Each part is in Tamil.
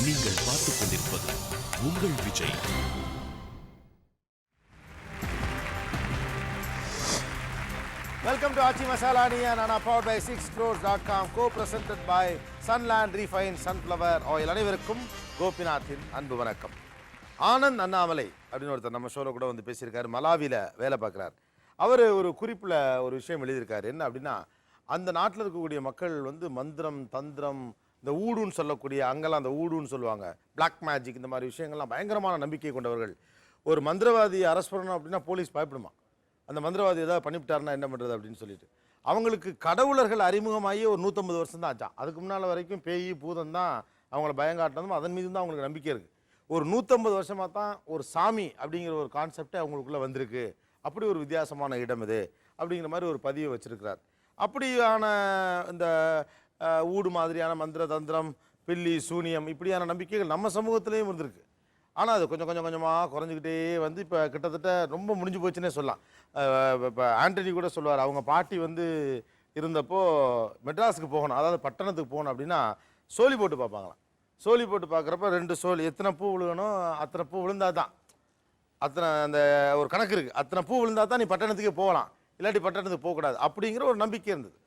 நீங்கள் பார்த்துக் கொண்டிருப்பது உங்கள் Vijay. Welcome to Achi Masalani and Anna powered by 6crores.com, co-presented by Sunland Refined Sunflower Oil. அனைவருக்கும் கோபிநாத்தின் அன்பு வணக்கம். ஆனந்த் அண்ணாமலை அப்படின்னு ஒருத்தர் நம்ம ஷோவில் கூட வந்து பேசியிருக்காரு. மலாவியில் வேலை பார்க்குறார். அவர் ஒரு குறிப்பில் ஒரு விஷயம் எழுதியிருக்காரு. என்ன அப்படின்னா, அந்த நாட்டில் இருக்கக்கூடிய மக்கள் வந்து மந்திரம், தந்திரம், இந்த ஊடுன்னு சொல்லக்கூடிய, அங்கெல்லாம் அந்த ஊடுன்னு சொல்லுவாங்க, பிளாக் மேஜிக், இந்த மாதிரி விஷயங்கள்லாம் பயங்கரமான நம்பிக்கை கொண்டவர்கள். ஒரு மந்திரவாதியை அரெஸ்ட் பண்ணணும் அப்படின்னா போலீஸ் பயப்படுமா? அந்த மந்திரவாதி ஏதாவது பண்ணிவிட்டாருன்னா என்ன பண்ணுறது அப்படின்னு சொல்லிட்டு அவங்களுக்கு கடவுளர்கள் அறிமுகமாகி ஒரு 150 வருஷம் தான் ஆச்சான். அதுக்கு முன்னால் வரைக்கும் பேய் பூதம் தான் அவங்கள பயங்காட்டினதும் அதன் மீது தான் அவங்களுக்கு நம்பிக்கை இருக்குது. ஒரு 150 வருஷமாக தான் ஒரு சாமி அப்படிங்கிற ஒரு கான்செப்டே அவங்களுக்குள்ளே வந்திருக்கு. அப்படி ஒரு வித்தியாசமான இடம் இது அப்படிங்கிற மாதிரி ஒரு பதிவை வச்சிருக்கிறார். அப்படியான இந்த ஊடு மாதிரியான மந்திர தந்திரம், பில்லி, சூனியம் இப்படியான நம்பிக்கைகள் நம்ம சமூகத்திலையும் இருந்திருக்கு. ஆனால் அது கொஞ்சம் கொஞ்சமாக குறைஞ்சிக்கிட்டே வந்து இப்போ கிட்டத்தட்ட ரொம்ப முடிஞ்சு போச்சுன்னே சொல்லலாம். இப்போ ஆண்டனி கூட சொல்லுவார், அவங்க பாட்டி வந்து இருந்தப்போ மெட்ராஸுக்கு போகணும், அதாவது பட்டணத்துக்கு போகணும் அப்படின்னா சோழி போட்டு பார்ப்பாங்களாம். சோழி போட்டு பார்க்குறப்ப 2 சோழி எத்தனை பூ விழுகணும், அத்தனை பூ விழுந்தால் தான், அத்தனை அந்த ஒரு கணக்கு இருக்குது, அத்தனை பூ விழுந்தால் தான் நீ பட்டணத்துக்கே போகலாம், இல்லாட்டி பட்டணத்துக்கு போகக்கூடாது அப்படிங்கிற ஒரு நம்பிக்கை இருந்தது.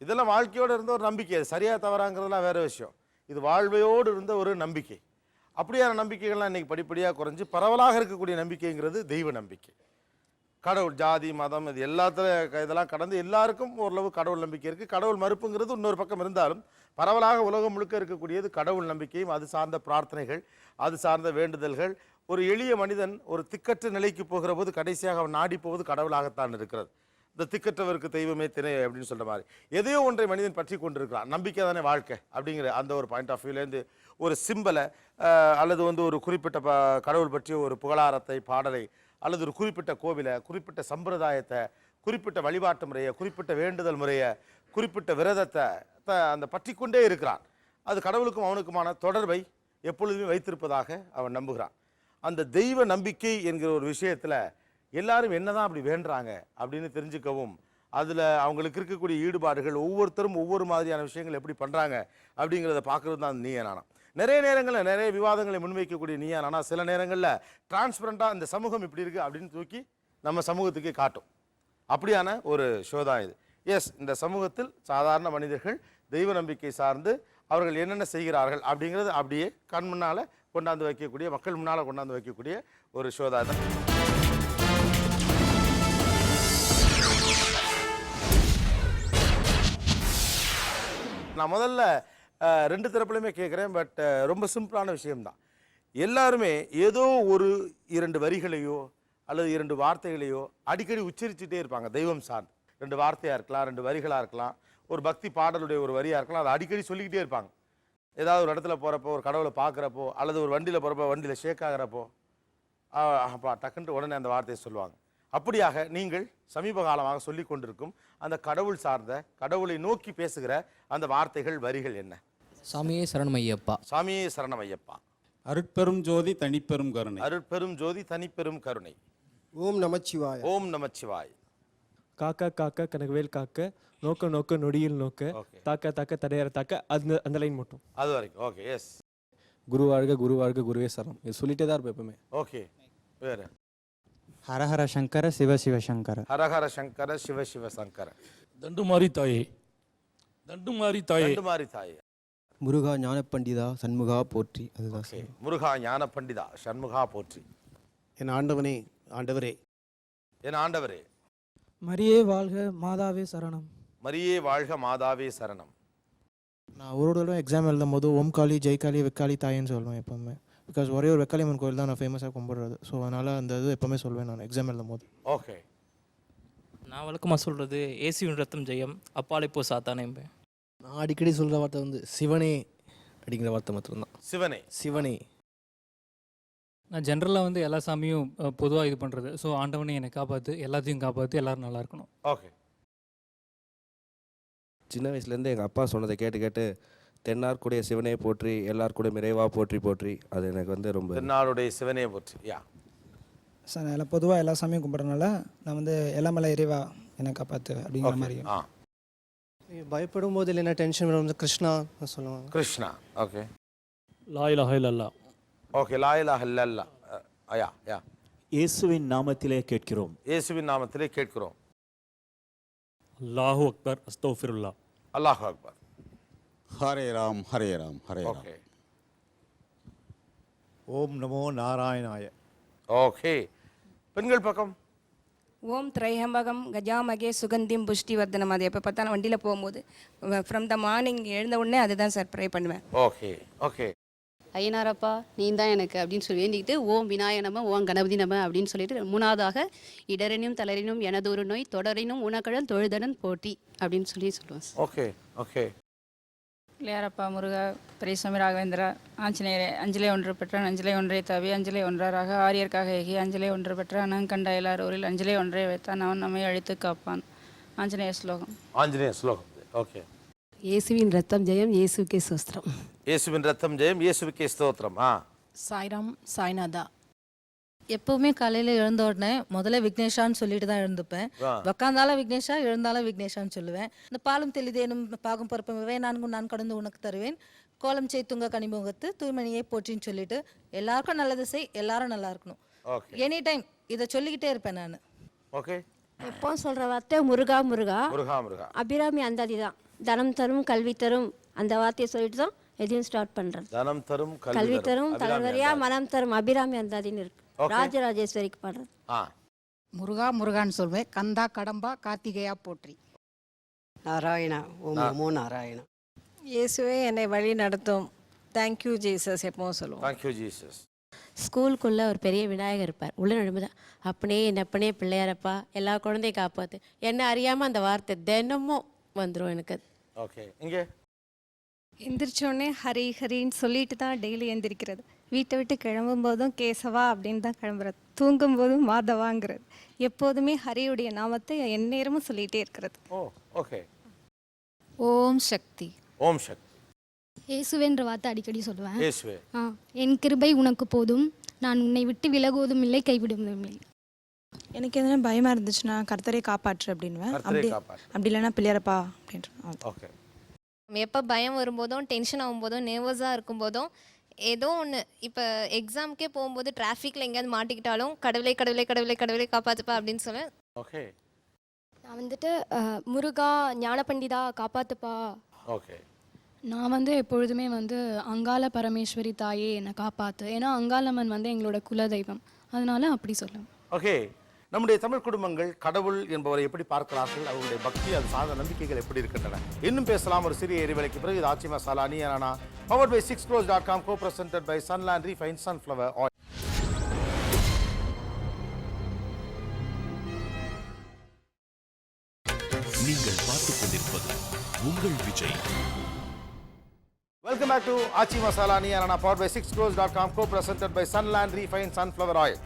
இதெல்லாம் வாழ்க்கையோடு இருந்த ஒரு நம்பிக்கை. அது சரியாக தவறாங்கிறதுலாம் வேறு விஷயம். இது வாழ்வையோடு இருந்த ஒரு நம்பிக்கை. அப்படியான நம்பிக்கைகள்லாம் இன்றைக்கி படிப்படியாக குறைஞ்சி பரவலாக இருக்கக்கூடிய நம்பிக்கைங்கிறது தெய்வ நம்பிக்கை. கடவுள், ஜாதி, மதம், இது இதெல்லாம் கடந்து எல்லாருக்கும் ஓரளவு கடவுள் நம்பிக்கை இருக்குது. கடவுள் மறுப்புங்கிறது இன்னொரு பக்கம் இருந்தாலும் பரவலாக உலகம் முழுக்க இருக்கக்கூடியது கடவுள் நம்பிக்கையும் அது சார்ந்த பிரார்த்தனைகள், அது சார்ந்த வேண்டுதல்கள். ஒரு எளிய மனிதன் ஒரு திக்கற்ற நிலைக்கு போகிற போது கடைசியாக அவன் நாடி போவது கடவுளாகத்தான் இருக்கிறது. இந்த திக்கற்றவருக்கு தெய்வமே திணை அப்படின்னு சொல்கிற மாதிரி எதையோ ஒன்றை மனிதன் பற்றி கொண்டிருக்கிறான். நம்பிக்கை தானே வாழ்க்கை அப்படிங்கிற அந்த ஒரு பாயிண்ட் ஆஃப் வியூலேருந்து ஒரு சிம்பலை அல்லது வந்து ஒரு குறிப்பிட்ட கடவுள் பற்றிய ஒரு புகழாரத்தை, பாடலை, அல்லது ஒரு குறிப்பிட்ட கோவிலை, குறிப்பிட்ட சம்பிரதாயத்தை, குறிப்பிட்ட வழிபாட்டு முறையை, குறிப்பிட்ட வேண்டுதல் முறையை, குறிப்பிட்ட விரதத்தை அந்த பற்றி கொண்டே இருக்கிறான். அது கடவுளுக்கும் அவனுக்குமான தொடர்பை எப்பொழுதுமே வைத்திருப்பதாக அவன் நம்புகிறான். அந்த தெய்வ நம்பிக்கை என்கிற ஒரு விஷயத்தில் எல்லாரும் என்னதான் அப்படி வேண்டுறாங்க அப்படின்னு தெரிஞ்சுக்கவும், அதில் அவங்களுக்கு இருக்கக்கூடிய ஈடுபாடுகள், ஒவ்வொருத்தரும் ஒவ்வொரு மாதிரியான விஷயங்கள் எப்படி பண்ணுறாங்க அப்படிங்கிறத பார்க்குறது தான் நீயா நானா. நிறைய நேரங்களில் நிறைய விவாதங்களை முன்வைக்கக்கூடிய நீயா நானா சில நேரங்களில் டிரான்ஸ்பரண்ட்டாக இந்த சமூகம் இப்படி இருக்குது அப்படின்னு தூக்கி நம்ம சமூகத்துக்கே காட்டும். அப்படியான ஒரு ஷோ தான் இது. எஸ், இந்த சமூகத்தில் சாதாரண மனிதர்கள் தெய்வ நம்பிக்கை சார்ந்து அவர்கள் என்னென்ன செய்கிறார்கள் அப்படிங்கிறது அப்படியே கண் முன்னால் கொண்டாந்து வைக்கக்கூடிய, மக்கள் முன்னால் கொண்டாந்து வைக்கக்கூடிய ஒரு ஷோ தான் இது. நான் முதல்ல 2 தரப்புலையுமே கேட்குறேன். பட் ரொம்ப சிம்பிளான விஷயம்தான். எல்லாருமே ஏதோ ஒரு 2 வரிகளையோ அல்லது 2 வார்த்தைகளையோ அடிக்கடி உச்சரிச்சுட்டே இருப்பாங்க. தெய்வம் சார்ந்து 2 வார்த்தையாக இருக்கலாம், 2 வரிகளாக இருக்கலாம், ஒரு பக்தி பாடலுடைய ஒரு வரியாக இருக்கலாம். அதை அடிக்கடி சொல்லிக்கிட்டே இருப்பாங்க. ஏதாவது ஒரு இடத்துல போகிறப்போ, ஒரு கடவுளை பார்க்குறப்போ, அல்லது ஒரு வண்டியில் போகிறப்போ, வண்டியில் ஷேக் ஆகிறப்போ அப்பா டக்குன்ட்டு உடனே அந்த வார்த்தையை சொல்லுவாங்க. அப்படியாக நீங்கள் சமீப காலமாக சொல்லி கொண்டிருக்கும் அந்த கடவுள் சார்ந்த, கடவுளை நோக்கி பேசுகிற அந்த வார்த்தைகள், வரிகள் என்ன? சாமியே சரணமையப்பா. சாமியே சரணமையப்பா. அருட்பெரும் ஜோதி தனிப்பெரும் கருணை. அருட்பெரும் ஜோதி தனிப்பெரும் கருணை. ஓம் நமச்சிவாய. ஓம் நமச்சிவாய். காக்கா காக்கா கனகவேல் காக்க, நோக்க நோக்க நொடியில் நோக்க, தாக்க தாக்க தடையற தாக்க, அந்த லைன் மட்டும் அது வரைக்கும். Okay, S. குரு வாழ்க குரு வாழ்க குருவே சரணம், இது சொல்லிட்டே தான் இருப்பேன் எப்பவுமே. ஓகே, வேறு? ஹரஹர சங்கர சிவ சிவ சங்கர. ஹரஹர சங்கர சிவ சிவ சங்கர. தண்டுமாரி தாயே, தண்டுமாரி தாயே, தண்டுமாரி தாயே. முருகா ஞான பண்டிதா சண்முகா போற்றி. அதுதான் சார். முருகா ஞான பண்டிதா சண்முகா போற்றி. என் ஆண்டவனே, ஆண்டவரே. என் ஆண்டவரே. மரியே வாழ்க மாதாவே சரணம். மரியே வாழ்க மாதாவே சரணம். நான் ஒரு தடவை எக்ஸாம் எழுதும் போது ஓம் காளி, ஜெய்காளி, வெக்காளி தாயேன்னு சொல்லுவேன் எப்போவுமே. பிகாஸ் ஒரே ஒரு வெக்காளியம்மன் கோயில் தான் நான் ஃபேமஸாக கும்பிட்றது. ஸோ அதனால் அந்த இது எப்போவுமே சொல்வேன் நான் எக்ஸாம் எழுதும் போது. ஓகே. நான் வழக்கமாக சொல்கிறது ஏசியின் ரத்தம் ஜெயம், அப்பாலை போ சாத்தானே. நான் அடிக்கடி சொல்கிற வார்த்தை வந்து சிவனே அப்படிங்கிற வார்த்தை மட்டும்தான். சிவனே, சிவனே. நான் ஜென்ரலாக வந்து எல்லா சாமியும் பொதுவாக இது பண்ணுறது. ஸோ ஆண்டவனை என்னை காப்பாற்று, எல்லாத்தையும் காப்பாற்று, எல்லோரும் நல்லா இருக்கணும். ஓகே. சின்ன வயசுலேருந்து எங்கள் அப்பா சொன்னதை கேட்டு கேட்டு தென்னார் கூடிய சிவனே போற்றி, எல்லார் கூட நிறைவா போற்றி போற்றி, அது எனக்கு வந்து ரொம்ப. தென்னாருடைய சிவனே போற்றி. யா சார், நான் பொதுவாக எல்லா சாமியும் கும்பிட்றதுனால நான் வந்து எல்லா மேலே இறைவா என்னை காப்பாற்று அப்படிங்கிற மாதிரி. பயப்படும் போது இல்லைன்னா டென்ஷன் வரும் கிருஷ்ணா சொல்லுவாங்க. கிருஷ்ணா. ஓகே. லா இலாஹ இல்லல்லாஹ். ஓகே, லா இலாஹ இல்லல்லாஹ். யா யா. இயேசுவின் நாமத்திலே கேட்கிறோம். இயேசுவின் நாமத்திலே கேட்கிறோம். அல்லாஹு அக்பர் அஸ்தக்ஃபிருல்லாஹ். அல்லாஹ் அக்பர். ஹரே ராம் ஹரே ராம் ஹரே ராம். ஓகே ஓம் நமோ நாராயணாய. ஓகே. பெண்கள் பக்கம். ஓம் திரையம்பகம் கஜாமகே சுகந்திம் புஷ்டி வர்தனம். அது எப்போ பார்த்தாலும் வண்டியில் போகும்போது ஃப்ரம் த மார்னிங் எழுந்த உடனே அதுதான் சார் ப்ரே பண்ணுவேன். Okay okay. ஐயனாரப்பா நீ தான் எனக்கு அப்படின்னு சொல்லி வேண்டிக்கிட்டு ஓம் விநாயக நம ஓம் கணபதி நம அப்படின்னு சொல்லிட்டு மூணாவதாக இடரினும் தளரினும் எனதொரு நோய் தொடரினும் உனக்கழல் தொழுதடன் போட்டி அப்படின்னு சொல்லுவேன். Okay okay. பிள்ளையாரப்பா முருகா பெரியசாமி ராகவேந்திரா ஆஞ்சநேயரே அஞ்சலே ஒன்று பெற்றான் அஞ்சலே ஒன்றை தவி அஞ்சலே ஒன்றாராக ஆரியர்க்காக ஏகி அஞ்சலே ஒன்று பெற்ற அனங்கண்ட எல்லாரூரில் அஞ்சலே ஒன்றை வைத்தான் அவன் நம்மை அழித்து காப்பான். ஆஞ்சநேய ஸ்லோகம். ஆஞ்சநேய ஸ்லோகம். ஓகே. இயேசுவின் ரத்தம் ஜெயம் இயேசுக்கே சோஸ்திரம். இயேசுவின் ரத்தம் ஜெயம் இயேசுவுக்கே ஸ்தோத்திரம். சாய்ராம் சாய்நாதா. எப்பவுமே காலையில் எழுந்த உடனே முதல்ல விக்னேஷான்னு சொல்லிட்டு தான் எழுந்துப்பேன். உக்காந்தாலும் விக்னேஷா எழுந்தாலும் விக்னேஷான்னு சொல்லுவேன். இந்த பாலும் தெளிதேனும் பாகும் பருப்பமே நான்கும் நான் கடந்து உனக்கு தருவேன் கோலம் செய் துங்க கனிமுகத்து தூய்மணியை போற்றின்னு சொல்லிட்டு எல்லாருக்கும் நல்லது செய் எல்லாரும் நல்லா இருக்கணும். எனி டைம் இதை சொல்லிக்கிட்டே இருப்பேன் நான். ஓகே. எப்போ சொல்கிற வார்த்தை முருகா முருகா முருகா முருகா. அபிராமி அந்தாதி தான். தனம் தரும் கல்வி தரும் அந்த வார்த்தையை சொல்லிட்டு தான் எதையும் ஸ்டார்ட் பண்ணுறது. தனம் தரும் கல்வி தரும் தலைவரியா மனம் தரும் அபிராமி அந்தாதின்னு இருக்கு. ராஜராஜேஸ்வரிக்கு பாடுறது. முருகா முருகான்னு சொல்வேன். கந்தா கடம்பா கார்த்திகேயா போற்றி. நாராயணா ஓம் நமோ நாராயணா. இயேசுவே என்னை வழி நடத்தும் தேங்க்யூ ஜீசஸ் எப்பவும் சொல்லுவோம். Thank you Jesus. ஸ்கூலுக்குள்ளே ஒரு பெரிய விநாயகர் இருப்பார். உள்ள நடுமுதான் அப்படியே என் அப்பனே பிள்ளையாரப்பா எல்லா குழந்தையும் காப்பாற்று என்ன அறியாமல் அந்த வார்த்தை தினமும் வந்துடும் எனக்கு. ஓகே. இங்கே எந்திரிச்சோடனே ஹரி ஹரின்னு சொல்லிட்டு தான் டெய்லி எந்திரிக்கிறது. வீட்டை விட்டு கிளம்பும் போதும் கேசவா அப்படின்னு தான் கிளம்புறது. தூங்கும் போதும் மாதவாங்கிறது. எப்போதுமே ஹரியுடைய நாமத்தை எந்நேரமும் சொல்லிகிட்டே இருக்கிறது. ஓகே. ஓம் சக்தி. ஓம் சக்தி. இயேசுவேன்ற வார்த்தை அடிக்கடி சொல்லுவேன். இயேசுவே. என் கிருபை உனக்கு போதும் நான் உன்னை விட்டு விலகுவதும் இல்லை கைவிடுவதும் இல்லை. எனக்கு எதனா பயமாக இருந்துச்சுன்னா கர்த்தரை காப்பாற்று அப்படின்னுவேன். அப்படி இல்லைன்னா பிள்ளையாரப்பா அப்படின்ற. ஓகே. எப்போ பயம் வரும்போதும் டென்ஷன் ஆகும்போதும் நர்வஸாக இருக்கும்போதும் ஏதோ ஒன்று இப்போ எக்ஸாமுக்கே போகும்போது டிராஃபிக்கில் எங்கேயாவது மாட்டிக்கிட்டாலும் கடவுளை கடவுளை கடவுளை கடவுளை காப்பாற்றுப்பா அப்படின்னு சொல்லுவேன். ஓகே. நான் வந்துட்டு முருகா ஞான பண்டிதா காப்பாத்துப்பா. ஓகே. நான் எப்பொழுதுமே அங்காள பரமேஸ்வரி தாயே என்னை காப்பாற்று. ஏன்னா அங்காளம்மன் எங்களோட குலதெய்வம். அதனால அப்படி சொல்லுவேன். ஓகே. நம்முடைய தமிழ் குடும்பங்கள் கடவுள் என்பவரை எப்படி பார்க்கிறார்கள், அவருடைய பக்தி அது சார்ந்த நம்பிக்கைகள் எப்படி இருக்கின்றன, இன்னும் பேசலாம் ஒரு சிறிய இடைவேளைக்கு பிறகு. இது ஆச்சி மசாலா நீ நானா, powered by 6crores.com, co-presented by Sunland Refined Sunflower Oil. நீங்கள் பார்த்துக் கொண்டிருப்பது உங்கள் Vijay. Welcome back to Aachi Masala நீ நானா, powered by 6crores.com, co-presented by Sunland Refined Sunflower Oil.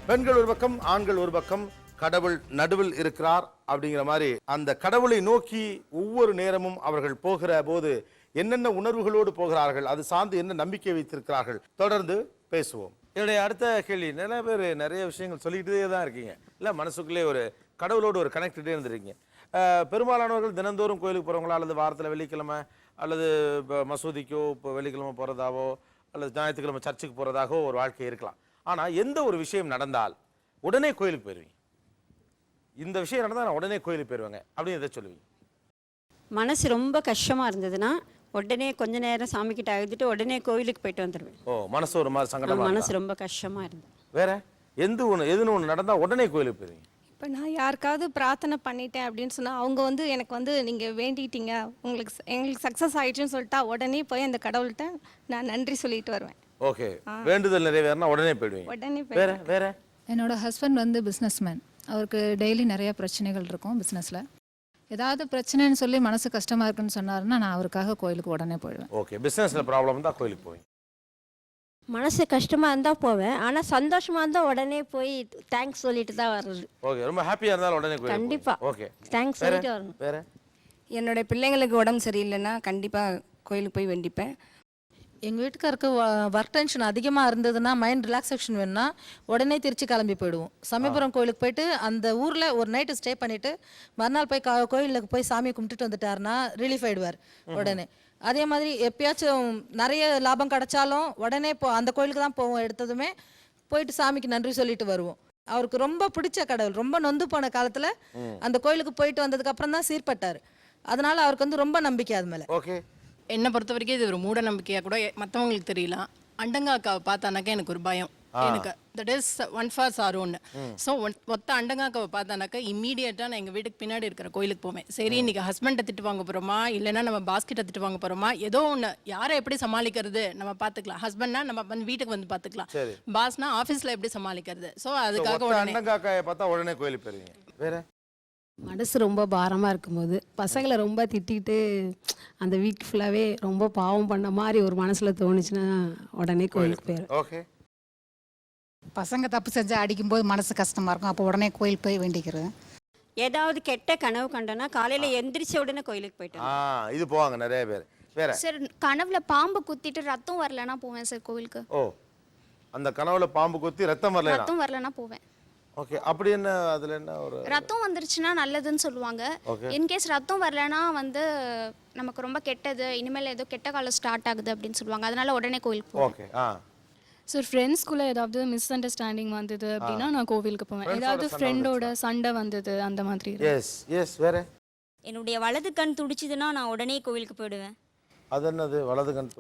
பெண்கள் ஒரு பக்கம், ஆண்கள் ஒரு பக்கம், கடவுள் நடுவில் இருக்கிறார் அப்படிங்கிற மாதிரி அந்த கடவுளை நோக்கி ஒவ்வொரு நேரமும் அவர்கள் போகிற போது என்னென்ன உணர்வுகளோடு போகிறார்கள், அது சார்ந்து என்ன நம்பிக்கை வைத்திருக்கிறார்கள், தொடர்ந்து பேசுவோம். என்னுடைய அடுத்த கேள்வி, நிறைய பேர் நிறைய விஷயங்கள் சொல்லிக்கிட்டே தான் இருக்கீங்க இல்லை, மனசுக்குள்ளே ஒரு கடவுளோடு ஒரு கனெக்டடே இருந்திருக்கீங்க. பெரும்பாலானவர்கள் தினந்தோறும் கோயிலுக்கு போகிறவங்களா, அல்லது வாரத்தில் வெள்ளிக்கிழமை, அல்லது இப்போ மசூதிக்கோ இப்போ வெள்ளிக்கிழமை போகிறதாவோ, அல்லது ஞாயிற்றுக்கிழமை சர்ச்சுக்கு போகிறதாகவோ ஒரு வாழ்க்கை இருக்கலாம். ஆனால் எந்த ஒரு விஷயம் நடந்தால் உடனே கோயிலுக்கு போயிடுவீங்க, இந்த விஷயம் நடந்தால் நான் உடனே கோயிலுக்கு போயிடுவேங்க அப்படின்னு எதை சொல்லுவீங்க? மனசு ரொம்ப கஷ்டமாக இருந்ததுன்னா உடனே கொஞ்ச நேரம் சாமிக்கிட்ட அழுதுட்டு உடனே கோயிலுக்கு போயிட்டு வந்துடுவேன். மனசு ஒரு மாதிரி சங்கடமா, மனசு ரொம்ப கஷ்டமாக இருந்தது. வேற எதுன்னு ஒன்று நடந்தால் உடனே கோயிலுக்கு போயிடுவீங்க? இப்போ நான் யாருக்காவது பிரார்த்தனை பண்ணிட்டேன் அப்படின்னு சொன்னால் அவங்க எனக்கு நீங்கள் வேண்டிட்டீங்க, எங்களுக்கு சக்ஸஸ் ஆகிடுச்சுன்னு சொல்லிட்டா உடனே போய் அந்த கடவுள்கிட்ட நான் நன்றி சொல்லிட்டு வருவேன். ஓகே. வேண்டுதல் நிறைவேறினா உடனே போயிடுவீங்க. உடனே வேற வேற என்னோட ஹஸ்பண்ட் பிஸ்னஸ்மேன். அவருக்கு டெய்லி நிறைய பிரச்சனைகள் இருக்கும் பிஸ்னஸில். ஏதாவது பிரச்சனைன்னு சொல்லி மனசு கஷ்டமாக இருக்குன்னு சொன்னாருன்னா நான் அவருக்காக கோயிலுக்கு உடனே போயிடுவேன். ஓகே. பிஸ்னஸில் ப்ராப்ளம் தான் கோயிலுக்கு போவீங்க? மனசு கஷ்டமாக இருந்தால் போவேன், ஆனால் சந்தோஷமாக இருந்தால் உடனே போய் தேங்க்ஸ் சொல்லிட்டு தான் வர்றது. ஓகே. ரொம்ப ஹாப்பியாக இருந்தாலும் உடனே கோயிலுக்கு கண்டிப்பாக. ஓகே. தேங்க்ஸ் சொல்லிட்டு வரணும். வேற என்னோட பிள்ளைங்களுக்கு உடம்பு சரியில்லைன்னா கண்டிப்பாக கோயிலுக்கு போய் வேண்டிப்பேன். எங்கள் வீட்டுக்காருக்கு ஒர்க் டென்ஷன் அதிகமாக இருந்ததுன்னா, மைண்ட் ரிலாக்ஸேஷன் வேணும்னா உடனே திருச்சி கிளம்பி போயிடுவோம். சமயபுரம் கோயிலுக்கு போயிட்டு அந்த ஊரில் ஒரு நைட்டு ஸ்டே பண்ணிவிட்டு மறுநாள் போய் கோயிலுக்கு போய் சாமி கும்பிட்டுட்டு வந்துட்டாருன்னா ரிலீஃப் ஆகிடுவார் உடனே. அதே மாதிரி எப்பயாச்சும் நிறைய லாபம் கிடைச்சாலும் உடனே அந்த கோயிலுக்கு தான் போவோம். எடுத்ததுமே போயிட்டு சாமிக்கு நன்றி சொல்லிட்டு வருவோம். அவருக்கு ரொம்ப பிடிச்ச கடவுள். ரொம்ப நொந்து போன காலத்தில் அந்த கோயிலுக்கு போயிட்டு வந்ததுக்கு அப்புறம் தான் சீர்பட்டார். அதனால அவருக்கு வந்து ரொம்ப நம்பிக்கை அது மேலே. ஓகே, என்னை பொறுத்த வரைக்கும் இது ஒரு மூட நம்பிக்கையாக கூட மற்றவங்களுக்கு தெரியலாம். அண்டங்காக்காவை பார்த்தானாக்கா எனக்கு ஒரு பயம். எனக்கு that is one for sir ஒன்று. ஸோ மொத்த அண்டங்காக்காவை பார்த்தானாக்கா இம்மீடியட்டாக நான் எங்கள் வீட்டுக்கு பின்னாடி இருக்கிற கோயிலுக்கு போவேன். சரி, இன்னைக்கு ஹஸ்பண்டை திட்டு வாங்க போகிறோமா, இல்லைன்னா நம்ம பாஸ்கெட்டை திட்டு வாங்க போகிறோமா, ஏதோ ஒன்று. யாரை எப்படி சமாளிக்கிறது நம்ம பார்த்துக்கலாம். ஹஸ்பண்ட்னா நம்ம வந்து வீட்டுக்கு வந்து பார்த்துக்கலாம். பாஸ்னா ஆஃபீஸில் எப்படி சமாளிக்கிறது. ஸோ அதுக்காக அண்டங்காக்காயை பார்த்தா உடனே கோயிலுக்கு போயிருவீங்க. வேற மனசு ரொம்ப பாரமாக இருக்கும்போது பசங்களை ரொம்ப திட்டிட்டு அந்த வீக் ஃபுல்லாகவே ரொம்ப பாவம் பண்ண மாதிரி ஒரு மனசில் தோணுச்சுன்னா உடனே கோயிலுக்கு போயிடும். ஓகே, பசங்க தப்பு செஞ்சு அடிக்கும்போது மனசு கஷ்டமாக இருக்கும். அப்போ உடனே கோயில் போய் வேண்டிக்கிறேன். ஏதாவது கெட்ட கனவு கண்டனா காலையில் எந்திரிச்ச உடனே கோயிலுக்கு போயிட்டேன். இது போவாங்க நிறைய பேர். வேற சார், கனவுல பாம்பு குத்திட்டு ரத்தம் வரலனா போவேன் சார் கோயிலுக்கு. ஓ, அந்த கனவுல பாம்பு குத்தி ரத்தம் வரலனா போவேன். ஓகே, அப்படி என்ன அதுல என்ன ஒரு ரத்தம் வந்துருச்சுன்னா நல்லதுன்னு சொல்லுவாங்க. இன்கேஸ் ரத்தம் வரலனா வந்து நமக்கு ரொம்ப கெட்டது, இனிமேல் ஏதோ கெட்ட காலம் ஸ்டார்ட் ஆகுது அப்படின்னு சொல்லுவாங்க. அதனால உடனே கோயிலுக்கு போவேன். ஓகே. சார், ஃப்ரெண்ட்ஸ்குள்ளே ஏதாவது மிஸ் அண்டர்ஸ்டாண்டிங் வந்தது அப்படின்னா நான் கோவிலுக்கு போவேன். ஏதாவது ஃப்ரெண்டோட சண்டை வந்தது அந்த மாதிரி. Yes yes. வேற என்னுடைய வலது கண் துடிச்சதுன்னா நான் உடனே கோவிலுக்கு போயிடுவேன். அது என்னது?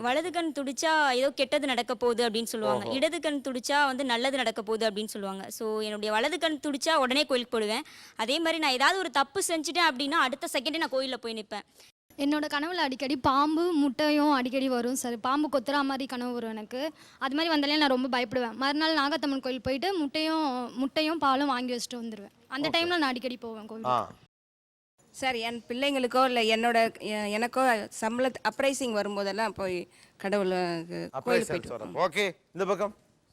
வலது கண் துடிச்சா ஏதோ கெட்டது நடக்க போகுது அப்படின்னு சொல்லுவாங்க. இடது கண் துடிச்சா வந்து நல்லது நடக்க போகுது அப்படின்னு சொல்லுவாங்க. ஸோ என்னுடைய வலது கண் துடிச்சா உடனே கோயிலுக்கு போயிடுவேன். அதே மாதிரி நான் ஏதாவது ஒரு தப்பு செஞ்சுட்டேன் அப்படின்னா அடுத்த செகண்டே நான் கோயிலில் போய் நிற்பேன். என்னோட கனவுல அடிக்கடி பாம்பு முட்டையும் அடிக்கடி வரும் சார். பாம்பு கொத்துறா மாதிரி கனவு வரும் எனக்கு. அது மாதிரி வந்தாலே நான் ரொம்ப பயப்படுவேன். மறுநாள் நாகத்தம்மன் கோயில் போயிட்டு முட்டையும் பாலும் வாங்கி வச்சுட்டு வந்துடுவேன். அந்த டைமில் நான் அடிக்கடி போவேன் கோயில். சார், என் பிள்ளைங்களுக்கோ இல்லை எனக்கோ சம்பள அப்ரைசிங் வரும்போதெல்லாம் போய் கடவுள் கோயிலுக்கு போயிட்டு. ஓகே, இந்த பக்கம்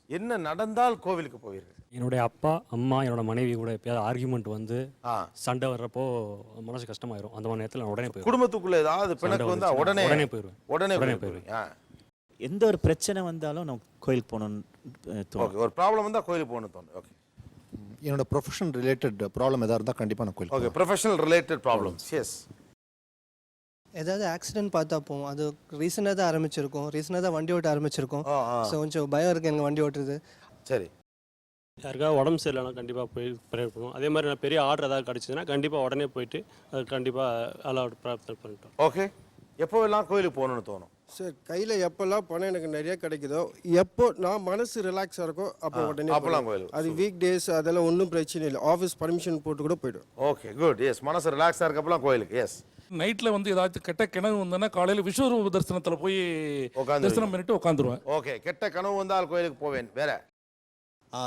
என்ன நடந்தால் கோவிலுக்கு போவீர்கள்? என்னுடைய அப்பா அம்மா என்னோட மனைவி கூட எப்பயாவது ஆர்கியூமெண்ட் வந்து சண்டை வர்றப்போ மனசு கஷ்டமாயிரும். அந்த மாதிரி நேரத்தில் நான் உடனே போயிடுவேன். குடும்பத்துக்குள்ள ஏதாவது பிணக்கு வந்தா உடனே போயிடுவேன். உடனே போயிடுவேன். எந்த ஒரு பிரச்சனை வந்தாலும் நான் கோயிலுக்கு போகணும்னு ஓகே, ஒரு ப்ராப்ளம் வந்தால் கோயிலுக்கு போகணும்னு தோணும். ஓகே, என்னோட ப்ரொஃபஷன் ரிலேட்டட் ப்ராப்ளம் எதாவது இருந்தால் கண்டிப்பாக நான் கோயில். Okay, professional related problems. Yes. ஏதாவது ஆக்சிடென்ட் பார்த்தா போவோம். அது ரீசனாக தான் ஆரம்பிச்சிருக்கோம். ரீசனாக தான் வண்டி ஓட்ட ஆரம்பிச்சிருக்கோம். ஸோ கொஞ்சம் பயம் இருக்குது எனக்கு வண்டி ஓட்டுறது. சரி. யாருக்காவது உடம்பு சரியில்லைனா கண்டிப்பாக போய் ப்ரேயர் பண்ணுவோம். அதே மாதிரி நான் பெரிய ஆர்டர் ஏதாவது கிடச்சிதுன்னா கண்டிப்பாக உடனே போயிட்டு அது கண்டிப்பாக அலாட் பிரார்த்தனை பண்ணிட்டோம். ஓகே, எப்போவெல்லாம் கோயிலுக்கு போகணும்னு தோணும்? சார், கையில் எப்போல்லாம் பணம் எனக்கு நிறைய கிடைக்குதோ, எப்போ நான் மனசு ரிலாக்ஸாக இருக்கோ அப்போ உடனே அப்போலாம் கோயில். அது வீக் டேஸ் அதெல்லாம் ஒன்றும் பிரச்சனை இல்லை. ஆஃபீஸ் பர்மிஷன் போட்டு கூட போய்டும். Okay, good. எஸ், மனசு ரிலாக்ஸாக இருக்கப்பலாம் கோயிலுக்கு. எஸ். நைட்டில் வந்து ஏதாச்சும் கெட்ட கிணறு வந்தோன்னா காலையில் விஸ்வரூப தரிசனத்தில் போய் தரிசனம் பண்ணிட்டு உட்காந்துருவேன். ஓகே, கெட்ட கனவு வந்தால் கோயிலுக்கு போவேன். வேற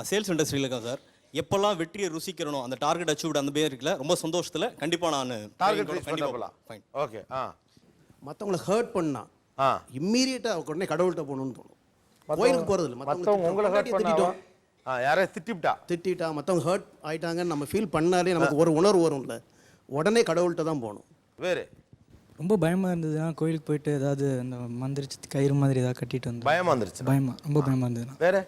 சேல்ஸ் இண்டஸ்ட்ரியில் இருக்கேன் சார். எப்போல்லாம் வெற்றியை ருசிக்கிறணும், அந்த டார்கெட் அச்சீவ் அந்த பேர் இருக்குல்ல, ரொம்ப சந்தோஷத்தில் கண்டிப்பாக நான் டார்கெட் ரீச் பண்ணலாம். ஓகே. மற்றவங்களை ஹர்ட் பண்ணா இம்மீடியட்டாக உடனே கடவுள்கிட்ட போகணும்னு தோணும். கோயிலுக்கு போகிறது இல்லை, மற்றவங்க உங்களை ஹர்ட் பண்ணிட்டோம், யாரையும் திட்டிட்டா மற்றவங்க ஹர்ட் ஆயிட்டாங்கன்னு நம்ம ஃபீல் பண்ணாலே நமக்கு ஒரு உணர்வு வரும்ல, உடனே கடவுள்கிட்ட தான் போகணும். வேறு ரொம்ப பயமாக இருந்ததுன்னா கோயிலுக்கு போயிட்டு ஏதாவது அந்த மந்திரிச்சு கயிறு மாதிரி ஏதாவது கட்டிட்டு வந்து பயமாக இருந்துச்சு. ரொம்ப பயமாக இருந்ததுன்னா. வேற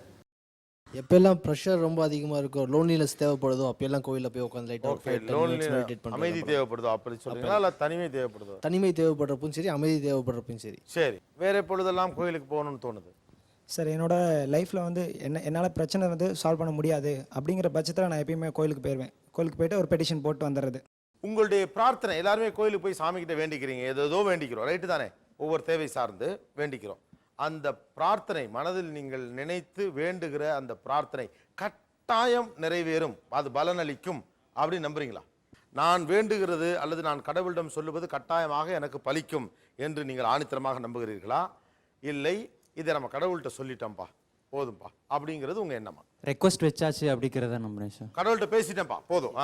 எப்பெல்லாம் ப்ரெஷர் ரொம்ப அதிகமாக இருக்கும், லோன்லினஸ் தேவைப்படுதோ அப்பெல்லாம் கோயிலில் போய் உட்காந்து லைட்டாக அமைதி தேவைப்படுதோ அப்படி சொல்றீங்களா, இல்லை தனிமை தேவைப்படுதோ? தனிமை தேவைப்படுறப்பும் சரி, அமைதி தேவைப்படுறப்பும் சரி. சரி, வேற எப்பொழுதெல்லாம் கோயிலுக்கு போகணும்னு தோணுது? சார், என்னோட லைஃப்பில் வந்து என்னால் பிரச்சனை வந்து சால்வ் பண்ண முடியாது அப்படிங்கிற பட்சத்தில் நான் எப்பயுமே கோயிலுக்கு போயிடுவேன். கோயிலுக்கு போயிட்டு ஒரு பெட்டிஷன் போட்டு வந்துடுறது. உங்களுடைய பிரார்த்தனை எல்லாருமே கோயிலுக்கு போய் சாமிக்கிட்ட வேண்டிக்கிறீங்க, ஏதோ வேண்டிக்கிறோம், ரைட்டு தானே? ஒவ்வொரு தேவை சார்ந்து வேண்டிக்கிறோம். அந்த பிரார்த்தனை மனதில் நீங்கள் நினைத்து வேண்டுகிற அந்த பிரார்த்தனை கட்டாயம் நிறைவேறும், அது பலனளிக்கும் அப்படின்னு நம்புறீங்களா? நான் வேண்டுகிறது அல்லது நான் கடவுளிடம் சொல்லுவது கட்டாயமாக எனக்கு பலிக்கும் என்று நீங்கள் ஆணித்தரமாக நம்புகிறீர்களா? இல்லை, இதை நம்ம கடவுள்கிட்ட சொல்லிட்டோம்ப்பா போதும்பா அப்படிங்கிறது உங்கள் எண்ணமா? ரெக்வஸ்ட் வச்சாச்சு அப்படிங்கிறத நம்புறேன் சார். கடவுள்கிட்ட பேசிட்டேன்ப்பா போதும்.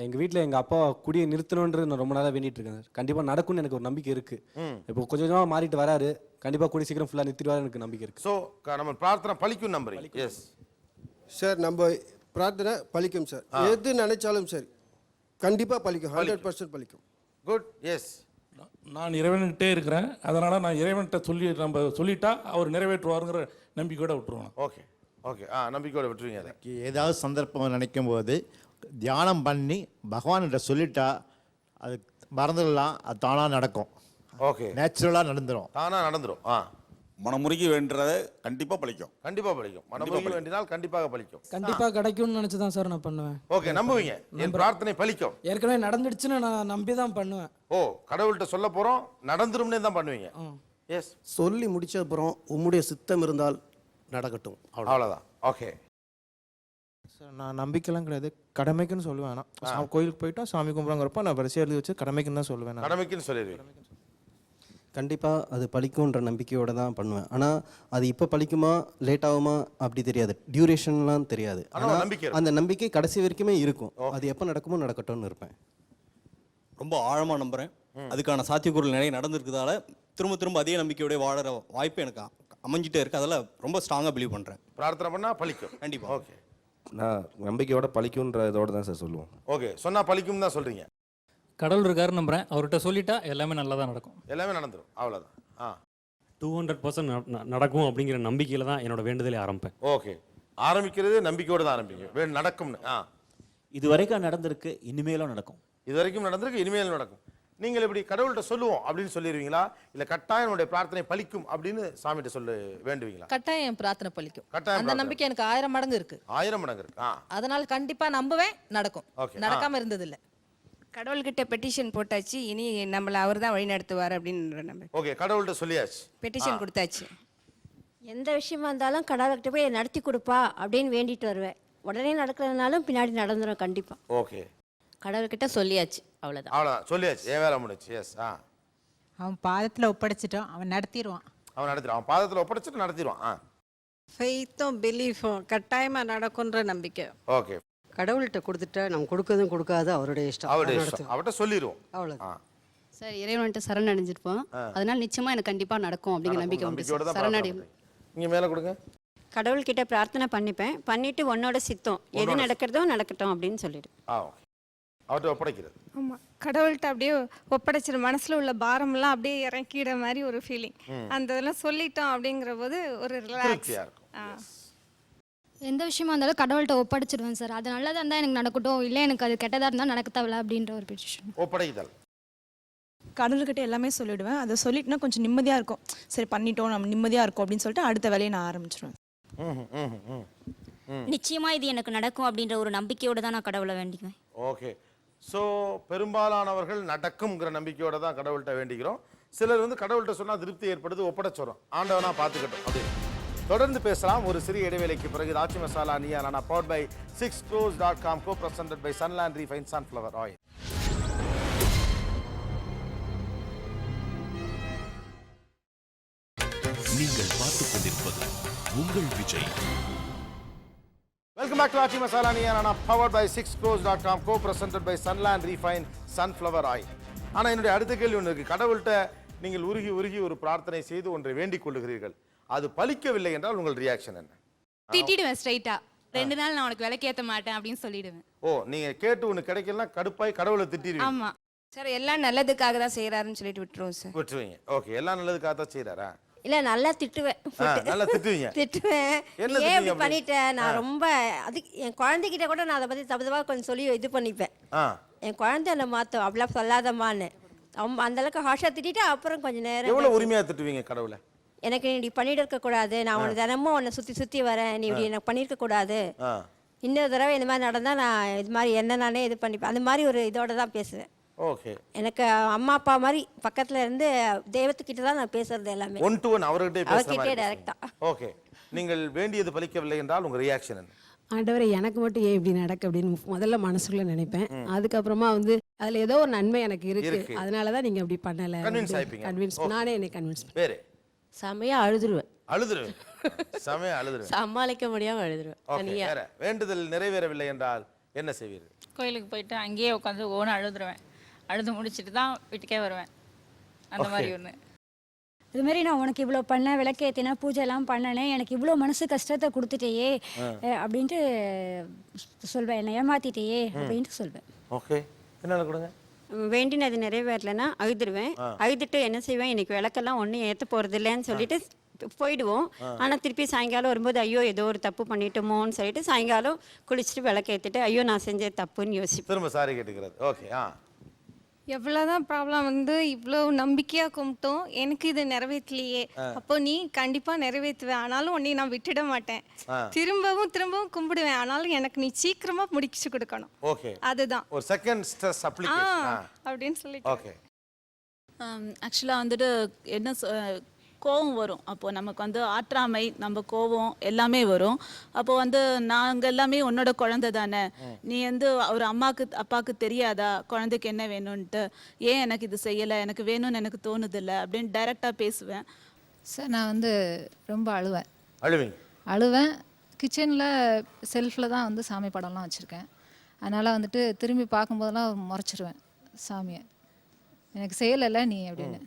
எங்கள் வீட்டில் எங்கள் அப்பா குடியை நிறுத்தணுன்றது நான் ரொம்ப நாளாக வேண்டிட்டு இருக்கேன் சார். கண்டிப்பாக நடக்கும்னு எனக்கு ஒரு நம்பிக்கை இருக்குது. இப்போ கொஞ்சம் கொஞ்சமாக மாறிட்டு வராரு. கண்டிப்பாக கூடி சீக்கிரம் ஃபுல்லாக நிறுத்திடுவாரு எனக்கு நம்பிக்கை இருக்குது. ஸோ நம்ம பிரார்த்தனை பலிக்கும் நம்புறீங்க? எஸ் சார், நம்ம பிரார்த்தனை பலிக்கும் சார். எது நினைச்சாலும் சரி கண்டிப்பாக பலிக்கும், 100% பலிக்கும். குட். எஸ், நான் இறைவன்கிட்டே இருக்கிறேன், அதனால் நான் இறைவன்கிட்ட நம்ம சொல்லிட்டா அவர் நிறைவேற்றுவாருங்கிற நம்பிக்கையோடு விட்டுருவோம். ஓகே ஓகே, நம்பிக்கையோடு விட்டுருவீங்க. அதை ஏதாவது சந்தர்ப்பம் நினைக்கும் போது தியானம் பண்ணி பகவான்கிட்ட சொல்லிட்டா அது மறந்துடலாம், அது தானாக நடக்கும். ஓகே. நேச்சுரலாக நடந்துடும். தானா நடந்துரும். மனமுருகி வேண்டதை கண்டிப்பாக பழிக்கும். கண்டிப்பாக பழிக்கும். மனமுருகி வேண்டினால் கண்டிப்பாக பழிக்கும். கண்டிப்பாக கிடைக்கும்னு நினச்சி தான் சார் நான் பண்ணுவேன். ஓகே, நம்புவீங்க என் பிரார்த்தனை பலிக்கும். ஏற்கனவே நடந்துடுச்சுன்னு நான் நம்பி தான் பண்ணுவேன். ஓ, கடவுள்கிட்ட சொல்ல போகிறோம் நடந்துரும்னே தான் பண்ணுவீங்க. எஸ். சொல்லி முடிச்ச அப்புறம் உம்முடைய சித்தம் இருந்தால் நடக்கட்டும், அவ்வளோதான். ஓகே சார், நான் நம்பிக்கைலாம் கிடையாது, கடமைக்குன்னு சொல்லுவேன். ஆனால் கோயிலுக்கு போயிட்டா சாமி கும்பிட்றங்கிறப்ப நான் வரிசை எழுதி வச்சு கடமைக்குன்னு தான் சொல்லுவேன். கடமைக்குன்னு சொல்லிடுவேன். கண்டிப்பாக அது பழிக்கும்ன்ற நம்பிக்கையோடு தான் பண்ணுவேன். ஆனால் அது இப்போ பழிக்குமா லேட் ஆகுமா அப்படி தெரியாது, டியூரேஷன்லாம் தெரியாது. ஆனால் அந்த நம்பிக்கை கடைசி வரைக்குமே இருக்கும். அது எப்போ நடக்குமோ நடக்கட்டும்னு இருப்பேன். ரொம்ப ஆழமாக நம்புகிறேன். அதுக்கான சாத்தியக்கூறுகள் நிறைய நடந்திருக்கிறதால திரும்ப திரும்ப அதே நம்பிக்கையோட வாழற வாய்ப்பு எனக்கு அமைஞ்சிட்டே இருக்குது. அதில் ரொம்ப ஸ்ட்ராங்காக பிலீவ் பண்ணுறேன். பிரார்த்தனை பண்ணால் பழிக்கும் கண்டிப்பாக. ஓகே, நான் நம்பிக்கையோட பழிக்கும்ன்ற இதோட தான் சார் சொல்லுவோம். ஓகே, சொன்னால் பழிக்கும் தான் சொல்கிறீங்க. கடவுள் இருக்காரு நம்புறேன். அவர்கிட்ட சொல்லிட்டா எல்லாமே நல்லா தான் நடக்கும். எல்லாமே நடந்துடும், அவ்வளோதான். 200% நடக்கும் அப்படிங்கிற நம்பிக்கையில் தான் என்னோட வேண்டுதலை ஆரம்பிப்பேன். ஓகே, ஆரம்பிக்கிறது நம்பிக்கையோடு தான் ஆரம்பிங்க. நடக்கும்னு. இது வரைக்கும் நடந்திருக்கு, இனிமேலும் நடக்கும். இது வரைக்கும் நடந்திருக்கு, இனிமேலும் நடக்கும். நீங்கள் இப்படி கடவுள்கிட்ட சொல்லுவோம் அப்படின்னு சொல்லிடுவீங்களா, இல்லை கட்டாயம் என்னுடைய பிரார்த்தனை பலிக்கும் அப்படின்னு சாமிகிட்ட சொல்லி வேண்டுவீங்களா? கட்டாயம் பிரார்த்தனை பலிக்கும். கட்டாயம். அந்த நம்பிக்கை எனக்கு 1000 மடங்கு இருக்கு. 1000 மடங்கு இருக்கு. அதனால கண்டிப்பா நம்புவேன், நடக்கும். நடக்காம இருந்தது இல்லை. கடவுள்கிட்ட பெட்டிஷன் போட்டாச்சு, இனி நம்மளை அவர் தான் வழி நடத்துவார் அப்படின்னு நம்ப. ஓகே, கடவுள்கிட்ட சொல்லியாச்சு, பெட்டிஷன் கொடுத்தாச்சு. எந்த விஷயமா இருந்தாலும் கடவுள்கிட்ட போய் நடத்தி கொடுப்பா அப்படின்னு வேண்டிட்டு வருவேன். உடனே நடக்கிறதுனாலும் பின்னாடி நடந்துடும் கண்டிப்பாக. ஓகே, கடவுள்கிட்ட சொல்லியாச்சு, அவ்வளோதான். அவ்வளோதான், சொல்லியாச்சு, ஏன் வேலை முடிச்சு. எஸ். அவன் பாதத்தில் ஒப்படைச்சிட்டோம், அவன் நடத்திடுவான். அவன் பாதத்தில் ஒப்படைச்சிட்டு நடத்திடுவான். ஃபெய்த்தும் பிலீஃபும் கட்டாயமாக நடக்குன்ற நம்பிக்கை. ஓகே, கடவுள்கிட்ட கொடுத்துட்டா நம்ம கொடுக்கறதும் கொடுக்காது அவருடைய இஷ்டம். அவர்கிட்ட சொல்லிடுவோம், அவ்வளோதான். சார், இறைவன்கிட்ட சரணடைஞ்சிருப்போம். அதனால நிச்சயமா எனக்கு கண்டிப்பா நடக்கும் அப்படிங்கிற நம்பிக்கை உண்டு. சரணடை. நீங்க மேல கொடுங்க. கடவுள்கிட்ட பிரார்த்தனை பண்ணிப்பேன், பண்ணிட்டு உன்னோட சித்தம் எது நடக்கிறதோ நடக்கட்டும் அப்படின்னு சொல்லிடு. அவர்கிட்ட ஒப்படைக்கிறது. ஆமாம், கடவுள்கிட்ட அப்படியே ஒப்படைச்சிட மனசில் உள்ள பாரம்லாம் அப்படியே இறக்கிற மாதிரி ஒரு ஃபீலிங். அந்த இதெல்லாம் சொல்லிட்டோம் அப்படிங்கிற போது ஒரு ரிலாக்ஸ். எந்த விஷயமா இருந்தாலும் கடவுள்கிட்ட ஒப்படைச்சிடுவேன் சார். அது நல்லதாக இருந்தால் எனக்கு நடக்கட்டும், இல்லை எனக்கு அது கெட்டதாக இருந்தால் நடக்க தேவையில்ல அப்படின்ற ஒரு பெட்டிஷன். ஒப்படைத்தல். கடவுள்கிட்ட எல்லாமே சொல்லிவிடுவேன். அதை சொல்லிட்டுனா கொஞ்சம் நிம்மதியாக இருக்கும். சரி பண்ணிட்டோம், நம்ம நிம்மதியாக இருக்கும் அப்படின்னு சொல்லிட்டு அடுத்த வேலையை நான் ஆரம்பிச்சிடுவேன். நிச்சயமா இது எனக்கு நடக்கும் அப்படின்ற ஒரு நம்பிக்கையோட தான் நான் கடவுளை வேண்டிக்குவேன். ஓகே, ஸோ பெரும்பாலானவர்கள் நடக்கும்ங்கிற நம்பிக்கையோட தான் கடவுள்கிட்ட வேண்டிக்கிறோம். சிலர் வந்து கடவுள்கிட்ட சொன்னால் திருப்தி ஏற்படுது, ஒப்படைச்சோம், ஆண்டவனா பார்த்துக்கட்டும் அப்படின்னு. தொடர்ந்து பேசலாம் ஒரு சிறிய இடைவேளைக்கு பிறகு. ஆச்சி Masala Neeya Naana powered by 6crores.com, co-presented by Sunland Refined Sunflower Oil. நீங்கள் பார்த்துக் கொண்டிருப்பது உங்கள் Vijay. Welcome back to Aachi Masala Neeya Naana powered by 6crores.com, co-presented by Sunland Refined Sunflower Oil. ஆனால் என்னுடைய அடுத்த கேள்வி ஒன்று இருக்குது. கடவுள்கிட்ட நீங்கள் உருகி உருகி ஒரு பிரார்த்தனை செய்து ஒன்றை வேண்டிக் கொள்ளுகிறீர்கள், அது பலிக்கவில்லை என்றால் உங்கள் ரியாக்ஷன் என்ன? திட்டிடுவேன் ஸ்ட்ரைட்டா. 2 நாள் நான் உனக்கு விலைக்கு ஏற்ற மாட்டேன் அப்படின்னு சொல்லிடுவேன். ஓ, நீங்க கேட்டு ஒன்று கிடைக்கலன்னா கடுப்பாய் கடவுளை திட்டிடுவீங்க. ஆமா சார், எல்லாம் நல்லதுக்காக தான் செய்யறாருன்னு சொல்லிட்டு விட்டுருவோம் சார். விட்டுருவீங்க. ஓகே, எல்லாம் நல்லதுக்காக தான் செய்யறாரா? இல்லை, நல்லா திட்டுவேன். நல்லா திட்டுவீங்க. திட்டுவேன். ஏன் இப்படி பண்ணிட்டேன், நான் ரொம்ப அது என் குழந்தைகிட்ட கூட நான் அதை பற்றி தப்புதவாக கொஞ்சம் சொல்லி இது பண்ணிப்பேன். என் குழந்தை என்னை மாற்றும், அப்படிலாம் சொல்லாதம்மான்னு. அந்த அளவுக்கு ஹாஷா திட்டிட்டு அப்புறம் கொஞ்சம் நேரம். எவ்வளோ உரிமையாக திட்டுவீங்க கடவுளை? எனக்கு நீ இப்படி பண்ணிட்டு இருக்க கூடாது, நான் உனக்கு தினமும் உன்னை சுற்றி சுற்றி வரேன், நீ இப்படி எனக்கு பண்ணியிருக்க கூடாது, இன்னொரு தடவை இந்த மாதிரி நடந்தால் நான் இது மாதிரி என்ன நானே இது பண்ணிப்பேன், அந்த மாதிரி ஒரு இதோட தான் பேசுவேன். ஓகே, எனக்கு அம்மா அப்பா மாதிரி பக்கத்தில் இருந்து தெய்வத்துக்கிட்ட தான் நான் பேசுறது எல்லாமே. 1 to 1 அவர்கிட்ட டைரக்டா. ஓகே, நீங்கள் வேண்டியது பலிக்கவில்லை என்றால் உங்கள் ரியாக்ஷன் என்ன? ஆண்டவரை எனக்கு மட்டும் ஏன் இப்படி நடக்கு அப்படின்னு முதல்ல மனசுக்குள்ள நினைப்பேன். அதுக்கப்புறமா வந்து அதில் ஏதோ ஒரு நன்மை எனக்கு இருக்கு, அதனால தான் நீங்கள் அப்படி பண்ணலை. கன்வின்ஸ் நானே என்னை கன்வின்ஸ் வேறு செமையா அழுதுருவேன். அழுதுருவேன். செமையா அழுதுருவேன். சமாளிக்க முடியாமல் அழுதுருவேன். வேண்டுதல் நிறைவேறவில்லை என்றால் என்ன செய்வீர்கள்? கோயிலுக்கு போயிட்டு அங்கேயே உட்காந்து ஓன அழுதுருவேன். அழுது முடிச்சுட்டு தான் வீட்டுக்கே வருவேன். அந்த மாதிரி ஒன்று. இதுமாரி நான் உனக்கு இவ்வளோ பண்ணேன், விளக்கேற்றினா பூஜைலாம் பண்ணனே, எனக்கு இவ்வளோ மனசு கஷ்டத்தை கொடுத்துட்டேயே அப்படின்ட்டு சொல்வேன். என்னை ஏமாத்திட்டேயே அப்படின்ட்டு சொல்வேன். ஓகே, என்ன கொடுங்க. வேண்டினது நிறைவேறலைன்னா அழுதுருவேன். அழுதுட்டு என்ன செய்வேன், இன்னைக்கு விளக்கெல்லாம் ஒன்றும் ஏற்ற போகிறது இல்லைன்னு சொல்லிட்டு போயிடுவோம். ஆனால் திருப்பி சாயங்காலம் வரும்போது ஐயோ ஏதோ ஒரு தப்பு பண்ணிட்டோமோன்னு சொல்லிட்டு சாயங்காலம் குளிச்சுட்டு விளக்க ஏற்றிட்டு ஐயோ நான் செஞ்ச தப்புன்னு யோசிப்பேன். திரும்ப சாரி கேட்டுக்கிறது. ஓகே, எவ்வளோதான் ப்ராப்ளம் வந்து இவ்வளோ நம்பிக்கையாக கும்பிட்டோம் எனக்கு இது நிறைவேற்றலையே அப்போ நீ கண்டிப்பாக நிறைவேற்றுவேன் ஆனாலும் உன்னை நான் விட்டுட மாட்டேன் திரும்பவும் திரும்பவும் கும்பிடுவேன் ஆனாலும் எனக்கு நீ சீக்கிரமா முடிச்சு கொடுக்கணும் ஓகே அதுதான் ஒரு செகண்ட் ஸ்ட்ரெஸ் அப்ளிகேஷன் அப்படின்னு சொல்லி ஓகே ஆக்சுவலாக வந்துட்டு என்ன கோவம் வரும் அப்போது நமக்கு வந்து ஆற்றாமை நம்ம கோவம் எல்லாமே வரும் அப்போது வந்து நாங்கள் எல்லாமே உன்னோட குழந்தை தானே நீ வந்து ஒரு அம்மாவுக்கு அப்பாவுக்கு தெரியாதா குழந்தைக்கு என்ன வேணும்ன்ட்டு ஏன் எனக்கு இது செய்யலை எனக்கு வேணும்னு எனக்கு தோணுதில்லை அப்படின்னு டைரெக்டாக பேசுவேன். சார் நான் வந்து ரொம்ப அழுவீங்க அழுவேன் கிச்சனில் செல்ஃபில் தான் வந்து சாமி படம்லாம் வச்சுருக்கேன் அதனால் வந்துட்டு திரும்பி பார்க்கும்போதெல்லாம் முறைச்சிருவேன் சாமியை எனக்கு செய்யலைல்ல நீ அப்படின்னு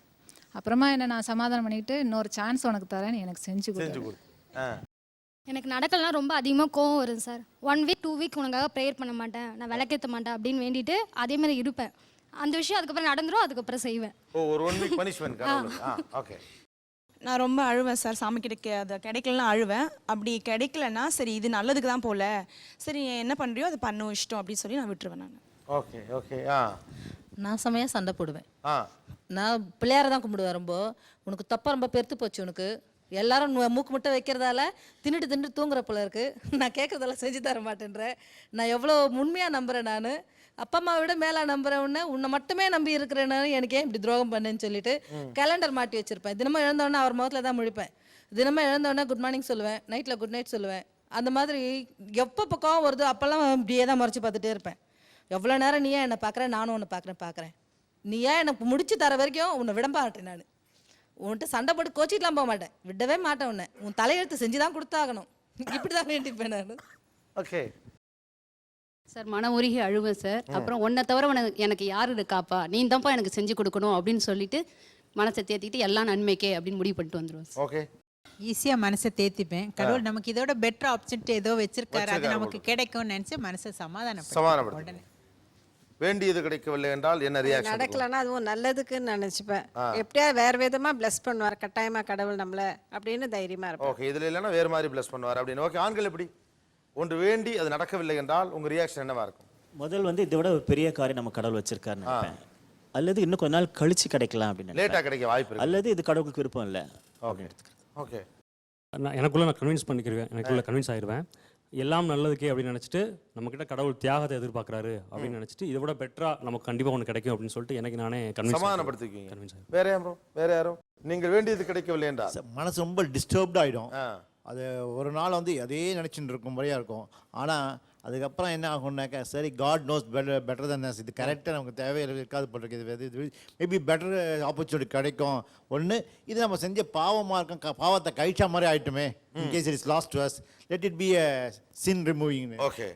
அப்புறமா என்ன நான் சமாதானம் பண்ணிட்டு இன்னொரு சான்ஸ் உனக்கு தரேன் நீ எனக்கு செஞ்சு கொடு. எனக்கு நடக்கலாம் ரொம்ப அதிகமாக கோவம் வரும் சார். 1 வீக் 2 வீக் உனக்காக ப்ரேயர் பண்ண மாட்டேன் நான் விளக்கேற்ற மாட்டேன் அப்படின்னு வேண்டிட்டு அதே மாதிரி இருப்பேன். அந்த விஷயம் அதுக்கப்புறம் நடந்துரும் அதுக்கப்புறம் செய்வேன். ஒரு 1 வீக் பனிஷ்மென்ட் ஓகே. நான் ரொம்ப அழுவேன் சார் சாமி அது கிடைக்கலன்னா அழுவேன். அப்படி கிடைக்கலன்னா சரி இது நல்லதுக்கு தான் போல சரி என்ன பண்ணுறியோ அதை பண்ண இஷ்டம் அப்படின்னு சொல்லி நான் விட்டுருவேன் நான். ஓகே ஓகே நான் செமையாக சண்டை போடுவேன். நான் பிள்ளையார தான் கும்பிடுவேன். ரொம்ப உனக்கு தப்பா ரொம்ப பெருத்து போச்சு உனக்கு எல்லாரும் மூக்கு முட்டை வைக்கிறதால தின்னுட்டு தூங்குற போல இருக்கு நான் கேட்குறதெல்லாம் செஞ்சு தர மாட்டேன்றேன். நான் எவ்வளோ உண்மையாக நம்புகிறேன் நான் அப்பா அம்மாவை விட மேலே நம்புகிறேன் உன்னை மட்டுமே நம்பி இருக்கிறேன்னு எனக்கு ஏன் இப்படி துரோகம் பண்ணேன்னு சொல்லிட்டு கேலண்டர் மாட்டி வச்சுருப்பேன். தினமும் எழுந்தோடனே அவர் முகத்தில் தான் முழிப்பேன். தினமும் எழுந்தோடனே குட் மார்னிங் சொல்லுவேன் நைட்டில் குட் நைட் சொல்லுவேன். அந்த மாதிரி எப்போ பக்கம் வருதோ அப்போல்லாம் இப்படியே தான் மறைச்சி பார்த்துட்டே இருப்பேன். எவ்வளோ நேரம் நீ ஏன் என்னை பார்க்குறேன் நானும் உன்னை பார்க்குறேன் நீ ஏன் எனக்கு முடிச்சு தர வரைக்கும் உன்னை விட மாட்டேன். நான் உன்கிட்ட சண்டை போட்டு கோச்சிக்கலாம் போக மாட்டேன் விடவே மாட்டேன் உன்னை உன் தலையெழுத்து செஞ்சு தான் கொடுத்தாகணும் இப்படி தான் வேண்டிப்பேன் நான். ஓகே சார் மன உருகி அழுவேன் சார். அப்புறம் உன்னை தவிர எனக்கு யார் இருக்காப்பா நீ தான்ப்பா எனக்கு செஞ்சு கொடுக்கணும் அப்படின்னு சொல்லிட்டு மனசை தேத்திட்டு எல்லாம் நன்மைக்கே அப்படின்னு முடிவு பண்ணிட்டு வந்துடுவேன். ஓகே ஈஸியாக மனசை தேத்திப்பேன். கடவுள் நமக்கு இதோட பெட்டர் ஆப்பர்ச்சுனிட்டி ஏதோ வச்சிருக்காரு அது நமக்கு கிடைக்கும்னு நினச்சி மனசை சமாதானப்படுத்த வேண்டியது கிடைக்கவில்லை என்றால் என்ன ரியாக்ஷன் நடக்கலன்னா அதுவும் நல்லதுக்குன்னு நினச்சிப்பேன். எப்படியா வேறு விதமாக ப்ளஸ் பண்ணுவார் கட்டாயமாக கடவுள் நம்மளை அப்படின்னு தைரியமாக இருப்பேன். ஓகே இதில் இல்லைன்னா வேறு மாதிரி ப்ளஸ் பண்ணுவார் அப்படின்னு. ஓகே ஆண்கள் எப்படி ஒன்று வேண்டி அது நடக்கவில்லை என்றால் உங்கள் ரியாக்ஷன் என்னவா இருக்கும்? முதல் வந்து இதை விட ஒரு பெரிய காரியம் நம்ம கடவுள் வச்சிருக்காருன்னு நினைப்பேன். அல்லது இன்னும் கொஞ்ச நாள் கழிச்சு கிடைக்கலாம் அப்படின்னு லேட்டாக கிடைக்க வாய்ப்பு இருக்கு. அல்லது இது கடவுளுக்கு விருப்பம் இல்லை. ஓகே ஓகே எனக்குள்ளே நான் கன்வின்ஸ் பண்ணிக்கிடுவேன் எனக்குள்ளே கன்வின்ஸ் ஆயிடுவேன். எல்லாம் நல்லதுக்கே அப்படின்னு நினச்சிட்டு நம்மக்கிட்ட கடவுள் தியாகத்தை எதிர்பார்க்குறாரு அப்படின்னு நினச்சிட்டு இதை விட பெட்டராக நமக்கு கண்டிப்பாக ஒன்று கிடைக்கும் அப்படின்னு சொல்லிட்டு எனக்கு நானே சமாதானப்படுத்திக்குவீங்க. வேற யாரும் நீங்கள் வேண்டியது கிடைக்கவில்லை என்றால் மனசு ரொம்ப டிஸ்டர்ப்ட் ஆகிடும். அது ஒரு நாள் வந்து அதே நினச்சிட்டு இருக்கும்படியாக இருக்கும். ஆனால் அதுக்கப்புறம் என்ன ஆகும்னாக்கா சரி காட் நோஸ் பெட்டர் தன் இது கரெக்டாக நமக்கு தேவையில்லை இருக்காது போட்டிருக்கு இது மேபி பெட்டர் ஆப்பர்ச்சுனிட்டி கிடைக்கும். ஒன்று இது நம்ம செஞ்ச பாவமாக இருக்கும் பாவத்தை கழிச்சா மாதிரி ஆகிட்டுமே in case it is lost to us let it be a sin removing. Okay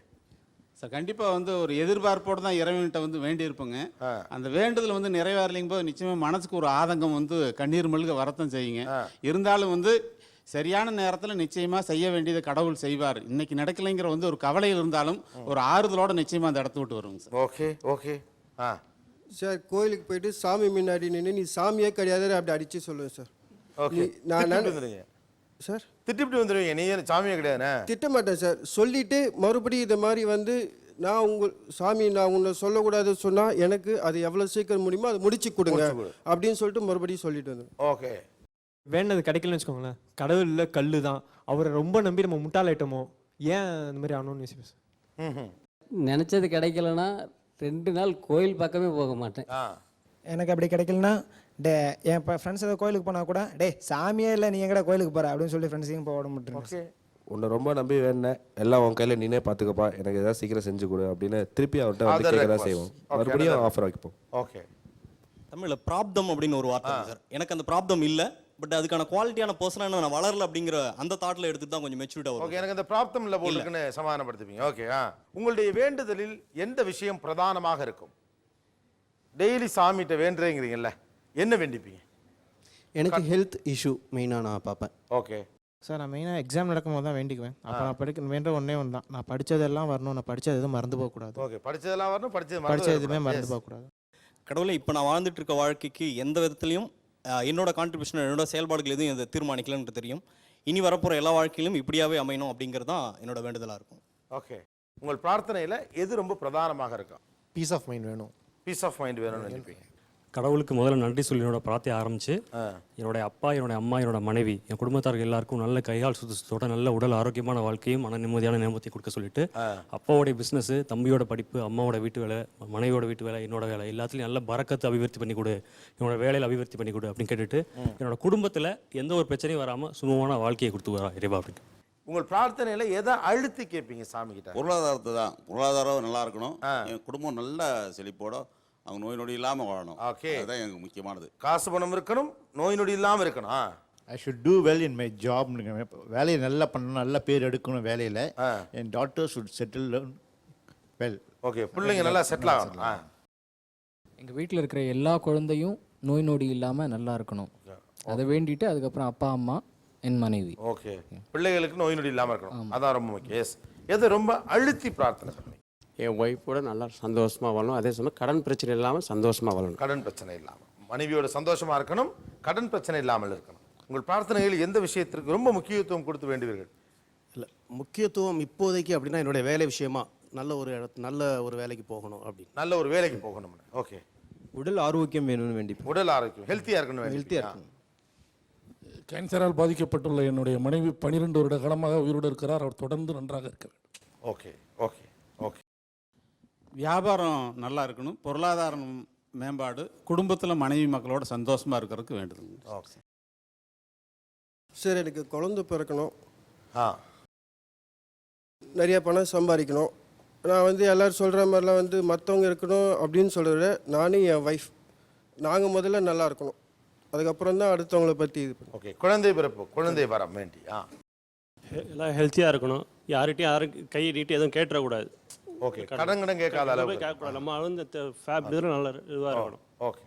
sir கண்டிப்பாக வந்து ஒரு எதிர்பார்ப்போடு தான் இறைவன்கிட்ட வந்து வேண்டியிருப்போங்க. அந்த வேண்டுதல் வந்து நிறைவேறலைங்க போது நிச்சயமாக மனசுக்கு ஒரு ஆதங்கம் வந்து கண்ணீர் மல்க வரத்தான் செய்யுங்க. இருந்தாலும் வந்து சரியான நேரத்தில் நிச்சயமாக செய்ய வேண்டியதை கடவுள் செய்வார். இன்னைக்கு நடக்கலைங்கிற வந்து ஒரு கவலையில் இருந்தாலும் ஒரு ஆறுதலோட நிச்சயமாக அந்த இடத்த விட்டு வருங்க சார். ஓகே ஓகே சார் கோயிலுக்கு போயிட்டு சாமி முன்னாடி நின்று நீ சாமியே கிடையாது அப்படி அடிச்சு சொல்லுவேன் சார். ஓகே நான் சார் திட்டிட்டு வந்துடுவீங்க நீ சாமியே கிடையாது திட்ட மாட்டேன் சார். சொல்லிட்டு மறுபடியும் இதை மாதிரி வந்து நான் சாமி நான் உன்னை சொல்லக்கூடாது சொன்னால் எனக்கு அது எவ்வளோ சீக்கிரம் முடியுமோ அதை முடிச்சு கொடுங்க அப்படின்னு சொல்லிட்டு மறுபடியும் சொல்லிட்டு வந்தேன். ஓகே வேண்டது கிடைக்கலன்னு வச்சுக்கோங்களேன் கடவுள் இல்லை கல் தான் அவரை ரொம்ப நம்பி நம்ம முட்டாளாயிட்டோமோ ஏன் அந்த மாதிரி ஆகணும்னு யோசிப்பேன். நினச்சது கிடைக்கலன்னா 2 நாள் கோயில் பக்கமே போக மாட்டேன். எனக்கு அப்படி கிடைக்கலன்னா என் ஃப்ரெண்ட்ஸ் ஏதாவது கோயிலுக்கு போனால் கூட சாமியே இல்லை நீ எங்கடா கோயிலுக்கு போகிற அப்படின்னு சொல்லி ஃப்ரெண்ட்ஸையும் போக விட மாட்டேன். உன்னை ரொம்ப நம்பி வேணேன் எல்லாம் உன் கையில் நீனே பார்த்துக்கப்பா எனக்கு ஏதாவது சீக்கிரம் செஞ்சு கொடு அப்படின்னு திருப்பி அவர்கிட்ட வந்து கேட்க தான் செய்வோம். மறுபடியும் ஆஃபர் வைப்போம். ஓகே தமிழில் ப்ராப்தம் அப்படின்னு ஒரு வார்த்தை சார். எனக்கு அந்த ப்ராப்தம் இல்லை பட் அதுக்கான குவாலிட்டியான பர்சனாக நான் வளரல அப்படிங்கிற அந்த தாட்டில் எடுத்துட்டு தான் கொஞ்சம் மெச்சூரிட்டாக வரும். ஓகே எனக்கு அந்த ப்ராப்தம் இல்லை போலுக்குன்னு சமாதானப்படுத்துவீங்க. ஓகே உங்களுடைய வேண்டுதலில் எந்த விஷயம் பிரதானமாக இருக்கும்? டெய்லி சாமிகிட்ட வேண்டுறீங்கிறீங்கல்ல என்ன வேண்டிப்பீங்க? எனக்கு ஹெல்த் இஷ்யூ மெயினாக நான் பார்ப்பேன். ஓகே சார் நான் மெயினாக எக்ஸாம் நடக்கும்போது தான் வேண்டிக்குவேன். அப்போ நான் வேண்ட ஒன்றே ஒன்று தான் நான் படித்ததெல்லாம் வரணும் நான் படித்தது எதுவும் மறந்து போகக்கூடாது. ஓகே படித்ததெல்லாம் வரணும் படித்தது எதுவுமே மறந்து போகக்கூடாது. கடவுளை இப்போ நான் வாழ்ந்துட்டு இருக்க வாழ்க்கைக்கு எந்த விதத்துலையும் என்னோட கான்ட்ரிபியூஷன் என்னோட செயல்பாடுகள் எதுவும் இதை தீர்மானிக்கலன்னு தெரியும். இனி வரப்போகிற எல்லா வாழ்க்கையிலும் இப்படியாவே அமையணும் அப்படிங்கிறது தான் என்னோட வேண்டுதலாக இருக்கும். ஓகே உங்கள் பிரார்த்தனையில் எது ரொம்ப பிரதானமாக இருக்கும்? பீஸ் ஆஃப் மைண்ட் வேணும். பீஸ் ஆஃப் மைண்ட் வேணும்னு நினைப்பீங்க. கடவுளுக்கு முதல்ல நன்றி சொல்லி என்னோட பிரார்த்தனை ஆரம்பிச்சு என்னுடைய அப்பா, என்னுடைய அம்மா, என்னோட மனைவி, என் குடும்பத்தார்கள் எல்லாருக்கும் நல்ல கைகால் சுத்தத்தோட நல்ல உடல் ஆரோக்கியமான வாழ்க்கையும் மன நிம்மதியான நேமத்தை கொடுக்க சொல்லிட்டு அப்பாவோடைய பிஸ்னஸ், தம்பியோட படிப்பு, அம்மாவோட வீட்டு வேலை, மனைவியோட வீட்டு வேலை, என்னோட வேலை எல்லாத்துலையும் நல்ல பறக்கத்தை அபிவிருத்தி பண்ணி கொடு, என்னோட வேலையில் அபிவிருத்தி பண்ணி கொடு அப்படின்னு கேட்டுட்டு என்னோட குடும்பத்தில் எந்த ஒரு பிரச்சனையும் வராமல் சுமூகமான வாழ்க்கையை கொடுத்து வரா இறைவா அப்படின்னு. உங்கள் பிரார்த்தனையில எதை அழுத்தி கேட்பீங்க சாமி கிட்ட? பொருளாதாரத்தை தான். பொருளாதாரம் நல்லா இருக்கணும், என் குடும்பம் நல்ல செழிப்போட அவங்க நோய் நொடி இல்லாமல் வாழணும். ஓகே, அதுதான் எனக்கு முக்கியமானது. காசு பணம் இருக்கணும், நோய் நொடி இல்லாமல் இருக்கணும். I should do well in my job. வேலையை நல்லா பண்ணணும், நல்ல பேர் எடுக்கணும் வேலையில். என் daughter should settle well. Okay, பிள்ளைங்க நல்லா செட்டில் ஆகணும். எங்கள் வீட்டில் இருக்கிற எல்லா குழந்தையும் நோய் நொடி இல்லாமல் நல்லா இருக்கணும், அதை வேண்டிட்டு அதுக்கப்புறம் அப்பா, அம்மா, என் மனைவி. ஓகே, பிள்ளைகளுக்கு நோய் நொடி இல்லாமல் இருக்கணும், அதான் ரொம்ப முக்கியம். எஸ், எது ரொம்ப அழுத்தி பிரார்த்தனை பண்ணி? என் ஒய்ஃபோட நல்லா சந்தோஷமாக வாழணும், அதே சமயம் கடன் பிரச்சனை இல்லாமல் சந்தோஷமாக வாழணும். கடன் பிரச்சனை இல்லாமல், மனைவியோட சந்தோஷமாக இருக்கணும், கடன் பிரச்சனை இல்லாமல் இருக்கணும். உங்கள் பிரார்த்தனைகள் எந்த விஷயத்திற்கு ரொம்ப முக்கியத்துவம் கொடுத்து வேண்டுவீர்கள்? இல்லை, முக்கியத்துவம் இப்போதைக்கு அப்படின்னா என்னுடைய வேலை விஷயமா நல்ல ஒரு வேலைக்கு போகணும் அப்படின்னு. நல்ல ஒரு வேலைக்கு போகணும். ஓகே, உடல் ஆரோக்கியம் வேணும்னு வேண்டி. உடல் ஆரோக்கியம், ஹெல்த்தியாக இருக்கணும். ஹெல்த்தியாக இருக்கணும். கேன்சரால் பாதிக்கப்பட்டுள்ள என்னுடைய மனைவி 12 வருட காலமாக உயிரோடு இருக்கிறார், அவர் தொடர்ந்து நன்றாக இருக்க வேண்டும். Okay okay okay. வியாபாரம் நல்லா இருக்கணும், பொருளாதாரம் மேம்பாடு, குடும்பத்தில் மனைவி மக்களோட சந்தோஷமாக இருக்கிறதுக்கு வேண்டுதுங்க. ஓகே சார், எனக்கு குழந்தை பிறக்கணும், நிறைய பணம் சம்பாதிக்கணும். நான் எல்லோரும் சொல்கிற மாதிரிலாம் மற்றவங்க இருக்கணும் அப்படின்னு சொல்கிறத விட நானும் என் ஒய்ஃப் நாங்கள் முதல்ல நல்லா இருக்கணும், அதுக்கப்புறம் தான் அடுத்தவங்களை பற்றி இது பண்ணும். ஓகே, குழந்தை பிறப்பு, குழந்தை வரம் வேண்டி எல்லாம் ஹெல்த்தியாக இருக்கணும், யாரும் கை நீட்டி எதுவும் கேட்டுறக்கூடாது. ஓகே, கடன் கேட்காத அளவு கேட்கக்கூடாது, நம்ம நல்ல இதுவாக இருக்கணும். ஓகே,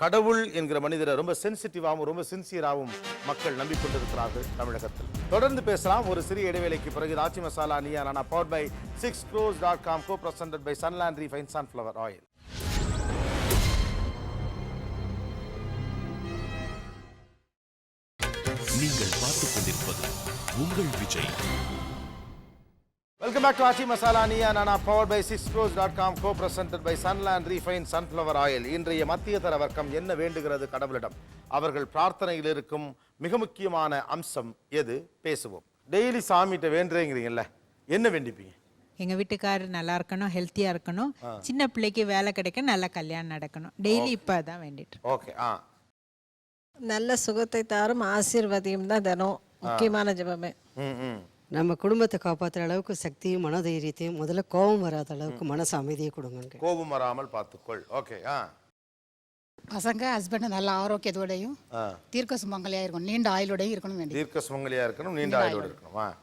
கடவுள் என்கிற மனிதரை ரொம்ப சென்சிட்டிவாகவும் ரொம்ப சின்சியராகவும் மக்கள் நம்பிக்கொண்டிருக்கிறார்கள் தமிழகத்தில். தொடர்ந்து பேசலாம் ஒரு சிறிய இடைவேளைக்கு பிறகு. ஆச்சி Masala Neeya Naana powered by 6crores.com, co-presented by Sunland Refined Sunflower Oil. நீங்கள் பார்த்துக் கொண்டிருப்பது உங்கள் Vijay. Welcome back to Aachi Masala Neeya Naana powered by 6crores.com, co-presented by Sunland Refined Sunflower Oil. இன்றைய மத்திய தர வர்க்கம் என்ன வேண்டுகிறது கடவுளிடம்? அவர்கள் பிரார்த்தனையில் இருக்கும் மிக முக்கியமான அம்சம் எது? பேசுவோம். டெய்லி சாமிகிட்ட வேண்டுறீங்கிறீங்கல்ல, என்ன வேண்டிப்பீங்க? எங்கள் வீட்டுக்காரர் நல்லா இருக்கணும், ஹெல்த்தியாக இருக்கணும், சின்ன பிள்ளைக்கு வேலை கிடைக்க, நல்ல கல்யாணம் நடக்கணும். டெய்லி இப்போ தான் வேண்டிட்டு. ஓகே, நல்ல சுகத்தை தாரும் ஆசீர்வாதியும் தான் தினம் முக்கியமான ஜெபமே. நம்ம குடும்பத்தை காப்பாற்றுற அளவுக்கு சக்தியும் மனதைரியத்தையும், முதல்ல கோபம் வராத அளவுக்கு மனசு அமைதியை கொடுங்க. கோபம் வராமல் பார்த்துக்கொள். ஓகே. பசங்க ஹஸ்பண்ட் நல்ல ஆரோக்கியத்தோடையும் தீர்க்க சுமங்கலியாக இருக்கணும், நீண்ட ஆயுளோடையும் இருக்கணும் வேண்டிய. தீர்க்க சுமங்கலியாக இருக்கணும், நீண்ட ஆயுளோடு இருக்கணும்.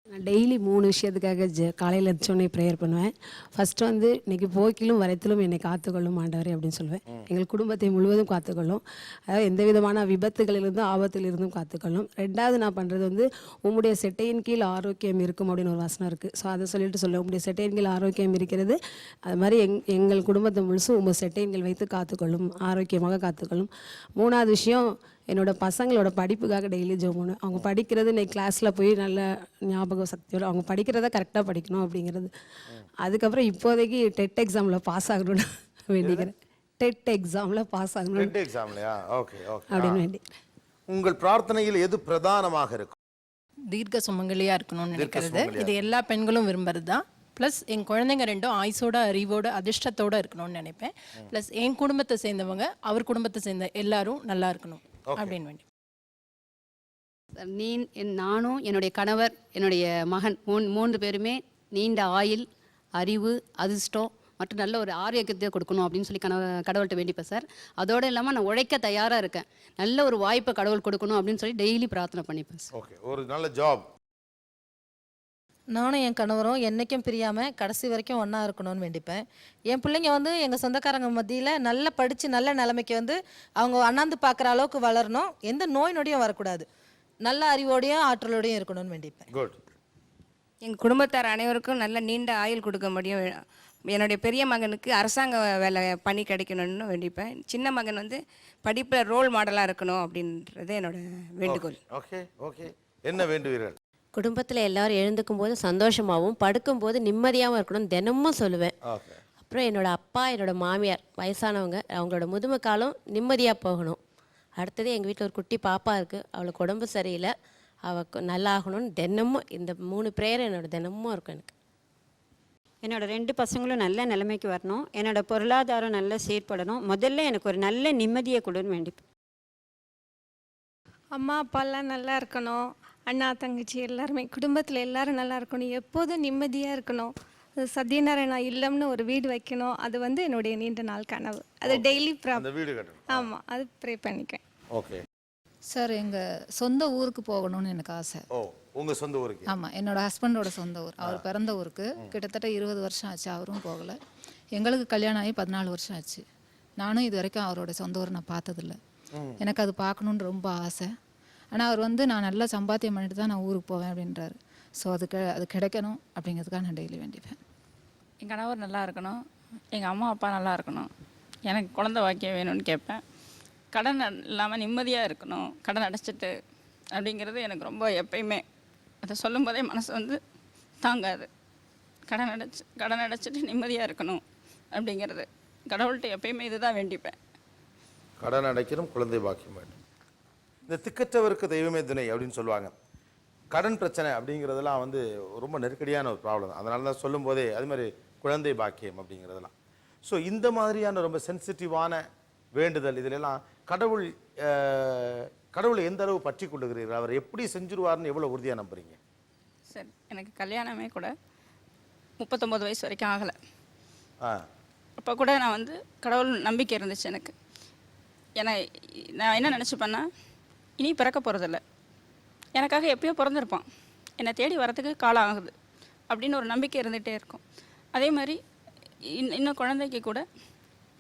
நான் டெய்லி 3 விஷயத்துக்காக காலையில் எழுந்தோடனே ப்ரேயர் பண்ணுவேன். ஃபஸ்ட்டு இன்னைக்கு போக்கிலும் வரைத்திலும் என்னை காத்துக்கொள்ளும் ஆண்டவரே அப்படின்னு சொல்லுவேன். எங்கள் குடும்பத்தை முழுவதும் காத்துக்கொள்ளும், அதாவது எந்த விதமான விபத்துகளிலிருந்தும் ஆபத்திலிருந்தும் காத்துக்கொள்ளும். ரெண்டாவது நான் பண்ணுறது உம்முடைய செட்டையின் கீழ் ஆரோக்கியம் இருக்கும் அப்படின்னு ஒரு வசனம் இருக்குது. ஸோ அதை சொல்லிட்டு சொல்லுவேன், உம்முடைய செட்டையின் கீழ் ஆரோக்கியம் இருக்கிறது, அது மாதிரி எங்கள் குடும்பத்தை முழுசும் உங்கள் செட்டையின் கீழ் வைத்து காத்துக்கொள்ளும், ஆரோக்கியமாக காத்துக்கொள்ளும். மூணாவது விஷயம், என்னோடய பசங்களோட படிப்புக்காக டெய்லி ஜெபம் பண்ணுவேன். அவங்க படிக்கிறது இன்னைக்கு கிளாஸில் போய் நல்ல ஞாபக சக்தியோடு அவங்க படிக்கிறத கரெக்டாக படிக்கணும் அப்படிங்கிறது. அதுக்கப்புறம் இப்போதைக்கு டெட் எக்ஸாமில் பாஸ் ஆகணும்னு வேண்டிக்கிறேன். டெட் எக்ஸாமில் பாஸ் ஆகணும் அப்படின்னு வேண்டிக்கிறேன். உங்கள் பிரார்த்தனையில் எது பிரதானமாக இருக்கும்? தீர்க்க சுமங்கலியாக இருக்கணும்னு நினைக்கிறது. இது எல்லா பெண்களும் விரும்புறது தான். ப்ளஸ் என் குழந்தைங்க ரெண்டும் ஆயுசோட, அறிவோட, அதிர்ஷ்டத்தோடு இருக்கணும்னு நினைப்பேன். ப்ளஸ் என் குடும்பத்தை சேர்ந்தவங்க அவர் குடும்பத்தை சேர்ந்த எல்லாரும் நல்லா இருக்கணும் அப்படின்னு வேண்டி. நானும் என்னுடைய கணவர், என்னுடைய மகன் 3 பேருமே நீண்ட ஆயுள், அறிவு, அதிர்ஷ்டம் மற்றும் நல்ல ஒரு ஆரோக்கியத்தை கொடுக்கணும் அப்படின்னு சொல்லி கடவுள்கிட்ட வேண்டிப்பேன் சார். அதோடு இல்லாமல் நான் உழைக்க தயாராக இருக்கேன், நல்ல ஒரு வாய்ப்பை கடவுள் கொடுக்கணும் அப்படின்னு சொல்லி டெய்லி பிரார்த்தனை பண்ணிப்பேன் சார். ஓகே, ஒரு நல்ல ஜாப். நானும் என் கணவரும் என்றைக்கும் பிரியாமல் கடைசி வரைக்கும் ஒன்றா இருக்கணும்னு வேண்டிப்பேன். என் பிள்ளைங்க எங்கள் சொந்தக்காரங்க மத்தியில் நல்லா படித்து நல்ல நிலைமைக்கு அவங்க அண்ணாந்து பார்க்குற அளவுக்கு வளரணும், எந்த நோய் நொடியும் வரக்கூடாது, நல்ல அறிவோடையும் ஆற்றலோடையும் இருக்கணும்னு வேண்டிப்பேன். குட். எங்கள் குடும்பத்தார் அனைவருக்கும் நல்ல நீண்ட ஆயுள் கொடுக்க முடியும். என்னுடைய பெரிய மகனுக்கு அரசாங்க வேலை பணி கிடைக்கணும்னு வேண்டிப்பேன். சின்ன மகன் படிப்பில் ரோல் மாடலாக இருக்கணும் அப்படின்றது என்னோட வேண்டுகோள். ஓகே ஓகே, என்ன வேண்டுவீர்கள்? குடும்பத்தில் எல்லாரும் எழுந்துக்கும் போது சந்தோஷமாகவும் படுக்கும்போது நிம்மதியாகவும் இருக்கணும்னு தினமும் சொல்லுவேன். அப்புறம் என்னோடய அப்பா, என்னோடய மாமியார் வயசானவங்க, அவங்களோட முதுமை காலம் நிம்மதியாக போகணும். அடுத்தது எங்கள் வீட்டில் ஒரு குட்டி பாப்பா இருக்குது, அவளுக்கு உடம்பு சரியில்லை, அவள் நல்லாகணும்னு தினமும் இந்த 3 ப்ரேயர் என்னோட தினமும் இருக்கும் எனக்கு. என்னோடய 2 பசங்களும் நல்ல நிலைமைக்கு வரணும், என்னோடய பொருளாதாரம் நல்லா சீர்படணும், முதல்ல எனக்கு ஒரு நல்ல நிம்மதியை கொடுன்னு வேண்டிப்பேன். அம்மா அப்பாலாம் நல்லா இருக்கணும், அண்ணா தங்கச்சி எல்லாருமே குடும்பத்தில் எல்லாரும் நல்லா இருக்கணும், எப்போதும் நிம்மதியாக இருக்கணும். சத்யநாராயணா இல்லம்னு ஒரு வீடு வைக்கணும், அது வந்து என்னுடைய நீண்ட நாள் கனவு. அது டெய்லி வீடு கட்டணும். ஆமாம், அது ப்ரே பண்ணிக்குவேன். ஓகே சார், எங்கள் சொந்த ஊருக்கு போகணும்னு எனக்கு ஆசை. ஓ, உங்கள் சொந்த ஊருக்கு? ஆமாம், என்னோட ஹஸ்பண்டோட சொந்த ஊர். அவர் பிறந்த ஊருக்கு கிட்டத்தட்ட 20 வருஷம் ஆச்சு, அவரும் போகலை. எங்களுக்கு கல்யாணம் ஆகி 14 வருஷம் ஆச்சு. நானும் இது வரைக்கும் அவரோட சொந்த ஊர் நான் பார்த்ததில்ல. எனக்கு அது பார்க்கணுன்னு ரொம்ப ஆசை. ஆனால் அவர் வந்து நான் நல்லா சம்பாத்தியம் பண்ணிட்டு தான் நான் ஊருக்கு போவேன் அப்படின்றாரு. ஸோ அது கிடைக்கணும் அப்படிங்கிறதுக்காக நான் டெய்லி வேண்டிப்பேன். என் கணவர் நல்லா இருக்கணும், எங்கள் அம்மா அப்பா நல்லா இருக்கணும், எனக்கு குழந்தை வாக்கியம் வேணும்னு கேட்பேன். கடன் இல்லாமல் நிம்மதியாக இருக்கணும், கடன் அடைச்சிட்டு அப்படிங்கிறது எனக்கு ரொம்ப எப்பயுமே அதை சொல்லும் போதே மனசு வந்து தாங்காது. கடன் அடைச்சிட்டு நிம்மதியாக இருக்கணும் அப்படிங்கிறது கடவுள்கிட்ட எப்பயுமே இதுதான் வேண்டிப்பேன். கடன் அடைக்கணும், குழந்தை பாக்கியம் வேண்டும். இந்த திக்கற்றவருக்கு தெய்வமே துணை அப்படின்னு சொல்லுவாங்க. கடன் பிரச்சனை அப்படிங்கிறதெல்லாம் வந்து ரொம்ப நெருக்கடியான ஒரு ப்ராப்ளம் தான். அதனால தான் சொல்லும் போதே அது மாதிரி குழந்தை பாக்கியம் அப்படிங்கிறதெல்லாம். ஸோ இந்த மாதிரியான ரொம்ப சென்சிட்டிவான வேண்டுதல் இதிலெல்லாம் கடவுளை எந்த அளவு பற்றி கொள்ளுகிறீர்கள்? அவர் எப்படி செஞ்சுருவார்னு எவ்வளோ உறுதியாக நம்புறீங்க? சரி, எனக்கு கல்யாணமே கூட 39 வயசு வரைக்கும் ஆகலை. அப்போ கூட நான் வந்து கடவுள் நம்பிக்கை இருந்துச்சு எனக்கு. ஏன்னா நான் என்ன நினச்சிப்பேன்னா, இனி பிறக்க போகிறதில்ல, எனக்காக எப்பயோ பிறந்திருப்பான், என்னை தேடி வரத்துக்கு காலம் ஆகுது அப்படின்னு ஒரு நம்பிக்கை இருந்துகிட்டே இருக்கும். அதே மாதிரி இன்னும் குழந்தைக்கு கூட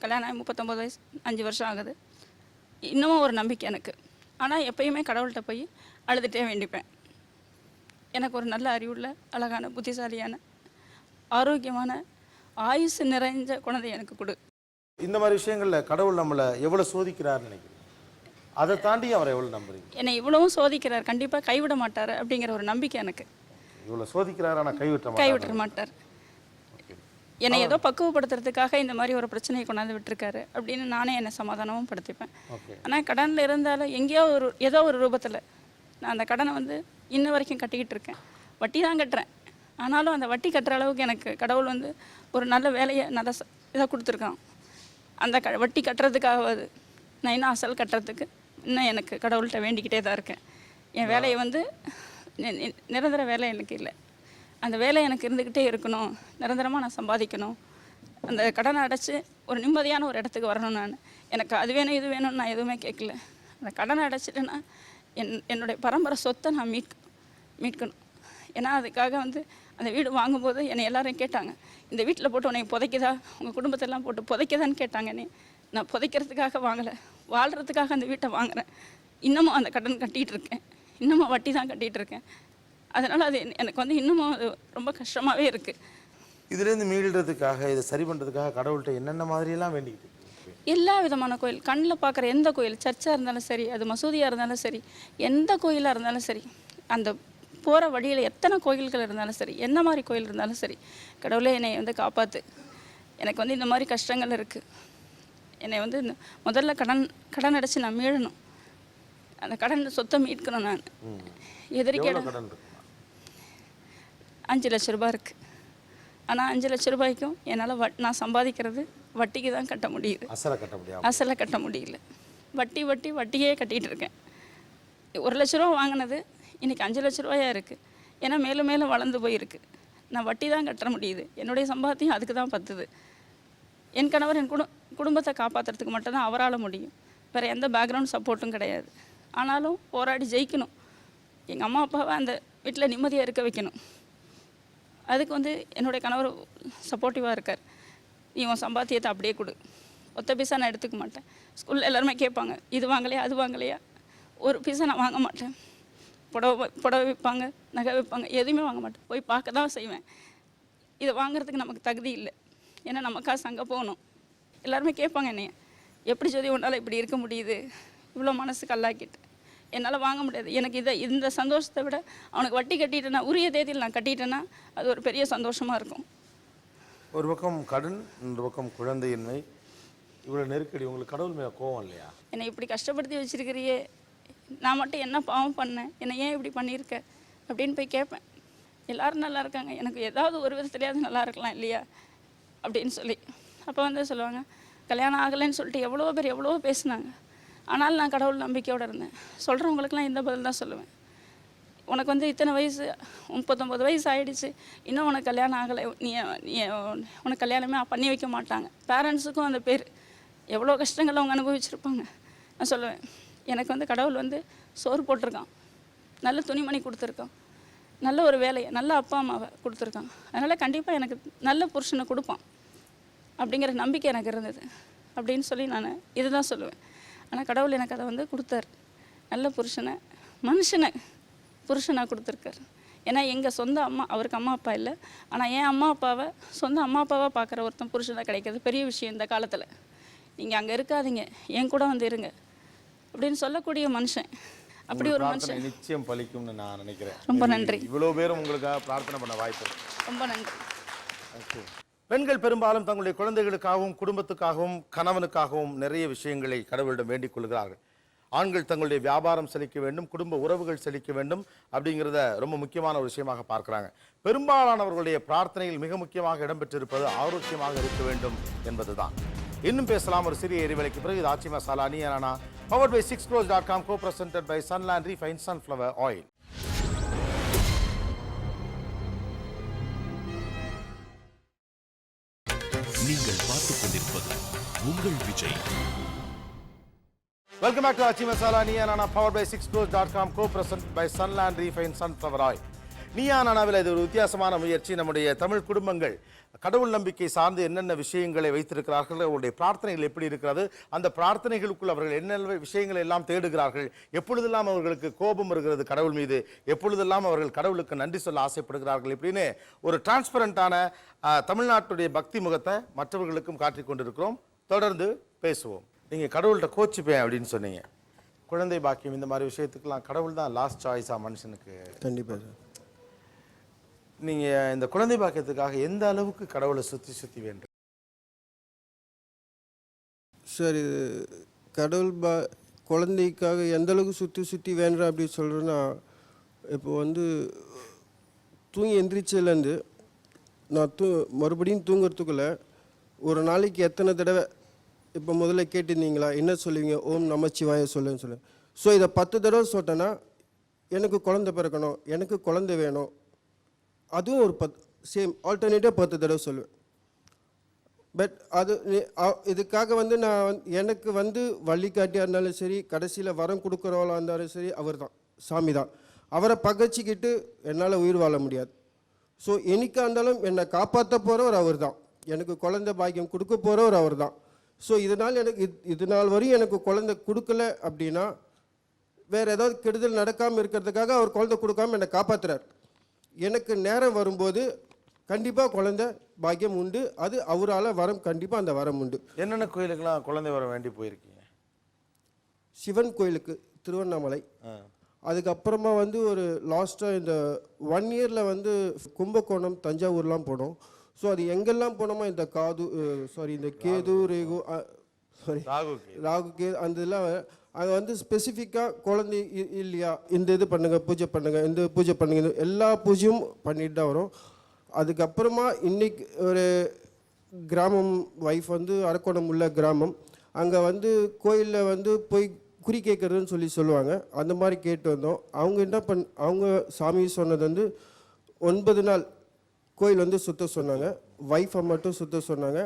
கல்யாணம் ஆகி 39 வயசு 5 வருஷம் ஆகுது, இன்னமும் ஒரு நம்பிக்கை எனக்கு. ஆனால் எப்பயுமே கடவுள்கிட்ட போய் அழுதுகிட்டே வேண்டிப்பேன், எனக்கு ஒரு நல்ல அறிவுள்ள அழகான புத்திசாலியான ஆரோக்கியமான ஆயுசு நிறைஞ்ச குழந்தை எனக்கு கொடு. இந்த மாதிரி விஷயங்களில் கடவுள் நம்மளை எவ்வளோ சோதிக்கிறார்னு நினைக்கிறேன்? அதை தாண்டி அவரை எவ்வளோ நம்புறீங்க? என்னை இவ்வளவும் சோதிக்கிறார், கண்டிப்பாக கைவிட மாட்டார் அப்படிங்கிற ஒரு நம்பிக்கை எனக்கு. இவ்வளோ சோதிக்கிறார், ஆனால் கைவிட மாட்டார். என்னை ஏதோ பக்குவப்படுத்துறதுக்காக இந்த மாதிரி ஒரு பிரச்சனையை கொண்டாந்து விட்டுருக்காரு அப்படின்னு நானே என்னை சமாதானமும் படுத்திப்பேன். ஆனால் கடனில் இருந்தாலும் எங்கேயோ ஏதோ ஒரு ரூபத்தில் நான் அந்த கடனை வந்து இன்ன வரைக்கும் கட்டிக்கிட்டு இருக்கேன். வட்டி தான் கட்டுறேன், ஆனாலும் அந்த வட்டி கட்டுற அளவுக்கு எனக்கு கடவுள் வந்து ஒரு நல்ல வேலையை நல்ல இதாக கொடுத்துருக்கான். அந்த வட்டி கட்டுறதுக்காகவது நான் இன்னும் அசல் கட்டுறதுக்கு இன்னும் எனக்கு கடவுள்கிட்ட வேண்டிக்கிட்டே தான் இருக்கேன். என் வேலையை வந்து நிரந்தர வேலை எனக்கு இல்லை, அந்த வேலை எனக்கு இருந்துக்கிட்டே இருக்கணும், நிரந்தரமாக நான் சம்பாதிக்கணும், அந்த கடனை அடைச்சி ஒரு நிம்மதியான ஒரு இடத்துக்கு வரணும். நான் எனக்கு அது வேணும் இது வேணும்னு நான் எதுவுமே கேட்கல. அந்த கடனை அடைச்சிட்டுன்னா என்னுடைய பரம்பரை சொத்தை நான் மீட்கணும். ஏன்னா அதுக்காக வந்து அந்த வீடு வாங்கும்போது என்னை எல்லாரும் கேட்டாங்க, இந்த வீட்டில் போட்டு உன்னை புதைக்குதா, உங்கள் குடும்பத்தெல்லாம் போட்டு புதைக்குதான்னு கேட்டாங்க. நான் புதைக்கிறதுக்காக வாங்கலை, வாழ்கிறதுக்காக அந்த வீட்டை வாங்குகிறேன். இன்னமும் அந்த கடன் கட்டிகிட்டு இருக்கேன், இன்னமும் வட்டி தான் கட்டிகிட்டு இருக்கேன். அதனால் அது எனக்கு வந்து இன்னமும் அது ரொம்ப கஷ்டமாகவே இருக்குது. இதுலேருந்து மீள்றதுக்காக, இதை சரி பண்ணுறதுக்காக கடவுள்கிட்ட என்னென்ன மாதிரியெல்லாம் வேண்டிக்கிட்டு? எல்லா விதமான கோயில், கண்ணில் பார்க்குற எந்த கோயில், சர்ச்சாக இருந்தாலும் சரி, அது மசூதியாக இருந்தாலும் சரி, எந்த கோயிலாக இருந்தாலும் சரி, அந்த போகிற வழியில் எத்தனை கோயில்கள் இருந்தாலும் சரி, என்ன மாதிரி கோயில் இருந்தாலும் சரி, கடவுளே என்னை வந்து காப்பாற்று, எனக்கு வந்து இந்த மாதிரி கஷ்டங்கள் இருக்குது, என்னை வந்து முதல்ல கடன் அடைச்சி நான் மீளணும், அந்த கடன் சொத்தை மீட்கணும். நான் எதிர்க்க 5 லட்ச ரூபாய் இருக்குது. ஆனால் 5 லட்ச ரூபாய்க்கும் என்னால் நான் சம்பாதிக்கிறது வட்டிக்கு தான் கட்ட முடியுது, அசலை கட்ட முடியல. வட்டியே கட்டிகிட்டு இருக்கேன். 1 லட்ச ரூபா வாங்கினது இன்றைக்கி 5 லட்ச ரூபாயாக இருக்குது. ஏன்னா மேலும் மேலும் வளர்ந்து போயிருக்கு. நான் வட்டி தான் கட்ட முடியுது, என்னுடைய சம்பாத்தியம் அதுக்கு தான் பத்துது. என் கணவர் என் குடும்பத்தை காப்பாற்றுறதுக்கு மட்டும்தான் அவரால் முடியும், வேறு எந்த பேக்ரவுண்ட் சப்போர்ட்டும் கிடையாது. ஆனாலும் போராடி ஜெயிக்கணும், எங்கள் அம்மா அப்பாவை அந்த வீட்டில் நிம்மதியாக இருக்க வைக்கணும். அதுக்கு வந்து என்னுடைய கணவர் சப்போர்ட்டிவாக இருக்கார். நீ உன் சம்பாத்தியத்தை அப்படியே கொடு, ஒத்த பைசா நான் எடுத்துக்க மாட்டேன். ஸ்கூலில் எல்லாருமே கேட்பாங்க, இது வாங்கலையா அது வாங்கலையா, ஒரு பைசா நான் வாங்க மாட்டேன். புடவை விற்பாங்க, நகை விற்பாங்க, எதுவுமே வாங்க மாட்டேன். போய் பார்க்க தான் செய்வேன். இதை வாங்குறதுக்கு நமக்கு தகுதி இல்லை, ஏன்னா நம்ம காசு அங்கே போகணும். எல்லாருமே கேட்பாங்க என்னைய, எப்படி சொல்லி உன்னால் இப்படி இருக்க முடியுது, இவ்வளோ மனசு கல்லாக்கிட்டு. என்னால் வாங்க முடியாது. எனக்கு இந்த சந்தோஷத்தை விட அவனுக்கு வட்டி கட்டிட்டேன்னா, உரிய தேதியில் நான் கட்டிட்டேன்னா அது ஒரு பெரிய சந்தோஷமாக இருக்கும். ஒரு பக்கம் கடன், இந்த பக்கம் குழந்தையின்மை, இவ்வளோ நெருக்கடி. உங்களுக்கு கடவுள் மேலே கோவம் இல்லையா? என்னை இப்படி கஷ்டப்படுத்தி வச்சிருக்கிறியே, நான் மட்டும் என்ன பாவம் பண்ணேன், என்னை ஏன் இப்படி பண்ணியிருக்க அப்படின்னு போய் கேட்பேன். எல்லோரும் நல்லா இருக்காங்க, எனக்கு ஏதாவது ஒரு விதத்துலையாவது நல்லா இருக்கலாம் இல்லையா அப்படின்னு சொல்லி. அப்போ வந்து சொல்லுவாங்க, கல்யாணம் ஆகலைன்னு சொல்லிட்டு எவ்வளோ பேர் எவ்வளோ பேசுனாங்க, ஆனாலும் நான் கடவுள் நம்பிக்கையோடு இருந்தேன். சொல்கிறவங்களுக்கெல்லாம் இந்த பதில் தான் சொல்லுவேன். உனக்கு வந்து இத்தனை வயசு, 39 வயசு ஆகிடுச்சு, இன்னும் உனக்கு கல்யாணம் ஆகலை, நீ உனக்கு கல்யாணமே பண்ணி வைக்க மாட்டாங்க. பேரண்ட்ஸுக்கும் அந்த பேர் எவ்வளோ கஷ்டங்கள் அவங்க அனுபவிச்சிருப்பாங்க. நான் சொல்லுவேன், எனக்கு வந்து கடவுள் வந்து சோறு போட்டிருக்கான், நல்ல துணிமணி கொடுத்துருக்கான், நல்ல ஒரு வேலையை, நல்ல அப்பா அம்மாவை கொடுத்துருக்கான். அதனால் கண்டிப்பாக எனக்கு நல்ல புருஷனை கொடுப்பான் அப்படிங்கிற நம்பிக்கை எனக்கு இருந்தது அப்படின்னு சொல்லி நான் இதுதான் சொல்லுவேன். ஆனால் கடவுள் எனக்கு அதை வந்து கொடுத்தாரு. நல்ல புருஷனை, மனுஷனை புருஷனாக கொடுத்துருக்காரு. ஏன்னா எங்கள் சொந்த அம்மா, அவருக்கு அம்மா அப்பா இல்லை, ஆனால் என் அம்மா அப்பாவை சொந்த அம்மா அப்பாவாக பார்க்குற ஒருத்தன் புருஷனாக கிடைக்கிறது பெரிய விஷயம் இந்த காலத்தில். நீங்கள் அங்கே இருக்காதீங்க, என் கூட வந்து இருங்க அப்படின்னு சொல்லக்கூடிய மனுஷன். அப்படி ஒரு மனுஷன் நிச்சயம் பலிக்கும்னு நான் நினைக்கிறேன். ரொம்ப நன்றி. இவ்வளோ பேரும் உங்களுக்காக பிரார்த்தனை பண்ண வாய்ப்பு. ரொம்ப நன்றி. பெண்கள் பெரும்பாலும் தங்களுடைய குழந்தைகளுக்காகவும் குடும்பத்துக்காகவும் கணவனுக்காகவும் நிறைய விஷயங்களை கடவுளிடம் வேண்டிக் கொள்கிறார்கள். ஆண்கள் தங்களுடைய வியாபாரம் செழிக்க வேண்டும், குடும்ப உறவுகள் செழிக்க வேண்டும் அப்படிங்கிறத ரொம்ப முக்கியமான ஒரு விஷயமாக பார்க்குறாங்க. பெரும்பாலானவர்களுடைய பிரார்த்தனையில் மிக முக்கியமாக இடம்பெற்றிருப்பது ஆரோக்கியமாக இருக்க வேண்டும் என்பதுதான். இன்னும் பேசலாம் ஒரு சிறிய இடைவேளைக்கு பிறகு. இது ஆச்சி மசாலா நீ நானா, powered by 6crores.com, co-presented by Sunland Refined Sunflower Oil. நீங்கள் பார்த்துக் கொண்டிருப்பது உங்கள் Vijay. Welcome back to Aachi Masala Neeya Naana, powered by 6crores.com, co-presented by Sunland Refined Sunflower Oil. நீயா நானாவில் இது ஒரு வித்தியாசமான முயற்சி. நம்முடைய தமிழ் குடும்பங்கள் கடவுள் நம்பிக்கை சார்ந்து என்னென்ன விஷயங்களை வைத்திருக்கிறார்கள், அவருடைய பிரார்த்தனைகள் எப்படி இருக்கிறது, அந்த பிரார்த்தனைகளுக்குள் அவர்கள் என்னென்ன விஷயங்களை எல்லாம் தேடுகிறார்கள், எப்பொழுதெல்லாம் அவர்களுக்கு கோபம் வருகிறது கடவுள் மீது, எப்பொழுதெல்லாம் அவர்கள் கடவுளுக்கு நன்றி சொல்ல ஆசைப்படுகிறார்கள், இப்படின்னு ஒரு டிரான்ஸ்பரண்டான தமிழ்நாட்டுடைய பக்தி முகத்தை மற்றவர்களுக்கும் காட்டிக் கொண்டிருக்கிறோம். தொடர்ந்து பேசுவோம். நீங்கள் கடவுள்கிட்ட கோச்சிப்பேன் அப்படின்னு சொன்னீங்க. குழந்தை பாக்கியம் இந்த மாதிரி விஷயத்துக்கெல்லாம் கடவுள் தான் லாஸ்ட் சாய்ஸாக மனுஷனுக்கு. கண்டிப்பாக சார். நீங்கள் இந்த குழந்தை பாக்கியத்துக்காக எந்த அளவுக்கு கடவுளை சுற்றி சுற்றி வேண்டும் சார்? இது கடவுள் குழந்தைக்காக எந்த அளவுக்கு சுற்றி சுற்றி வேண்டுறேன் அப்படின்னு சொல்கிறேன்னா, இப்போ வந்து தூங்கி எந்திரிச்சதுலேருந்து நான் மறுபடியும் தூங்குறதுக்குள்ளே ஒரு நாளைக்கு எத்தனை தடவை, இப்போ முதல்ல கேட்டிருந்தீங்களா என்ன சொல்லுவீங்க, ஓம் நமச்சிவாய சொல்லுன்னு சொல்லுவேன். ஸோ இதை 10 தடவை சொல்லிட்டேன்னா எனக்கு குழந்தை பிறக்கணும், எனக்கு குழந்தை வேணும், அதுவும் ஒரு சேம் ஆல்டர்னேட்டிவ் 10 தடவை சொல்லுவேன். பட் அது இதுக்காக வந்து நான் எனக்கு வந்து வழிகாட்டியாக இருந்தாலும் சரி, கடைசியில் வரம் கொடுக்குறவளாக இருந்தாலும் சரி, அவர் தான், சாமி தான். அவரை பகச்சிக்கிட்டு என்னால் உயிர் வாழ முடியாது. ஸோ என்னைக்காக இருந்தாலும் என்னை காப்பாற்ற போகிறவர் அவர் தான், எனக்கு குழந்தை பாக்கியம் கொடுக்க போகிறவர் அவர் தான். ஸோ இதனால் எனக்கு இது நாள் வரையும் எனக்கு குழந்தை கொடுக்கல அப்படின்னா வேறு ஏதாவது கெடுதல் நடக்காமல் இருக்கிறதுக்காக அவர் குழந்தை கொடுக்காமல் என்னை காப்பாற்றுறார். எனக்கு நேரம் வரும்போது கண்டிப்பாக குழந்தை பாக்கியம் உண்டு, அது அவரால் வரம், கண்டிப்பாக அந்த வரம் உண்டு. என்னென்ன கோயிலுக்கெல்லாம் குழந்தை வரம் வேண்டி போயிருக்கீங்க? சிவன் கோயிலுக்கு திருவண்ணாமலை, அதுக்கப்புறமா வந்து ஒரு லாஸ்ட்டாக இந்த 1 இயரில் வந்து கும்பகோணம் தஞ்சாவூர்லாம் போனோம். ஸோ அது எங்கெல்லாம் போனோமோ இந்த இந்த கேது ரேகு ராகு கேது அந்த இதெல்லாம் அங்கே வந்து ஸ்பெசிஃபிக்காக குழந்தை இல்லையா, இந்த இது பண்ணுங்கள், பூஜை பண்ணுங்கள், இந்த பூஜை பண்ணுங்க, எல்லா பூஜையும் பண்ணிட்டு தான் வரும். அதுக்கப்புறமா இன்றைக்கி ஒரு கிராமம் வைஃப் வந்து அரக்கோணம் உள்ள கிராமம், அங்கே வந்து கோயிலில் வந்து போய் குறி கேட்குறதுன்னு சொல்லுவாங்க. அந்த மாதிரி கேட்டு வந்தோம். அவங்க என்ன அவங்க சாமி சொன்னது வந்து 9 நாள் கோயில் வந்து சுற்ற சொன்னாங்க, வைஃபை மட்டும் சுற்ற சொன்னாங்க.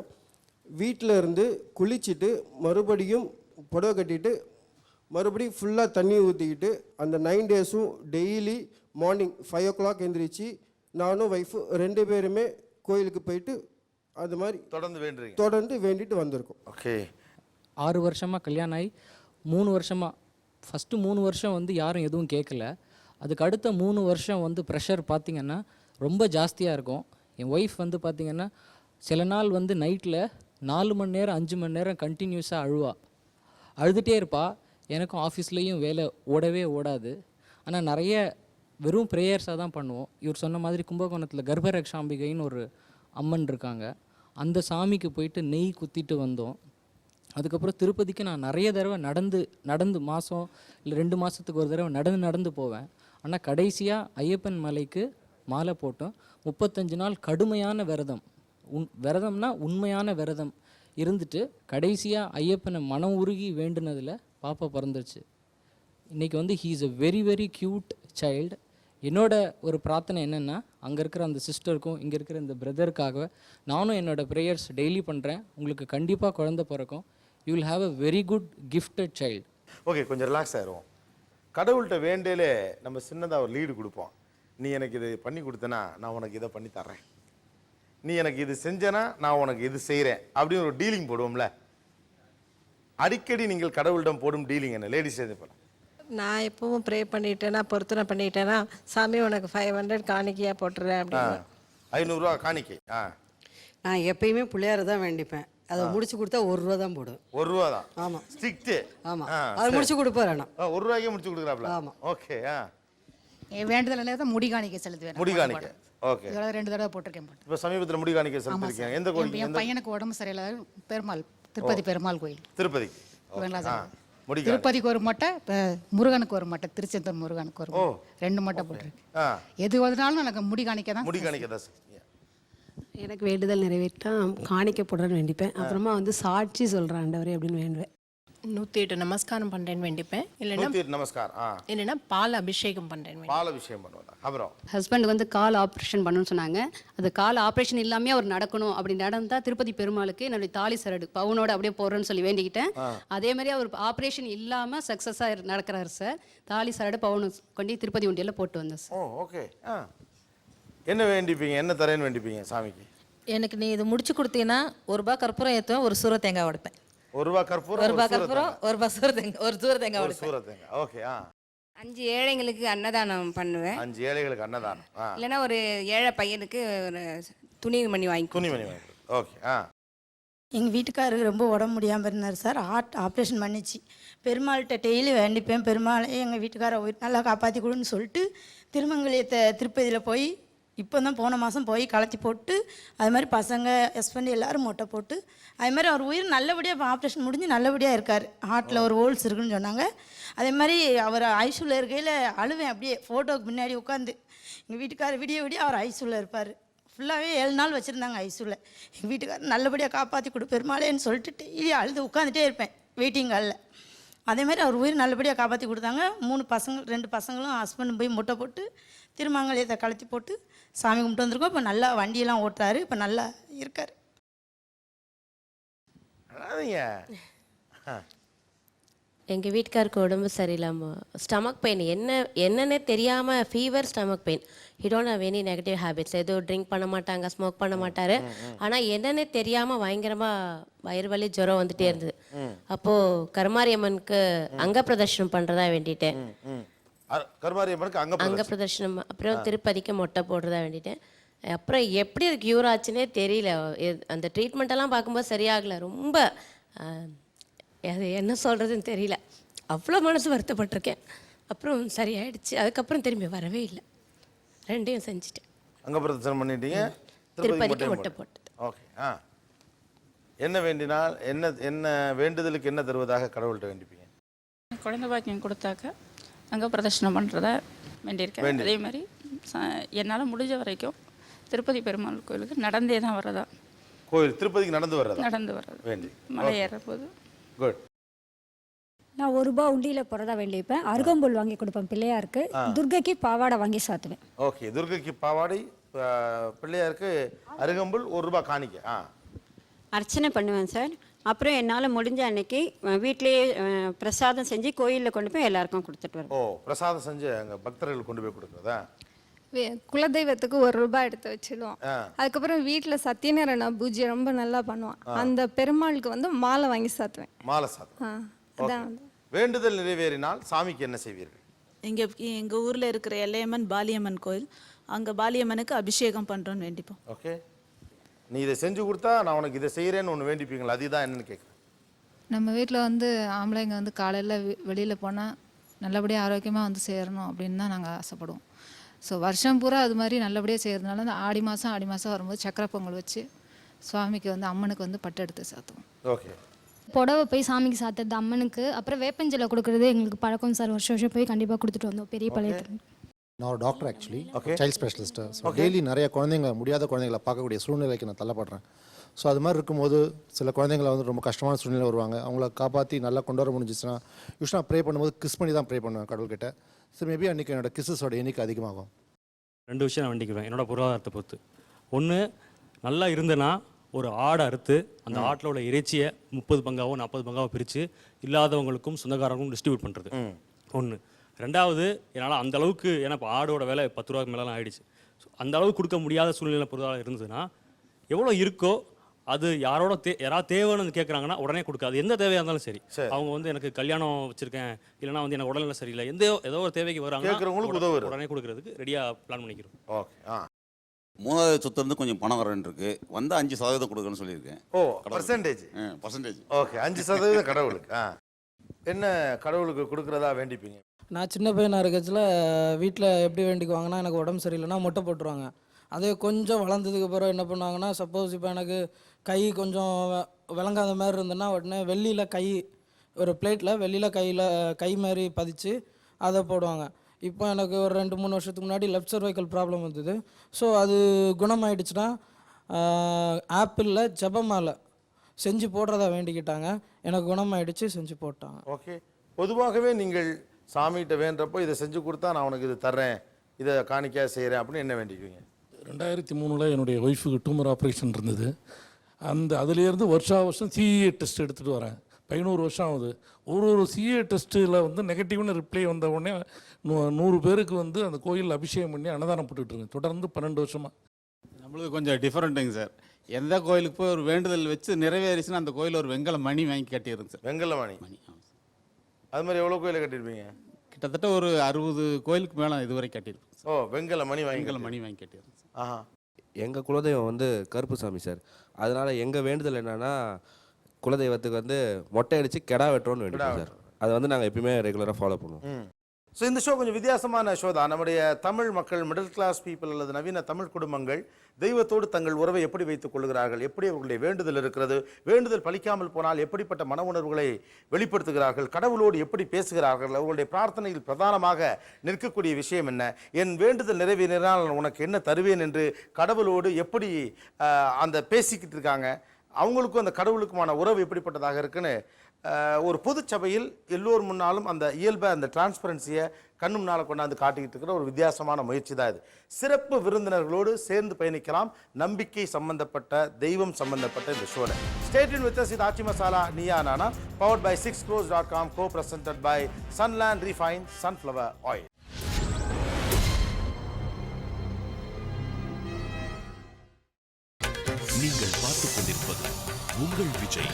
வீட்டில் இருந்து குளிச்சுட்டு மறுபடியும் புடவை கட்டிட்டு மறுபடியும் ஃபுல்லாக தண்ணி ஊற்றிக்கிட்டு அந்த 9 டேஸும் டெய்லி மார்னிங் 5 o'clock எழுந்திரிச்சு நானும் ஒய்ஃபு 2 பேருமே கோயிலுக்கு போயிட்டு அது மாதிரி தொடர்ந்து வேண்டிட்டு வந்திருக்கோம். ஓகே. 6 வருஷமாக கல்யாணம் ஆகி 3 வருஷமாக, ஃபஸ்ட்டு 3 வருஷம் வந்து யாரும் எதுவும் கேட்கல. அதுக்கு அடுத்த 3 வருஷம் வந்து ப்ரெஷர் பார்த்திங்கன்னா ரொம்ப ஜாஸ்தியாக இருக்கும். என் ஒய்ஃப் வந்து பார்த்திங்கன்னா சில நாள் வந்து நைட்டில் 4 மணி நேரம் 5 மணி நேரம் கண்டினியூஸாக அழுதுகிட்டே இருப்பாள். எனக்கும் ஆஃபீஸ்லேயும் வேலை ஓடவே ஓடாது. ஆனால் நிறைய வெறும் ப்ரேயர்ஸாக தான் பண்ணுவோம். இவர் சொன்ன மாதிரி கும்பகோணத்தில் கர்ப்பரக்ஷாம்பிகைன்னு ஒரு அம்மன் இருக்காங்க. அந்த சாமிக்கு போயிட்டு நெய் குத்திட்டு வந்தோம். அதுக்கப்புறம் திருப்பதிக்கு நான் நிறைய தடவை நடந்து மாதம் இல்லை 2 மாதத்துக்கு ஒரு தடவை நடந்து போவேன். ஆனால் கடைசியாக ஐயப்பன் மலைக்கு மாலை போட்டோம். 35 நாள் கடுமையான விரதம். விரதம்னா உண்மையான விரதம் இருந்துட்டு கடைசியாக ஐயப்பனை மனம் உருகி வேண்டுனதில் பாப்பா பிறந்துருச்சு. இன்றைக்கி வந்து he is a very very cute child. என்னோட ஒரு பிரார்த்தனை என்னென்னா, அங்கே இருக்கிற அந்த சிஸ்டருக்கும் இங்கே இருக்கிற இந்த பிரதருக்காக நானும் என்னோடய ப்ரேயர்ஸ் டெய்லி பண்ணுறேன். உங்களுக்கு கண்டிப்பாக குழந்தை பிறக்கும். You will have a very good gifted child. Okay, கொஞ்சம் ரிலாக்ஸ் ஆயிடுவோம். கடவுள்கிட்ட வேண்டையிலே நம்ம சின்னதாக ஒரு லீடு கொடுப்போம். நீ எனக்கு இது பண்ணி கொடுத்தனா நான் உனக்கு இதை பண்ணி தர்றேன், நீ எனக்கு இது செஞ்சனா நான் உனக்கு இது செய்கிறேன் அப்படின்னு ஒரு டீலிங் போடுவோம்ல. அடிக்கடி நீங்கள் கடவுளிடம் போடும் டீலிங் என்ன லேடிஸ்? இது போல நான் எப்பவும் ப்ரே பண்ணிட்டேன்னா, பொருத்தனை பண்ணிட்டேன்னா, சாமி உனக்கு 500 காணிக்கையாக போட்டுறேன் அப்படின்னு. 500 ரூபா காணிக்கை. நான் எப்பயுமே பிள்ளையார தான் வேண்டிப்பேன். அதை முடிச்சு கொடுத்தா 1 ரூபா தான் போடுவேன். 1 ரூபா தான்? ஆமாம், ஸ்ட்ரிக்ட். ஆமாம், அது முடிச்சு கொடுப்பாரு. ஆனால் 1 ரூபாய்க்கே முடிச்சு கொடுக்குறாப்ல. ஆமாம். ஓகே. என் வேண்டுதல் தான் முடி காணிக்கை செலுத்துவேன். முடி காணிக்கை. ஓகே. இதோட 2 தடவை போட்டிருக்கேன். இப்போ சமீபத்தில் முடி காணிக்கை செலுத்திருக்கீங்க. எந்த கோயில்? என் பையனுக்கு உடம்பு சரியில்லை, பெருமாள், திருப்பதி பெருமாள் கோயில். திருப்பதி. திருப்பதிக்கு ஒரு மட்டை, முருகனுக்கு ஒரு மட்டை, திருச்செந்தூர் முருகனுக்கு ஒரு 2 மட்டை போட்டிருக்கேன். எது வந்தாலும் எனக்கு முடி காணிக்கை தான். முடி காணிக்கை தான். எனக்கு வேண்டுதல் நிறைவேற்றா காணிக்கை போடுறேன்னு வேண்டிப்பேன். அப்புறமா வந்து சாட்சி சொல்கிறேன் ஆண்டவரே அப்படின்னு வேண்டுவேன். 108 நமஸ்காரம் பண்ணுறேன்னு வேண்டிப்பேன். இல்லைன்னா 108 நமஸ்காரம். இல்லைன்னா பால் அபிஷேகம் பண்ணுறேன்னு. பால் அபிஷேகம் பண்ணுவாங்க. அப்புறம் ஹஸ்பண்ட் வந்து கால் ஆப்ரேஷன் பண்ணணும்னு சொன்னாங்க. அது கால் ஆப்ரேஷன் இல்லாமே அவர் நடக்கணும். அப்படி நடந்தால் திருப்பதி பெருமாளுக்கு என்னுடைய தாலி சரடு பவுனோட அப்படியே போடுறேன்னு சொல்லி வேண்டிக்கிட்டேன். அதே மாதிரி அவர் ஆப்ரேஷன் இல்லாமல் சக்ஸஸாக நடக்கிறாரு சார். தாலி சரடு பவுனு கொண்டு திருப்பதி உண்டியில் போட்டு வந்தேன் சார். ஓகே. என்ன வேண்டிப்பீங்க? என்ன தரேன்னு வேண்டிப்பீங்க சாமிக்கு? எனக்கு நீ இது முடிச்சு கொடுத்தீங்கன்னா 1 ரூபா கற்பூரம் ஏற்றுவேன், 1 சூர தேங்காய் உடைப்பேன். 1 ரூபா கற்பூரம், 1 ரூபா கற்பூரம், 1 ரூபா சூர தேங்காய், 1 சூர தேங்காய் உடைப்பேன். சூர தேங்காய். ஓகே. 5 ஏழைங்களுக்கு அன்னதானம் பண்ணுவேன். 5 ஏழைகளுக்கு அன்னதானம். இல்லைன்னா ஒரு ஏழை பையனுக்கு ஒரு துணிமணி வாங்கி. ஓகே. எங்கள் வீட்டுக்காரருக்கு ரொம்ப உடம்பு முடியாமல் இருந்தார் சார். ஹார்ட் ஆப்ரேஷன் பண்ணிச்சு. பெருமாள்கிட்ட டெய்லி வேண்டிப்பேன், பெருமாளே எங்கள் வீட்டுக்காரை நல்லா காப்பாற்றி கொடுன்னு சொல்லிட்டு திருமங்கலத்தை திருப்பதியில் போய் இப்போ தான் போன மாதம் போய் கலத்தி போட்டு, அது மாதிரி பசங்க ஹஸ்பண்ட் எல்லோரும் மொட்டை போட்டு, அது மாதிரி அவர் உயிர் நல்லபடியாக இப்போ ஆப்ரேஷன் முடிஞ்சு நல்லபடியாக இருக்கார். ஹார்ட்டில் ஒரு ஹோல்ஸ் இருக்குன்னு சொன்னாங்க. அதே மாதிரி அவர் ஐசியூவில் இருக்கையில் அழுவேன் அப்படியே ஃபோட்டோவுக்கு முன்னாடி உட்காந்து. எங்கள் வீட்டுக்காரர் விடிய அவர் ஐசியூவில் இருப்பார். ஃபுல்லாகவே 7 நாள் வச்சுருந்தாங்க ஐசியூவில். எங்கள் வீட்டுக்காரர் நல்லபடியாக காப்பாற்றி கொடு பெருமாளேன்னு சொல்லிட்டு டெய்லி அழுது உட்காந்துட்டே இருப்பேன் வெயிட்டிங் ஹாலில். அதே மாதிரி அவர் உயிர் நல்லபடியாக காப்பாற்றி கொடுத்தாங்க. 2 பசங்களும் ஹஸ்பண்டும் போய் முட்டை போட்டு திருமங்கலத்தை கலத்தி போட்டு சாமி கும்பிட்டு வந்திருக்கோம். இப்போ நல்லா வண்டியெல்லாம் ஓட்டுறாரு, இப்போ நல்லா இருக்கார். எங்கள் வீட்டுக்காருக்கு உடம்பு சரியில்லாமல் ஸ்டமக் பெயின் என்னன்னே தெரியாமல் fever, stomach pain. He don't have any negative habits. எதுவும் ட்ரிங்க் பண்ண மாட்டாங்க, ஸ்மோக் பண்ண மாட்டார். ஆனால் என்னன்னே தெரியாமல் பயங்கரமாக வயிறு வலி, ஜுரம் வந்துட்டே இருந்தது. அப்போது கருமாரியம்மனுக்கு அங்க பிரதர்ஷனம் பண்ணுறதா வேண்டிட்டேன். கருமாரியம்மனுக்கு அங்க பிரதர்ஷனம், அப்புறம் திருப்பதிக்கு மொட்டை போடுறதா வேண்டிட்டேன். அப்புறம் எப்படி அது க்யூர் ஆச்சுன்னே தெரியல. அந்த ட்ரீட்மெண்ட்டெல்லாம் பார்க்கும்போது சரியாகலை. ரொம்ப அது என்ன சொல்கிறதுன்னு தெரியல. அவ்வளோ மனசு வருத்தப்பட்டிருக்கேன். அப்புறம் சரியாயிடுச்சு. அதுக்கப்புறம் திரும்பி வரவே இல்லை. 2யும் செஞ்சுட்டேன். அங்கே பிரதர்சனம் பண்ணிட்டீங்க, திருப்பதிக்கு மொட்டை போட்டது. ஓகே. என்ன வேண்டினால் என்ன வேண்டுதலுக்கு என்ன தருவதாக கடவுள்கிட்ட வேண்டிப்பீங்க? குழந்தை பாக்கியம் கொடுத்தாக்க அங்கே பிரதர்ஷனம் பண்ணுறதா வேண்டியிருக்கேன். அதே மாதிரி என்னால் முடிஞ்ச வரைக்கும் திருப்பதி பெருமாள் கோயிலுக்கு நடந்தே தான் வர்றதா. கோயில் திருப்பதிக்கு நடந்து வர்றது வேண்டி மலை ஏறும்போது. குட். நான் 1 ரூபா உண்டியில் போகிறதா வேண்டிப்பேன். அருகம்புல் வாங்கி கொடுப்பேன் பிள்ளையாருக்கு. துர்கைக்கு பாவாடை வாங்கி சாத்துவேன். ஓகே. துர்கைக்கு பாவாடை, பிள்ளையாருக்கு அருகம்புல், 1 ரூபா காணிக்கை. அர்ச்சனை பண்ணுவேன் சார். அப்புறம் என்னால் முடிஞ்ச அன்னைக்கு வீட்டிலேயே பிரசாதம் செஞ்சு கோயிலில் கொண்டு போய் எல்லாருக்கும் கொடுத்துட்டு வருவேன். பிரசாதம் செஞ்சு அங்கே பக்தர்கள் கொண்டு போய் கொடுக்குறதா? குலதெய்வத்துக்கு 1 ரூபாய் எடுத்து வச்சிடுவோம். அதுக்கப்புறம் வீட்டில் சத்யநாராயண பூஜை ரொம்ப நல்லா பண்ணுவான். அந்த பெருமாளுக்கு வந்து மாலை வாங்கி சாத்துவேன். மாலை சாத்துவேன். வேண்டுதல் நிறைவேறினால் சாமிக்கு என்ன செய்வீர்கள்? எங்கள் ஊரில் இருக்கிற எல்லையம்மன் பாலியம்மன் கோயில், அங்கே பாலியம்மனுக்கு அபிஷேகம் பண்ணுறோன்னு வேண்டிப்போம். ஓகே. நீ இதை செஞ்சு கொடுத்தா நான் உனக்கு இதை செய்கிறேன்னு ஒன்று வேண்டிப்பீங்களா? அதுதான் என்னன்னு கேட்குறேன். நம்ம வீட்டில் வந்து ஆம்பளைங்க வந்து காலையில் வெளியில் போனால் நல்லபடியாக ஆரோக்கியமாக வந்து சேரணும் அப்படின்னு தான் நாங்கள் ஆசைப்படுவோம். ஸோ வருஷம் பூரா அது மாதிரி நல்லபடியாக செய்கிறதுனால அந்த ஆடி மாதம் வரும்போது சக்கரை பொங்கல் வச்சு சுவாமிக்கு வந்து அம்மனுக்கு வந்து பட்டு எடுத்து சாத்துவோம். ஓகே. புடவை போய் சாமிக்கு சாத்துறது அம்மனுக்கு, அப்புறம் வேப்பஞ்சலை கொடுக்குறது எங்களுக்கு பழக்கம் சார். வருஷம் வருஷம் போய் கண்டிப்பாக கொடுத்துட்டு வந்தோம் பெரிய பாளையத்தில். நான் ஒரு doctor actually, child specialist. So daily நிறைய குழந்தைங்க, முடியாத குழந்தைங்களை பார்க்கக்கூடிய சூழ்நிலைக்கு நான் தள்ளப்படுறேன். ஸோ அது மாதிரி இருக்கும்போது சில குழந்தைங்களை வந்து ரொம்ப கஷ்டமான சூழ்நிலை வருவாங்க. அவங்கள காப்பாற்றி நல்லா கொண்டு வர முடிஞ்சிச்சுன்னா யூஸ்வலாக ப்ரே பண்ணும்போது கிஸ் பண்ணி தான் ப்ரே பண்ணுவேன் கடவுள்கிட்ட. ஸோ மேபி அன்றைக்கி என்னோட கிஸ்ஸஸோட எண்ணிக்கை அதிகமாகும். 2 விஷயம் நான் வேண்டிக்குவேன் என்னோட பொருளாதாரத்தை பொறுத்து. ஒன்று, நல்லா இருந்தேன்னா ஒரு ஆடை அறுத்து அந்த ஆட்டில் உள்ள இறைச்சியை 30 பங்காவோ 40 பங்காவோ பிரித்து இல்லாதவங்களுக்கும் சொந்தக்காரங்களுக்கும் டிஸ்ட்ரிபியூட் பண்ணுறது ஒன்று. 2வது, என்னால் அந்த அளவுக்கு, ஏன்னா இப்போ ஆடோட விலை 10 ரூபாய்க்கு மேலாம் ஆகிடுச்சு. ஸோ அந்த அளவுக்கு கொடுக்க முடியாத சூழ்நிலை பொருளாதாரம் இருந்ததுன்னா எவ்வளோ இருக்கோ அது யாராவது தேவைன்னு கேட்குறாங்கன்னா உடனே கொடுக்காது. எந்த தேவையாக இருந்தாலும் சரி, அவங்க வந்து எனக்கு கல்யாணம் வச்சுருக்கேன், இல்லைனா வந்து எனக்கு உடல்நிலை சரியில்லை, ஏதோ ஒரு தேவைக்கு வராங்க, உடனே கொடுக்கறதுக்கு ரெடியாக பிளான் பண்ணிக்கிறோம். ஓகே. 3வது சொத்து இருந்து கொஞ்சம் பணம் வரேன் இருக்கு, வந்து 5% கொடுக்கணும்னு சொல்லியிருக்கேன். ஓ, பர்சன்டேஜ். ஓகே, 5% கடவுளுக்கு. என்ன கடவுளுக்கு கொடுக்குறதா வேண்டிப்பீங்க? நான் சின்ன பையனாக இருக்கச்சில் வீட்டில் எப்படி வேண்டிக்குவாங்கன்னா, எனக்கு உடம்பு சரியில்லைன்னா மொட்டை போட்டுருவாங்க. அதே கொஞ்சம் வளர்ந்ததுக்கு அப்புறம் என்ன பண்ணுவாங்கன்னா, சப்போஸ் இப்போ எனக்கு கை கொஞ்சம் விளங்காத மாதிரி இருந்ததுன்னா உடனே வெள்ளியில் கை, ஒரு பிளேட்டில் வெள்ளியில் கை மாதிரி பதிச்சு அதை போடுவாங்க. இப்போ எனக்கு ஒரு 2-3 வருஷத்துக்கு முன்னாடி லெஃப்ட் சர்வைக்கல் ப்ராப்ளம் வந்தது. ஸோ அது குணமாயிடுச்சுன்னா ஆப்பிளில் ஜபமாலை செஞ்சு போடுறதா வேண்டிக்கிட்டாங்க. எனக்கு குணமாயிடுச்சு, செஞ்சு போட்டாங்க. ஓகே. பொதுவாகவே நீங்கள் சாமிகிட்ட வேண்டப்போ இதை செஞ்சு கொடுத்தா நான் உனக்கு இது தர்றேன், இதை காணிக்கையாக செய்கிறேன் அப்படின்னு என்ன வேண்டிக்குவீங்க? 2003 என்னுடைய ஒய்ஃபுக்கு டியூமர் ஆப்ரேஷன் இருந்தது. அதுலேருந்து வருஷம் சிஏ டெஸ்ட் எடுத்துகிட்டு வரேன். 11 வருஷம் ஆகுது. ஒரு சிஏ டெஸ்ட்டில் வந்து நெகட்டிவ்னு ரிப்ளை வந்த உடனே 100 பேருக்கு வந்து அந்த கோயிலில் அபிஷேகம் பண்ணி அன்னதானம் போட்டுட்ருக்கேன் தொடர்ந்து 12 வருஷமாக. நம்மளுக்கு கொஞ்சம் டிஃப்ரெண்ட்டுங்க சார். எந்த கோயிலுக்கு போய் ஒரு வேண்டுதல் வச்சு நிறைவேறிச்சுன்னா அந்த கோயில் ஒரு வெங்கல மணி வாங்கி கட்டிடுங்க சார். வெங்கல மணி? அது மாதிரி எவ்வளோ கோயிலை கட்டியிருப்பீங்க? கிட்டத்தட்ட ஒரு 60 கோயிலுக்கு மேலே இதுவரை கட்டியிருப்பேன். ஓ, வெங்கல மணி வாங்கி கட்டிடுறேன். ஆஹா. எங்கள் குலதெய்வம் வந்து கருப்புசாமி சார். அதனால் எங்கள் வேண்டுதல் என்னென்னா, குலதெய்வத்துக்கு வந்து மொட்டை அடித்து கெடா வெட்டுறோன்னு வேண்டியது சார். அதை வந்து நாங்கள் எப்பயுமே ரெகுலராக ஃபாலோ பண்ணுவோம். ஸோ இந்த ஷோ கொஞ்சம் வித்தியாசமான ஷோ தான். நம்முடைய தமிழ் மக்கள், மிடில் கிளாஸ் பீப்புள் அல்லது நவீன தமிழ் குடும்பங்கள் தெய்வத்தோடு தங்கள் உறவை எப்படி வைத்துக் கொள்கிறார்கள், எப்படி அவர்களுடைய வேண்டுதல் இருக்கிறது, வேண்டுதல் பலிக்காமல் போனால் எப்படிப்பட்ட மன உணர்வுகளை வெளிப்படுத்துகிறார்கள், கடவுளோடு எப்படி பேசுகிறார்கள், அவர்களுடைய பிரார்த்தனையில் பிரதானமாக நிற்கக்கூடிய விஷயம் என்ன, என் வேண்டுதல் நிறைவேறினால் உனக்கு என்ன தருவேன் என்று கடவுளோடு எப்படி அந்த பேசிக்கிட்டு இருக்காங்க, அவங்களுக்கும் அந்த கடவுளுக்குமான உறவு எப்படிப்பட்டதாக இருக்குன்னு ஒரு பொது சபையில் எல்லோர் முன்னாலும் அந்த இயல்பை, அந்த டிரான்ஸ்பரன்சியை கண்ணு முன்னால் கொண்டாந்து காட்டிக்கிட்டு இருக்கிற ஒரு வித்தியாசமான முயற்சி தான் இது. சிறப்பு விருந்தினர்களோடு சேர்ந்து பயணிக்கலாம் நம்பிக்கை சம்பந்தப்பட்ட, தெய்வம் சம்பந்தப்பட்ட இந்த ஷோல. Stay tuned with us. இது ஆச்சி மசாலா நீயா நானா, powered by 6crores.com, co-presented by Sunland Refined Sunflower Oil. நீங்கள் பார்த்துக் கொண்டிருப்பது உங்கள் Vijay.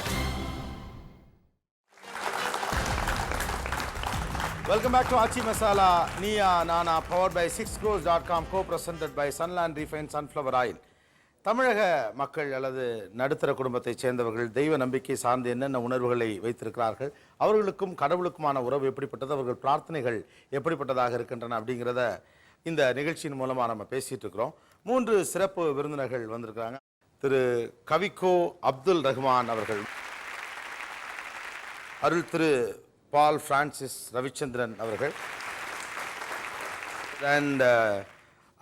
Welcome back to Achi Masala Niya Nana, powered by 6crores.com, co-presented by Sunland Refined Sunflower Oil. தமிழக மக்கள் அல்லது நடுத்தர குடும்பத்தைச் சேர்ந்தவர்கள் தெய்வ நம்பிக்கை சார்ந்து என்னென்ன உணர்வுகளை வைத்திருக்கிறார்கள், அவர்களுக்கும் கடவுளுக்குமான உறவு எப்படிப்பட்டது, அவர்கள் பிரார்த்தனைகள் எப்படிப்பட்டதாக இருக்கின்றன அப்படிங்கிறத இந்த நிகழ்ச்சியின் மூலமாக நம்ம பேசிகிட்டு இருக்கிறோம். 3 சிறப்பு விருந்தினர்கள் வந்திருக்கிறாங்க. திரு கவிக்கோ அப்துல் ரஹ்மான் அவர்கள், அருள் திரு பால் பிரான்சிஸ் ரவிச்சந்திரன் அவர்கள், அண்ட்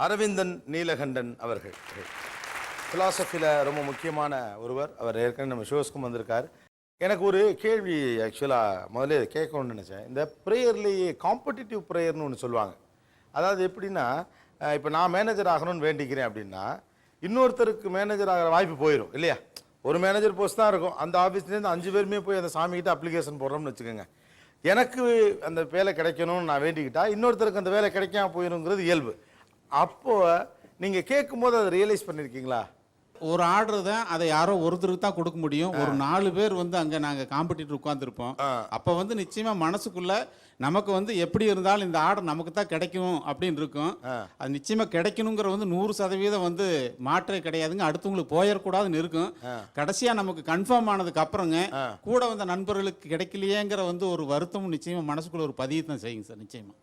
அரவிந்தன் நீலகண்டன் அவர்கள். ஃபிலாசபியில் ரொம்ப முக்கியமான ஒருவர். அவர் ஏற்கனவே நம்ம ஷோஸ்க்கும் வந்திருக்கார். எனக்கு ஒரு கேள்வி ஆக்சுவலாக முதல்ல கேட்கணும்னு நினச்சேன். இந்த ப்ரேயர்லேயே காம்படிட்டிவ் ப்ரேயர்னு ஒன்று சொல்லுவாங்க. அதாவது எப்படின்னா, இப்போ நான் மேனேஜர் ஆகணும்னு வேண்டிக்கிறேன் அப்படின்னா இன்னொருத்தருக்கு மேனேஜர் ஆகிற வாய்ப்பு போயிடும் இல்லையா? ஒரு மேனேஜர் போஸ்ட் தான் இருக்கும். அந்த ஆஃபீஸ்லேருந்து 5 பேருமே போய் அந்த சாமிகிட்ட அப்ளிகேஷன் போடுறோம்னு வச்சுக்கோங்க. எனக்கு அந்த வேலை கிடைக்கணும்னு நான் வேண்டிக்கிட்டா இன்னொருத்தருக்கு அந்த வேலை கிடைக்காம போயிடுங்கிறது இயல்பு. அப்போது நீங்கள் கேட்கும்போது அதை ரியலைஸ் பண்ணியிருக்கீங்களா? ஒரு ஆர்டர் தான், அதை யாரோ ஒருத்தருக்கு தான் கொடுக்க முடியும். ஒரு 4 பேர் வந்து அங்கே நாங்கள் காம்படிட்டர் உட்காந்துருப்போம். அப்போ வந்து நிச்சயமாக மனசுக்குள்ள நமக்கு வந்து எப்படி இருந்தாலும் இந்த ஆர்டர் நமக்கு தான் கிடைக்கும் அப்படின்னு இருக்கும். அது நிச்சயமாக கிடைக்கணுங்கிற வந்து 100% வந்து மாற்றே கிடையாதுங்க. அடுத்தவங்களுக்கு போயிடக்கூடாதுன்னு இருக்கும். கடைசியாக நமக்கு கன்ஃபார்ம் ஆனதுக்கு அப்புறங்க கூட வந்த நண்பர்களுக்கு கிடைக்கலையேங்கிற வந்து ஒரு வருத்தமும் நிச்சயமாக மனசுக்குள்ள ஒரு பதிவு தான் செய்யுங்க சார். நிச்சயமாக.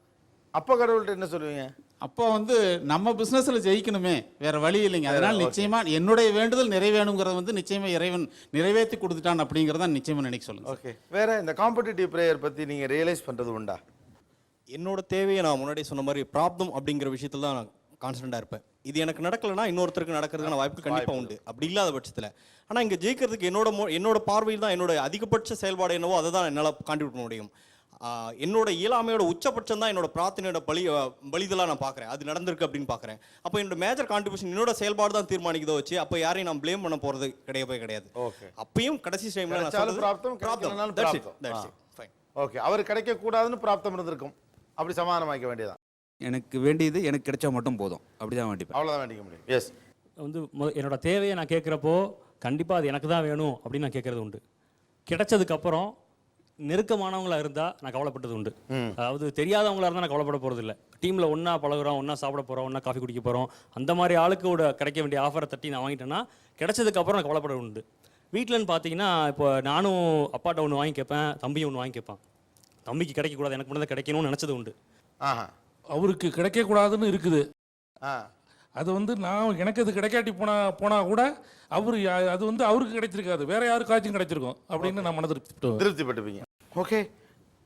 அப்போ கடவுள்கிட்ட என்ன சொல்லுவீங்க? அப்போ வந்து நம்ம பிஸ்னஸில் ஜெயிக்கணுமே, வேற வழி இல்லைங்க. அதனால் நிச்சயமாக என்னுடைய வேண்டுதல் நிறைவேணுங்கிறது வந்து நிச்சயமாக இறைவன் நிறைவேற்றி கொடுத்துட்டான் அப்படிங்கிறத நிச்சயமாக நினைக்க சொல்லுங்கள். ஓகே, வேற இந்த காம்படிட்டிவ் ப்ரேயர் பற்றி நீங்கள் ரியலைஸ் பண்ணுறது உண்டா? என்னோட தேவையை நான் முன்னாடி சொன்ன மாதிரி ப்ராப்ளம் அப்படிங்கிற விஷயத்தில் தான் நான் கான்ஸ்டண்ட்டாக இருப்பேன். இது எனக்கு நடக்கலைன்னா இன்னொருத்தருக்கு நடக்கிறதுக்கான வாய்ப்பு கண்டிப்பாக உண்டு. அப்படி இல்லாத பட்சத்தில் ஆனால் இங்கே ஜெயிக்கிறதுக்கு என்னோட பார்வையில் தான் என்னோட அதிகபட்ச செயல்பாடு என்னவோ அதை தான் என்னால் கான்ட்ரிபியூட் பண்ண முடியும். என்னோட இயலாமையோட உச்சபட்சம் தான் என்னோட பிரார்த்தனையோட பலிதலாக நான் பார்க்குறேன். அது நடந்திருக்கு அப்படின்னு பார்க்குறேன். அப்போ என்னோட மேஜர் கான்ட்ரிபியூஷன் என்னோட செயல்பாடு தான் தீர்மானிக்கிறதோ வச்சு அப்போ யாரையும் நான் ப்ளேம் பண்ண போகிறது கிடையாது. அப்பயும் கடைசி டைமில் ஓகே, அவர் கிடைக்கக்கூடாதுன்னு பிராப்தம் இருந்திருக்கும், அப்படி சமாதானமாக்க வேண்டியதான். எனக்கு வேண்டியது எனக்கு கிடைச்சா மட்டும் போதும், அப்படிதான் வேண்டிப்பேன். அவ்வளோதான் வேண்டிக்க முடியும். எஸ், வந்து என்னோட தேவையை நான் கேட்குறப்போ கண்டிப்பாக அது எனக்கு தான் வேணும் அப்படின்னு நான் கேட்குறது உண்டு. கிடைச்சதுக்கப்புறம் நெருக்கமானவங்களாக இருந்தால் நான் கவலைப்பட்டது உண்டு. அதாவது தெரியாதவங்களாக இருந்தால் நான் கவலைப்பட போகிறது இல்லை. டீமில் ஒன்றா பழகுறோம், ஒன்றா சாப்பிட போகிறோம், ஒன்றா காஃபி குடிக்க போகிறோம், அந்த மாதிரி ஆளுக்கு கிடைக்க வேண்டிய ஆஃபரை தட்டி நான் வாங்கிட்டேன்னா கிடைச்சதுக்கப்புறம் நான் கவலைப்பட உண்டு. வீட்டிலன்னு பார்த்தீங்கன்னா இப்போ நானும் அப்பாட்ட ஒன்று வாங்கி கேட்பேன், தம்பியும் ஒன்று வாங்கி கேட்பான். தம்பிக்கு கிடைக்கக்கூடாது, எனக்கு மட்டும் தான் கிடைக்கணும்னு நினச்சது உண்டு. அவருக்கு கிடைக்கக்கூடாதுன்னு இருக்குது. அது வந்து நான் எனக்கு அது கிடைக்காட்டி போனால் கூட அது வந்து அவருக்கு கிடைச்சிருக்காது, வேற யாருக்காச்சும் கிடைச்சிருக்கும் அப்படின்னு நான் மன திருப்திப்பட்டுப்பீங்க. ஓகே,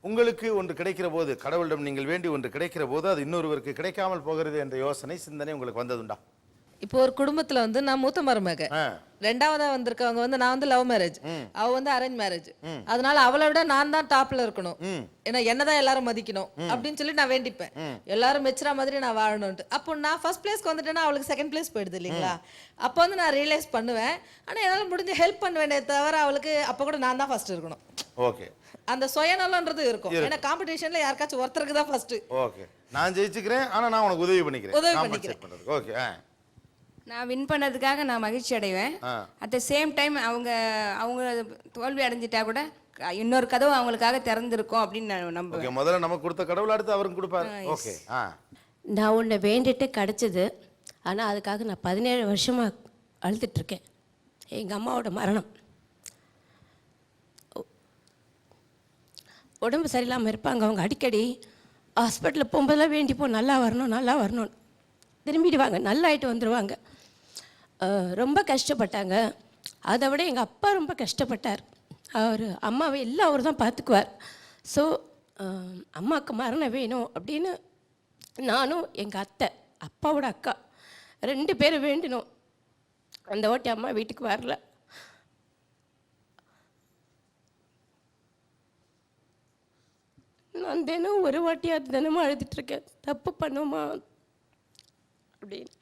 உங்களுக்கு ஒன்று கிடைக்கிற போது, கடவுளிடம் நீங்கள் வேண்டி ஒன்று கிடைக்கிற போது அது இன்னொருவருக்கு கிடைக்காமல் போகிறது என்ற யோசனை சிந்தனை உங்களுக்கு வந்ததுண்டா? இப்போ ஒரு குடும்பத்துல வந்து நான் மூத்த மருமக, ரெண்டாவதா வந்திருக்கவங்க வந்து நான் வந்து லவ் மேரேஜ், அவ வந்து அரேஞ்ச் மேரேஜ். அதனால அவளை விட நான் தான் டாப்ல இருக்கணும், ஏன்னா என்னதான் எல்லாரும் மதிக்கணும் அப்படின்னு சொல்லி நான் வேண்டிப்பேன். எல்லாரும் மெச்சுற மாதிரி நான் வாழணும்ட்டு. அப்போ நான் ஃபர்ஸ்ட் பிளேஸ்க்கு வந்துட்டேன்னா அவளுக்கு செகண்ட் பிளேஸ் போயிடுது இல்லைங்களா? அப்போ வந்து நான் ரியலைஸ் பண்ணுவேன். ஆனா என்னால முடிஞ்ச ஹெல்ப் பண்ணுவேனே தவிர அவளுக்கு அப்போ கூட நான் தான் ஃபர்ஸ்ட் இருக்கணும். ஓகே, அந்த சுயநலம்ன்றது இருக்கும். ஏன்னா காம்படிஷன்ல யாருக்காச்சும் ஒருத்தருக்கு தான் ஃபர்ஸ்ட். ஓகே, நான் ஜெயிச்சுக்கிறேன், ஆனா நான் உனக்கு உதவி பண்ணிக்கிறேன். ஓகே, நான் வின் பண்ணதுக்காக நான் மகிழ்ச்சி அடைவேன். அட் த சேம் டைம் அவங்க தோல்வி அடைஞ்சிட்டா கூட இன்னொரு கதவு அவங்களுக்காக திறந்திருக்கும் அப்படின்னு நான் நம்புவேன். முதல்ல நமக்கு கொடுத்த கடவுள் அடுத்து அவருக்கு கொடுப்பாரு. ஓகே, நான் உன்னை வேண்டிட்டு கிடச்சிது. ஆனால் அதுக்காக நான் 17 வருஷமாக அழுதுட்ருக்கேன். எங்கள் அம்மாவோட மரணம், உடம்பு சரியில்லாமல் இருப்பாங்க. அவங்க அடிக்கடி ஹாஸ்பிட்டலில் போகும்போதெல்லாம் வேண்டிப்போம், நல்லா வரணும் நல்லா வரணும்னு. திரும்பிடுவாங்க, நல்லாயிட்டு வந்துடுவாங்க. ரொம்ப கஷ்டப்பட்டாங்க. அதை விட எங்கள் அப்பா ரொம்ப கஷ்டப்பட்டார். அவர் அம்மாவை எல்லாம் அவர் தான் பார்த்துக்குவார். ஸோ அம்மாவுக்கு மரணம் வேணும் அப்படின்னு நானும் எங்கள் அத்தை, அப்பாவோட அக்கா 2 பேரும் வேண்டினோம். அந்த வாட்டி அம்மா வீட்டுக்கு வரல. நான் தினம் ஒரு வாட்டியாவது தினமும் அழுதுட்டுருக்கேன், தப்பு பண்ணுமா அப்படின்னு.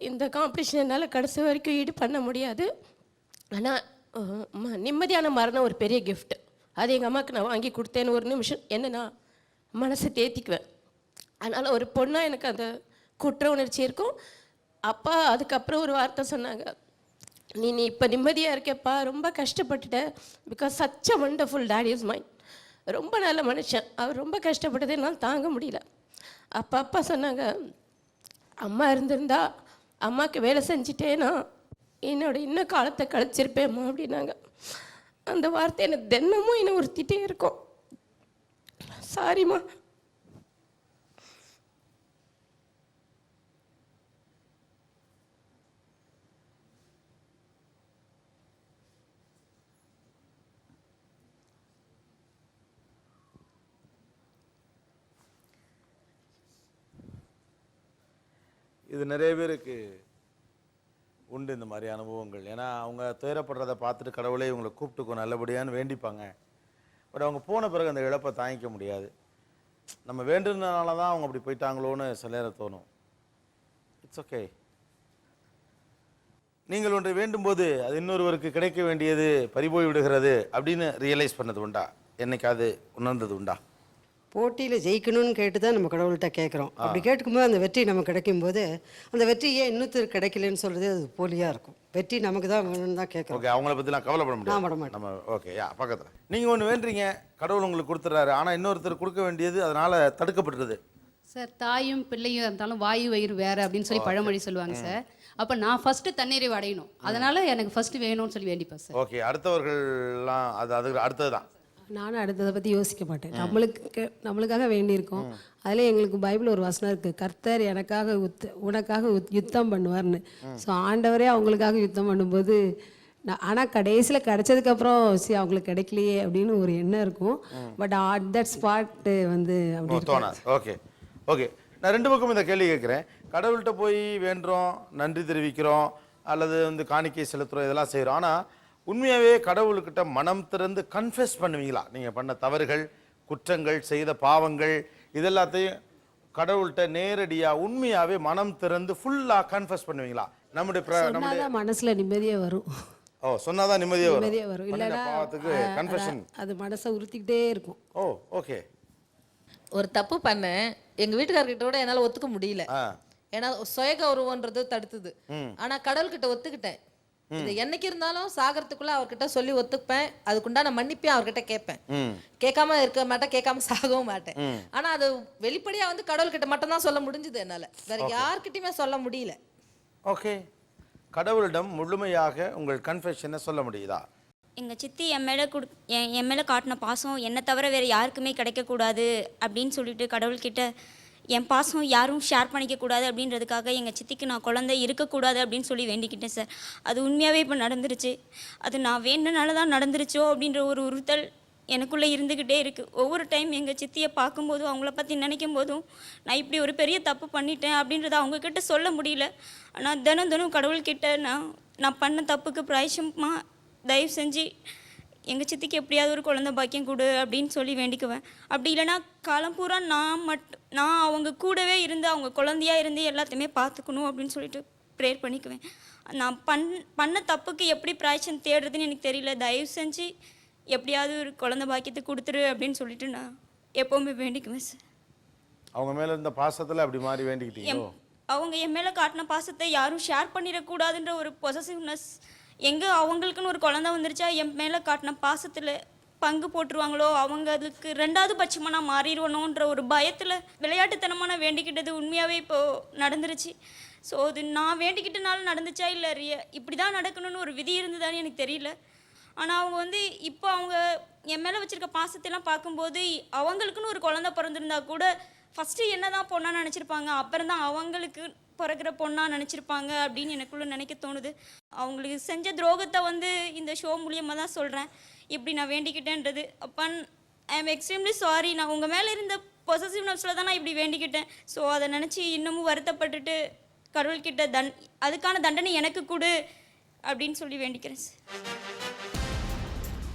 இந்த காம்படிஷன் என்னால் கடைசி வரைக்கும் ஈடு பண்ண முடியாது. ஆனால் நிம்மதியான மரணம் ஒரு பெரிய கிஃப்ட். அது எங்கள் அம்மாவுக்கு நான் வாங்கி கொடுத்தேன்னு ஒரு நிமிஷம் என்ன நான் மனசை தேத்திக்குவேன். அதனால் ஒரு பொண்ணாக எனக்கு அந்த குற்ற உணர்ச்சி இருக்கும். அப்பா அதுக்கப்புறம் ஒரு வார்த்தை சொன்னாங்க, நீ இப்போ நிம்மதியாக இருக்கேப்பா, ரொம்ப கஷ்டப்பட்டுட்ட. Because such a wonderful daddy is mind. ரொம்ப நல்ல மனுஷன், அவர் ரொம்ப கஷ்டப்பட்டது என்னால் தாங்க முடியல. அப்பா சொன்னாங்க, அம்மா இருந்திருந்தா அம்மாவுக்கு வேலை செஞ்சுட்டேன்னா என்னோட இன்னும் காலத்தை கழிச்சிருப்பேம்மா அப்படின்னாங்க. அந்த வார்த்தை எனக்கு தினமும் என்னை உறுத்திட்டே இருக்கும். சாரிம்மா. இது நிறைய பேருக்கு உண்டு இந்த மாதிரி அனுபவங்கள். ஏன்னா அவங்க துயரப்படுறதை பார்த்துட்டு கடவுளே இவங்களை கூப்பிட்டுக்கோ நல்லபடியான்னு வேண்டிப்பாங்க. பட் அவங்க போன பிறகு அந்த இழப்பை தாங்கிக்க முடியாது. நம்ம வேண்டுறதுனால தான் அவங்க அப்படி போயிட்டாங்களோன்னு சில நேரம் தோணும். It's okay. நீங்கள் ஒன்றை வேண்டும்போது அது இன்னொருவருக்கு கிடைக்க வேண்டியது பறிபோய் விடுகிறது அப்படின்னு ரியலைஸ் பண்ணது உண்டா? என்னைக்காவது உணர்ந்தது உண்டா? போட்டியில் ஜெயிக்கணும்னு கேட்டு தான் நம்ம கடவுள்கிட்ட கேட்குறோம். அப்படி கேட்கும்போது அந்த வெற்றி நமக்கு கிடைக்கும்போது அந்த வெற்றி ஏன் இன்னொருத்தர் கிடைக்கலன்னு சொல்கிறது அது போலியாக இருக்கும். வெற்றி நமக்கு தான் வேணும்னு தான் கேட்குறோம். ஓகே, அவங்கள பற்றிலாம் கவலைப்பட முடியாது நம்ம. ஓகே, பக்கத்தில் நீங்கள் ஒன்று வேண்டுறீங்க, கடவுள் உங்களுக்கு கொடுத்துட்றாரு. ஆனால் இன்னொருத்தர் கொடுக்க வேண்டியது அதனால் தடுக்கப்பட்டுருது. சார், தாயும் பிள்ளையும் இருந்தாலும் வாயு வயிறு வேறு அப்படின்னு சொல்லி பழமொழி சொல்லுவாங்க சார். அப்போ நான் ஃபஸ்ட்டு தன்னிறைவு அடையணும், அதனால் எனக்கு ஃபஸ்ட்டு வேணும்னு சொல்லி வேண்டிப்பேன் சார். ஓகே, அடுத்தவர்கள்லாம் அது அடுத்தது தான். நானும் அடுத்ததை பற்றி யோசிக்க மாட்டேன். நம்மளுக்காக வேண்டியிருக்கோம். அதில் எங்களுக்கு பைபிள் ஒரு வசனம் இருக்குது, கர்த்தர் எனக்காக உனக்காக யுத்தம் பண்ணுவார்னு. ஸோ ஆண்டவரே அவங்களுக்காக யுத்தம் பண்ணும்போது ஆனால் கடைசியில் கிடைச்சதுக்கப்புறம் அவங்களுக்கு கிடைக்கலையே அப்படின்னு ஒரு எண்ணம் இருக்கும். பட் அட் தட் ஸ்பாட் வந்து அப்படி தோணாது. ஓகே ஓகே, நான் ரெண்டு பக்கம் இந்த கேள்வி கேட்குறேன். கடவுள்கிட்ட போய் வேண்டுறோம், நன்றி தெரிவிக்கிறோம், அல்லது வந்து காணிக்கை செலுத்துகிறோம், இதெல்லாம் செய்கிறோம். ஆனால் உண்மையாகவே கடவுள்கிட்ட மனம் திறந்து கன்ஃபெஸ் பண்ணுவீங்களா? நீங்கள் பண்ண தவறுகள், குற்றங்கள், செய்த பாவங்கள் இதெல்லாத்தையும் கடவுள்கிட்ட நேரடியாக உண்மையாகவே மனம் திறந்து ஃபுல்லாக கன்ஃபெஸ் பண்ணுவீங்களா? நம்முடைய மனசில் நிம்மதியாக வரும். ஓ, சொன்னாதான் நிம்மதியாக வரும். இல்லைன்னா பாவத்துக்கு கன்ஃபெஷன் அது மனசை உறுத்திக்கிட்டே இருக்கும். ஓ ஓகே. ஒரு தப்பு பண்ணேன், எங்கள் வீட்டுக்காரர்கிட்ட கூட என்னால் ஒத்துக்க முடியல. ஏன்னா சுய கௌரவன்றது தடுத்துது. ஆனால் கடவுள்கிட்ட ஒத்துக்கிட்டேன். இது என்னைக்கு இருந்தாலும் சாகிறதுக்குள்ள அவர்கிட்ட சொல்லி ஒத்துப்பேன். அதுக்குண்டான மன்னிப்பையும் அவர்கிட்ட கேட்பேன். கேட்காம இருக்க மாட்டேன், கேட்காம சாகவும் மாட்டேன். ஆனா அது வெளிப்படையா வந்து கடவுள்கிட்ட மட்டும் தான் சொல்ல முடிஞ்சது, என்னால வேற யார்கிட்டயுமே சொல்ல முடியல. ஓகே, கடவுளிடம் முழுமையாக உங்கள் கன்ஃபெஷனை சொல்ல முடியுதா? எங்கள் சித்தி என் மேலே காட்டின பாசம் என்னை தவிர வேறு யாருக்குமே கிடைக்கக்கூடாது அப்படின்னு சொல்லிட்டு கடவுள்கிட்ட என் பாசம் யாரும் ஷேர் பண்ணிக்கக்கூடாது அப்படின்றதுக்காக எங்கள் சித்திக்கு நான் குழந்தை இருக்கக்கூடாது அப்படின்னு சொல்லி வேண்டிக்கிட்டேன் சார். அது உண்மையாகவே இப்போ நடந்துருச்சு. அது நான் வேணுனால தான் நடந்துருச்சோ அப்படின்ற ஒரு உறுத்தல் எனக்குள்ளே இருந்துக்கிட்டே இருக்குது. ஒவ்வொரு டைம் எங்கள் சித்தியை பார்க்கும்போதும் அவங்கள பற்றி நினைக்கும் போதும் நான் இப்படி ஒரு பெரிய தப்பு பண்ணிட்டேன் அப்படின்றத அவங்கக்கிட்ட சொல்ல முடியல. ஆனால் தினம் கடவுள்கிட்ட நான் பண்ண தப்புக்கு பிராயசமாக தயவு செஞ்சு எங்கள் சித்திக்கு எப்படியாவது ஒரு குழந்தை பாக்கியம் கொடு அப்படின்னு சொல்லி வேண்டிக்குவேன். அப்படி இல்லைனா காலம் பூரா நான் அவங்க கூடவே இருந்து அவங்க குழந்தையாக இருந்து எல்லாத்தையுமே பார்த்துக்கணும் அப்படின்னு சொல்லிட்டு ப்ரேயர் பண்ணிக்குவேன். நான் பண்ண தப்புக்கு எப்படி பிராயசம் தேடுறதுன்னு எனக்கு தெரியல. தயவு செஞ்சு எப்படியாவது ஒரு குழந்தை பாக்கியத்தை கொடுத்துரு அப்படின்னு சொல்லிட்டு நான் எப்போவுமே வேண்டிக்குவேன் சார். அவங்க மேலே இருந்த பாசத்தில் அப்படி மாறி வேண்டிக்கிட்டீங்க? அவங்க என் மேலே காட்டின பாசத்தை யாரும் ஷேர் பண்ணிடக்கூடாதுன்ற ஒரு பொசசிவ்னஸ். எங்கே அவங்களுக்குன்னு ஒரு குழந்தை வந்துருச்சா என் மேலே காட்டின பாசத்தில் பங்கு போட்டுருவாங்களோ, அவங்க அதுக்கு ரெண்டாவது பட்சமாக நான் மாறிடுவணுன்ற ஒரு பயத்தில் விளையாட்டுத்தனமாக நான் வேண்டிக்கிட்டது உண்மையாகவே இப்போது நடந்துருச்சு. ஸோ அது நான் வேண்டிக்கிட்டனால நடந்துச்சா இல்லை இப்படி தான் நடக்கணும்னு ஒரு விதி இருந்ததான்னு எனக்கு தெரியல. ஆனால் அவங்க வந்து இப்போ அவங்க என் மேலே வச்சுருக்க பாசத்தைலாம் பார்க்கும்போது அவங்களுக்குன்னு ஒரு குழந்தை பிறந்திருந்தா கூட ஃபஸ்ட்டு என்ன தான் பொண்ணாக நினச்சிருப்பாங்க, அப்புறம் தான் அவங்களுக்கு பிறகுற பொண்ணாக நினச்சிருப்பாங்க அப்படின்னு எனக்குள்ளே நினைக்க தோணுது. அவங்களுக்கு செஞ்ச துரோகத்தை வந்து இந்த ஷோ மூலியமாக தான் சொல்கிறேன் இப்படி நான் வேண்டிக்கிட்டேன்றது. அப்போ ஐ எம் எக்ஸ்ட்ரீம்லி சாரி. நான் உங்கள் மேலே இருந்த பொசசிவ்னஸில் தான் நான் இப்படி வேண்டிக்கிட்டேன். ஸோ அதை நினச்சி இன்னமும் வருத்தப்பட்டுட்டு கடவுள்கிட்ட அதுக்கான தண்டனை எனக்கு கொடு அப்படின்னு சொல்லி வேண்டிக்கிறேன் சார்.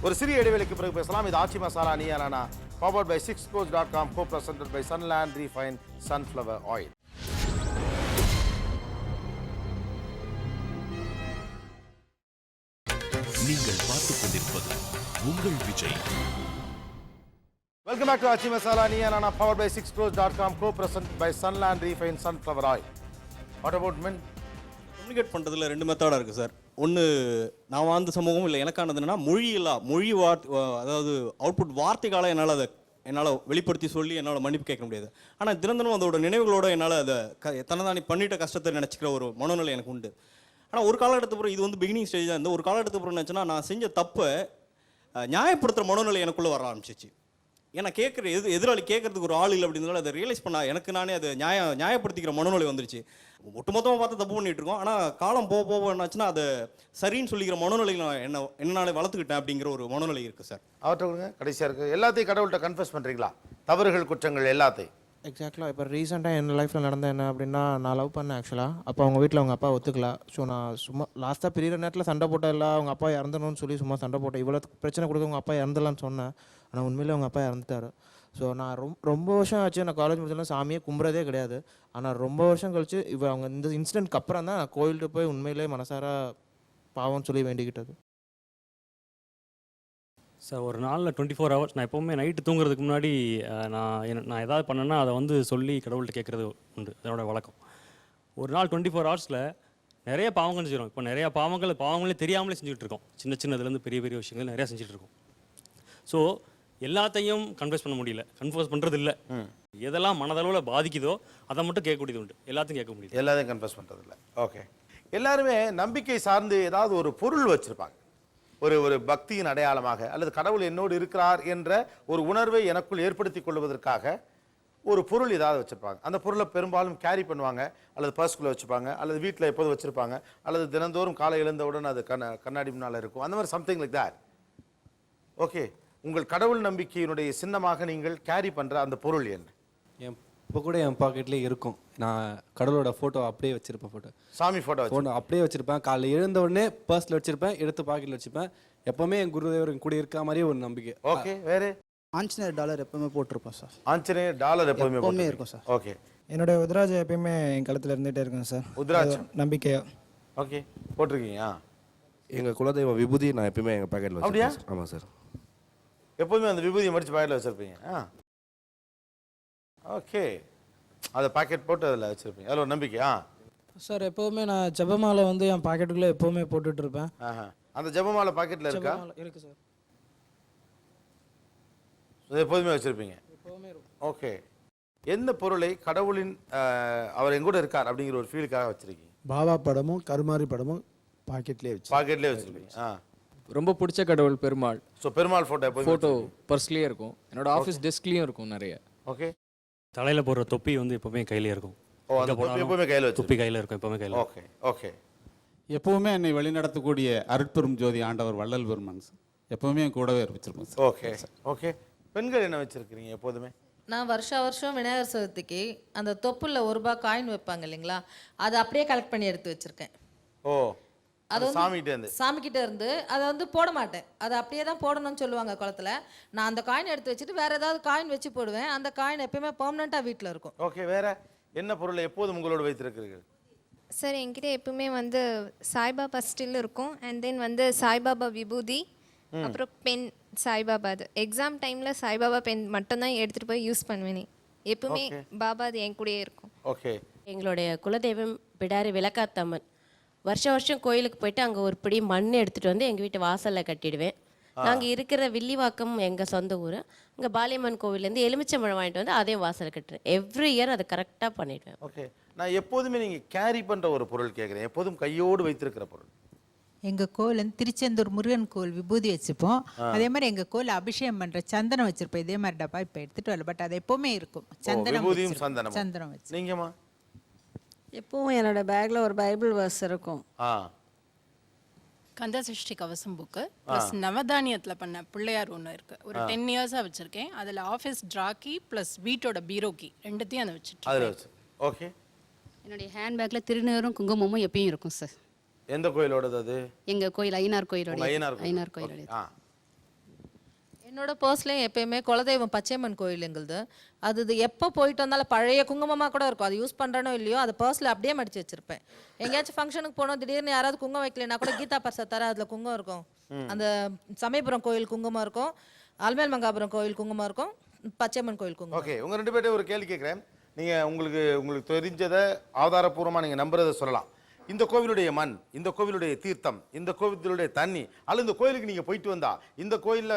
ஒரு சிறிய இடைவெளிக்கு பிறகு பேசலாம். இது ஆச்சி மசாலா நீயா நானா, powered by 6crores.com, co-presented by Sunland Refined Sunflower Oil. நீங்கள் பார்த்துக் கொண்டிருப்பது உங்கள் விஜய். Welcome back to ஆச்சி மசாலா நீயா நானா, powered by 6crores.com, co-presented by Sunland Refined Sunflower Oil. What about men? Communicate பண்ணுறதுல ரெண்டு மெத்தடாக இருக்குது சார். ஒன்று, நான் வாழ்ந்த சமூகம் இல்லை எனக்கானது என்னென்னா மொழி அதாவது அவுட்புட் வார்த்தைகளால் என்னால் வெளிப்படுத்தி சொல்லி என்னால் மன்னிப்பு கேட்க முடியாது. ஆனால் தினந்தனம் அதோட நினைவுகளோடு என்னால் அதை தன்னதானி பண்ணிட்ட கஷ்டத்தை நினச்சிக்கிற ஒரு மனநிலை எனக்கு உண்டு. ஆனால் ஒரு காலகட்டத்துக்கு அப்புறம் இது வந்து பிகினிங் ஸ்டேஜ் தான். இந்த ஒரு காலகட்டத்துக்கு அப்புறம் நினச்சுன்னா நான் செஞ்ச தப்பை நியாயப்படுத்துகிற மனநிலை எனக்குள்ளே வர ஆரம்பிச்சிச்சு. ஏன்னா எதிராளி கேட்கறதுக்கு ஒரு ஆள் இல்லை அப்படின்றதால அதை ரியலைஸ் பண்ண எனக்கு நானே அதை நியாயப்படுத்திக்கிற மனநிலை வந்துருச்சு. ஒட்டுமொத்தமாக பார்த்து தப்பு பண்ணிட்டு இருக்கோம். ஆனால் காலம் போக என்னாச்சுன்னா அதை சரின்னு சொல்லிக்கிற மனநிலையில் நான் என்னாலே வளர்த்துக்கிட்டேன் அப்படிங்கிற ஒரு மனநிலை இருக்குது சார். அவர்கிட்ட கடைசியாக இருக்குது. எல்லாத்தையும் கடவுள்கிட்ட கன்ஃபெஸ் பண்ணுறீங்களா? தவறுகள், குற்றங்கள் எல்லாத்தையும்? எக்ஸாக்ட்லாக இப்போ ரீசெண்டாக என் லைஃப்பில் நடந்த என்ன அப்படின்னா, நான் லவ் பண்ணேன் ஆக்சுவலாக. அப்போ அவங்க வீட்டில் அவங்க அப்பா ஒத்துக்கல. ஸோ நான் சும்மா லாஸ்ட்டாக பிரிகிற நேரத்தில் சண்டை போட்டதில்ல, அவங்க அப்பா இறந்தணும்னு சொல்லி சும்மா சண்டை போட்டேன். இவ்வளோ பிரச்சனை கொடுக்க அவங்க அப்பா இறந்துடலான்னு சொன்னேன். ஆனால் உண்மையிலே அவங்க அப்பா இறந்துட்டார். ஸோ நான் ரொம்ப வருஷம் ஆச்சு, நான் காலேஜ் முடிச்சாலும் சாமியே கும்பிட்றதே கிடையாது. ஆனால் ரொம்ப வருஷம் கழிச்சு இப்போ அவங்க இந்த இன்சிடென்ட்க்கு அப்புறம் தான் நான் கோயில்கிட்ட போய் உண்மையிலே மனசார பாவம்னு சொல்லி வேண்டிக்கிட்டது. சார், ஒரு நாளில் 24 ஹவர்ஸ் நான் எப்போவுமே நைட்டு தூங்குறதுக்கு முன்னாடி நான் எதாவது பண்ணேன்னா அதை வந்து சொல்லி கடவுள்கிட்ட கேட்குறது உண்டு. என்னோடய வழக்கம். ஒரு நாள் 24 ஹவர்ஸில் நிறைய பாவங்கள் செய்கிறோம். இப்போ நிறையா பாவங்களே தெரியாமலே செஞ்சுட்டு இருக்கோம். சின்னதுலேருந்து பெரிய விஷயங்கள் நிறையா செஞ்சுட்டு இருக்கோம். ஸோ எல்லாத்தையும் கன்ஃபெஸ் பண்ண முடியல, கன்ஃபெஸ் பண்ணுறது இல்லை. எதெல்லாம் மனதளவில் பாதிக்குதோ அதை மட்டும் கேட்கக்கூடியது உண்டு. எல்லாத்தையும் கேட்க முடியும், எல்லாத்தையும் கன்ஃபெஸ் பண்ணுறது இல்லை. ஓகே, எல்லாருமே நம்பிக்கை சார்ந்து ஏதாவது ஒரு பொருள் வச்சுருப்பாங்க. ஒரு பக்தியின் அடையாளமாக அல்லது கடவுள் என்னோடு இருக்கிறார் என்ற ஒரு உணர்வை எனக்குள் ஏற்படுத்தி கொள்வதற்காக ஒரு பொருள் ஏதாவது வச்சுருப்பாங்க. அந்த பொருளை பெரும்பாலும் கேரி பண்ணுவாங்க, அல்லது பர்ஸ்குள்ளே வச்சுப்பாங்க, அல்லது வீட்டில் எப்போதும் வச்சுருப்பாங்க, அல்லது தினந்தோறும் காலை எழுந்தவுடன் அது கண்ணாடி முன்னால் இருக்கும். அந்த மாதிரி சம்திங் லைக் தேட். ஓகே, உங்கள் கடவுள் நம்பிக்கையினுடைய சின்னமாக நீங்கள் கேரி பண்ணுற அந்த பொருள் என்ன? இப்போ கூட என் பாக்கெட்லேயே இருக்கும். நான் கடவுளோட ஃபோட்டோ அப்படியே வச்சுருப்பேன். சாமி ஃபோட்டோ அப்படியே வச்சுருப்பேன். காலையில் எழுந்த உடனே பர்ஸில் வச்சுருப்பேன், எடுத்து பாக்கெட்டில் வச்சுப்பேன். எப்போவுமே என் குருதேவர் கூட இருக்க மாதிரியே ஒரு நம்பிக்கை. ஓகே, வேறு? ஆஞ்சநேயர் டாலர் எப்பவுமே போட்டிருப்போம் சார். ஆஞ்சநேயர் டாலர் எப்பவுமே இருக்கும் சார். ஓகே. என்னோட உத்ராஜம் எப்பயுமே என் கழுத்தில் இருந்துகிட்டே இருக்கும் சார். உத்ராஜம் நம்பிக்கையா? ஓகே, போட்டிருக்கீங்க. எங்கள் குலதெய்வ விபூதி நான் எப்பயுமே எங்கள் பாக்கெட்டில் அப்படியா? வச்சுருப்பேன். ஆமாம் சார். எப்போதுமே அந்த விபூதியை மடித்து பாக்கெட்டில் வச்சுருப்பீங்க. ஓகே, அதை பாக்கெட் போட்டு அதில் வச்சுருப்பீங்க. அதில் ஒரு நம்பிக்கை. சார் எப்போவுமே நான் ஜெபமாலை வந்து என் பாக்கெட்டுக்குள்ளே எப்போவுமே போட்டுட்டு இருப்பேன். அந்த ஜெபமாலை பாக்கெட்டில் இருக்கா? இருக்கு சார். எப்போதுமே வச்சுருப்பீங்க. ஓகே, எந்த பொருளை கடவுளின் அவர் எங்கூட இருக்கார் அப்படிங்கிற ஒரு ஃபீலுக்காக வச்சுருக்கீங்க? பாபா படமும் கருமாரி படமும் பாக்கெட்லேயே வச்சுருப்பீங்க. ரொம்ப பிடிச்ச கடவுள் பெருமாள். ஸோ பெருமாள் ஃபோட்டோ பர்ஸ்லேயே இருக்கும். என்னோட ஆஃபீஸ் டெஸ்க்லேயும் இருக்கும் நிறைய. ஓகே. தலையில் போடுற தொப்பி வந்து எப்போவுமே கையிலே இருக்கும். எப்பவுமே கையில் வச்சு தொப்பி கையில் இருக்கும் எப்பவுமே கையில். Okay okay. எப்பவுமே என்னை வழிநடத்தக்கூடிய அருட்பெரும் ஜோதி ஆண்டவர் வள்ளல் பெருமான் சார். எப்பவுமே என் கூடவே வச்சிருப்போம் சார். Okay okay. பெண்கள் என்ன வச்சிருக்கீங்க எப்போதுமே? நான் வருஷம் விநாயகர் சதுர்த்திக்கு அந்த தொப்புல ₹1 காயின் வைப்பாங்க இல்லைங்களா, அதை அப்படியே கலெக்ட் பண்ணி எடுத்து வச்சிருக்கேன். ஓ, அது சாமிக்கிட்ட இருந்து அதை வந்து போட மாட்டேன். அதை அப்படியே தான் போடணும்னு சொல்லுவாங்க குளத்துல. நான் அந்த காயின் எடுத்து வச்சுட்டு வேற ஏதாவது காயின் வச்சு போடுவேன். அந்த காயின் எப்பயுமே பெர்மனெண்ட்டாக வீட்டில் இருக்கும். ஓகே, வேற என்ன பொருளை எப்போதும் உங்களோட வைத்திருக்கிறீர்கள்? சார் என்கிட்ட எப்பவுமே வந்து சாய்பாபா ஸ்டில் இருக்கும். அண்ட் தென் வந்து சாய்பாபா விபூதி, அப்புறம் பென் சாய்பாபா. அது எக்ஸாம் டைமில் சாய்பாபா பென் மட்டும்தான் எடுத்துகிட்டு போய் யூஸ் பண்ணுவேனே. எப்பவுமே பாபா அது என் கூடயே இருக்கும். ஓகே. எங்களுடைய குலதெய்வம் பிடாரி விளக்காத்தம்மன். வருஷம் கோயிலுக்கு போயிட்டு அங்கே ஒரு பிடி மண் எடுத்துகிட்டு வந்து எங்கள் வீட்டு வாசலில் கட்டிடுவேன். நாங்கள் இருக்கிற வில்லிவாக்கம் எங்கள் சொந்த ஊர். அங்கே பாலியம்மன் கோவிலேருந்து எலுமிச்சம்பழம் வாங்கிட்டு வந்து அதையும் வாசலில் கட்டுறேன். எவ்ரி இயர் அதை கரெக்டாக பண்ணிவிடுவேன். ஓகே. நான் எப்போதுமே நீங்கள் கேரி பண்ணுற ஒரு பொருள் கேட்குறேன். எப்போதும் கையோடு வைத்திருக்கிற பொருள்? எங்கள் கோவில் வந்து திருச்செந்தூர் முருகன் கோவில் விபூதி வச்சுப்போம். அதே மாதிரி எங்கள் கோவில் அபிஷேகம் பண்ணுற சந்தனம் வச்சுருப்போம். இதே மாதிரி டப்பா இப்போ எடுத்துகிட்டு வரல, பட் அது எப்போவுமே இருக்கும். சந்தனம் வச்சு. நீங்கம்மா? எப்பவும் என்னோட பேக்கில் ஒரு பைபிள் வர்ஸ் இருக்கும். கந்த சஷ்டி கவசம் புக்கு ப்ளஸ் நவதானியத்தில் பண்ண பிள்ளையார் ஒன்று இருக்குது. ஒரு 10 இயர்ஸாக வச்சுருக்கேன். அதில் ஆஃபீஸ் ட்ராக்கி ப்ளஸ் வீட்டோட பீரோக்கி ரெண்டுத்தையும் அதை வச்சுட்டு. ஓகே. என்னுடைய ஹேண்ட்பேக்கில் திருநீரும் குங்குமமும் எப்பயும் இருக்கும் சார். எந்த கோயிலோடது அது? எங்கள் கோயில் ஐநார் கோயிலோட. ஐநார் கோயிலோட. என்னோட பர்ஸ்லேயும் எப்பயுமே குலதெய்வம் பச்சையம்மன் கோயில் எங்களுது. அது எப்போ போயிட்டு வந்தாலும் பழைய குங்குமமாக கூட இருக்கும். அது யூஸ் பண்ணுறனோ இல்லையோ அதை பர்ஸில் அப்படியே மடிச்சு வச்சிருப்பேன். எங்கேயாச்சும் ஃபங்க்ஷனுக்கு போனோம், திடீர்னு யாராவது குங்குமம் வைக்கலைன்னா கூட கீதா பர்ஸை தர அதில் குங்குமம் இருக்கும். அந்த சமயபுரம் கோயில் குங்குமம் இருக்கும், அல்மேல் மங்காபுரம் கோயில் குங்குமம் இருக்கும், பச்சையம்மன் கோயில் குங்குமம். ஓகே, உங்கள் 2 பேர்கிட்ட ஒரு கேள்வி கேட்குறேன். நீங்கள் உங்களுக்கு தெரிஞ்சதை ஆதாரப்பூர்வமாக நீங்கள் நம்புறதை சொல்லலாம். இந்த கோவிலுடைய மண், இந்த கோவிலுடைய தீர்த்தம், இந்த கோவிலுடைய தண்ணி, அல்லது இந்த கோயிலுக்கு நீங்கள் போயிட்டு வந்தா, இந்த கோயிலில்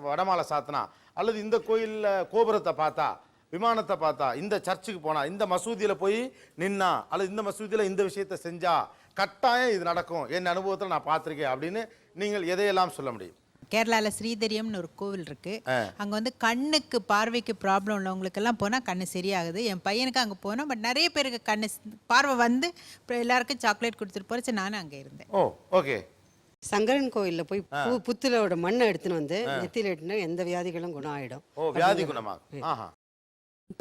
வடமாலை சாத்தினா, அல்லது இந்த கோயிலில் கோபுரத்தை பார்த்தா, விமானத்தை பார்த்தா, இந்த சர்ச்சுக்கு போனா, இந்த மசூதியில் போய் நின்னா, அல்லது இந்த மசூதியில் இந்த விஷயத்தை செஞ்சா கட்டாயம் இது நடக்கும், என் அனுபவத்தில் நான் பார்த்துருக்கேன் அப்படின்னு நீங்கள் எதையெல்லாம் சொல்ல முடியும்? கேரளாவில் ஸ்ரீதரியம்னு ஒரு கோவில் இருக்குது. அங்கே வந்து கண்ணுக்கு பார்வைக்கு ப்ராப்ளம் உள்ளவங்களுக்கெல்லாம் போனால் கண்ணு சரியாகுது. என் பையனுக்கு அங்கே போனோம், பட் நிறைய பேருக்கு கண்ணு பார்வை வந்து எல்லாருக்கும் சாக்லேட் கொடுத்துட்டு போகிறச்சு நானும் அங்கே இருந்தேன். ஓ, ஓகே. சங்கரன் கோயிலில் போய் புத்திலோட மண்ணை எடுத்துன்னு வந்து நெத்தியில் எட்டுனா எந்த வியாதிகளும் குணம் ஆகிடும். ஓ, வியாதி குணமாக.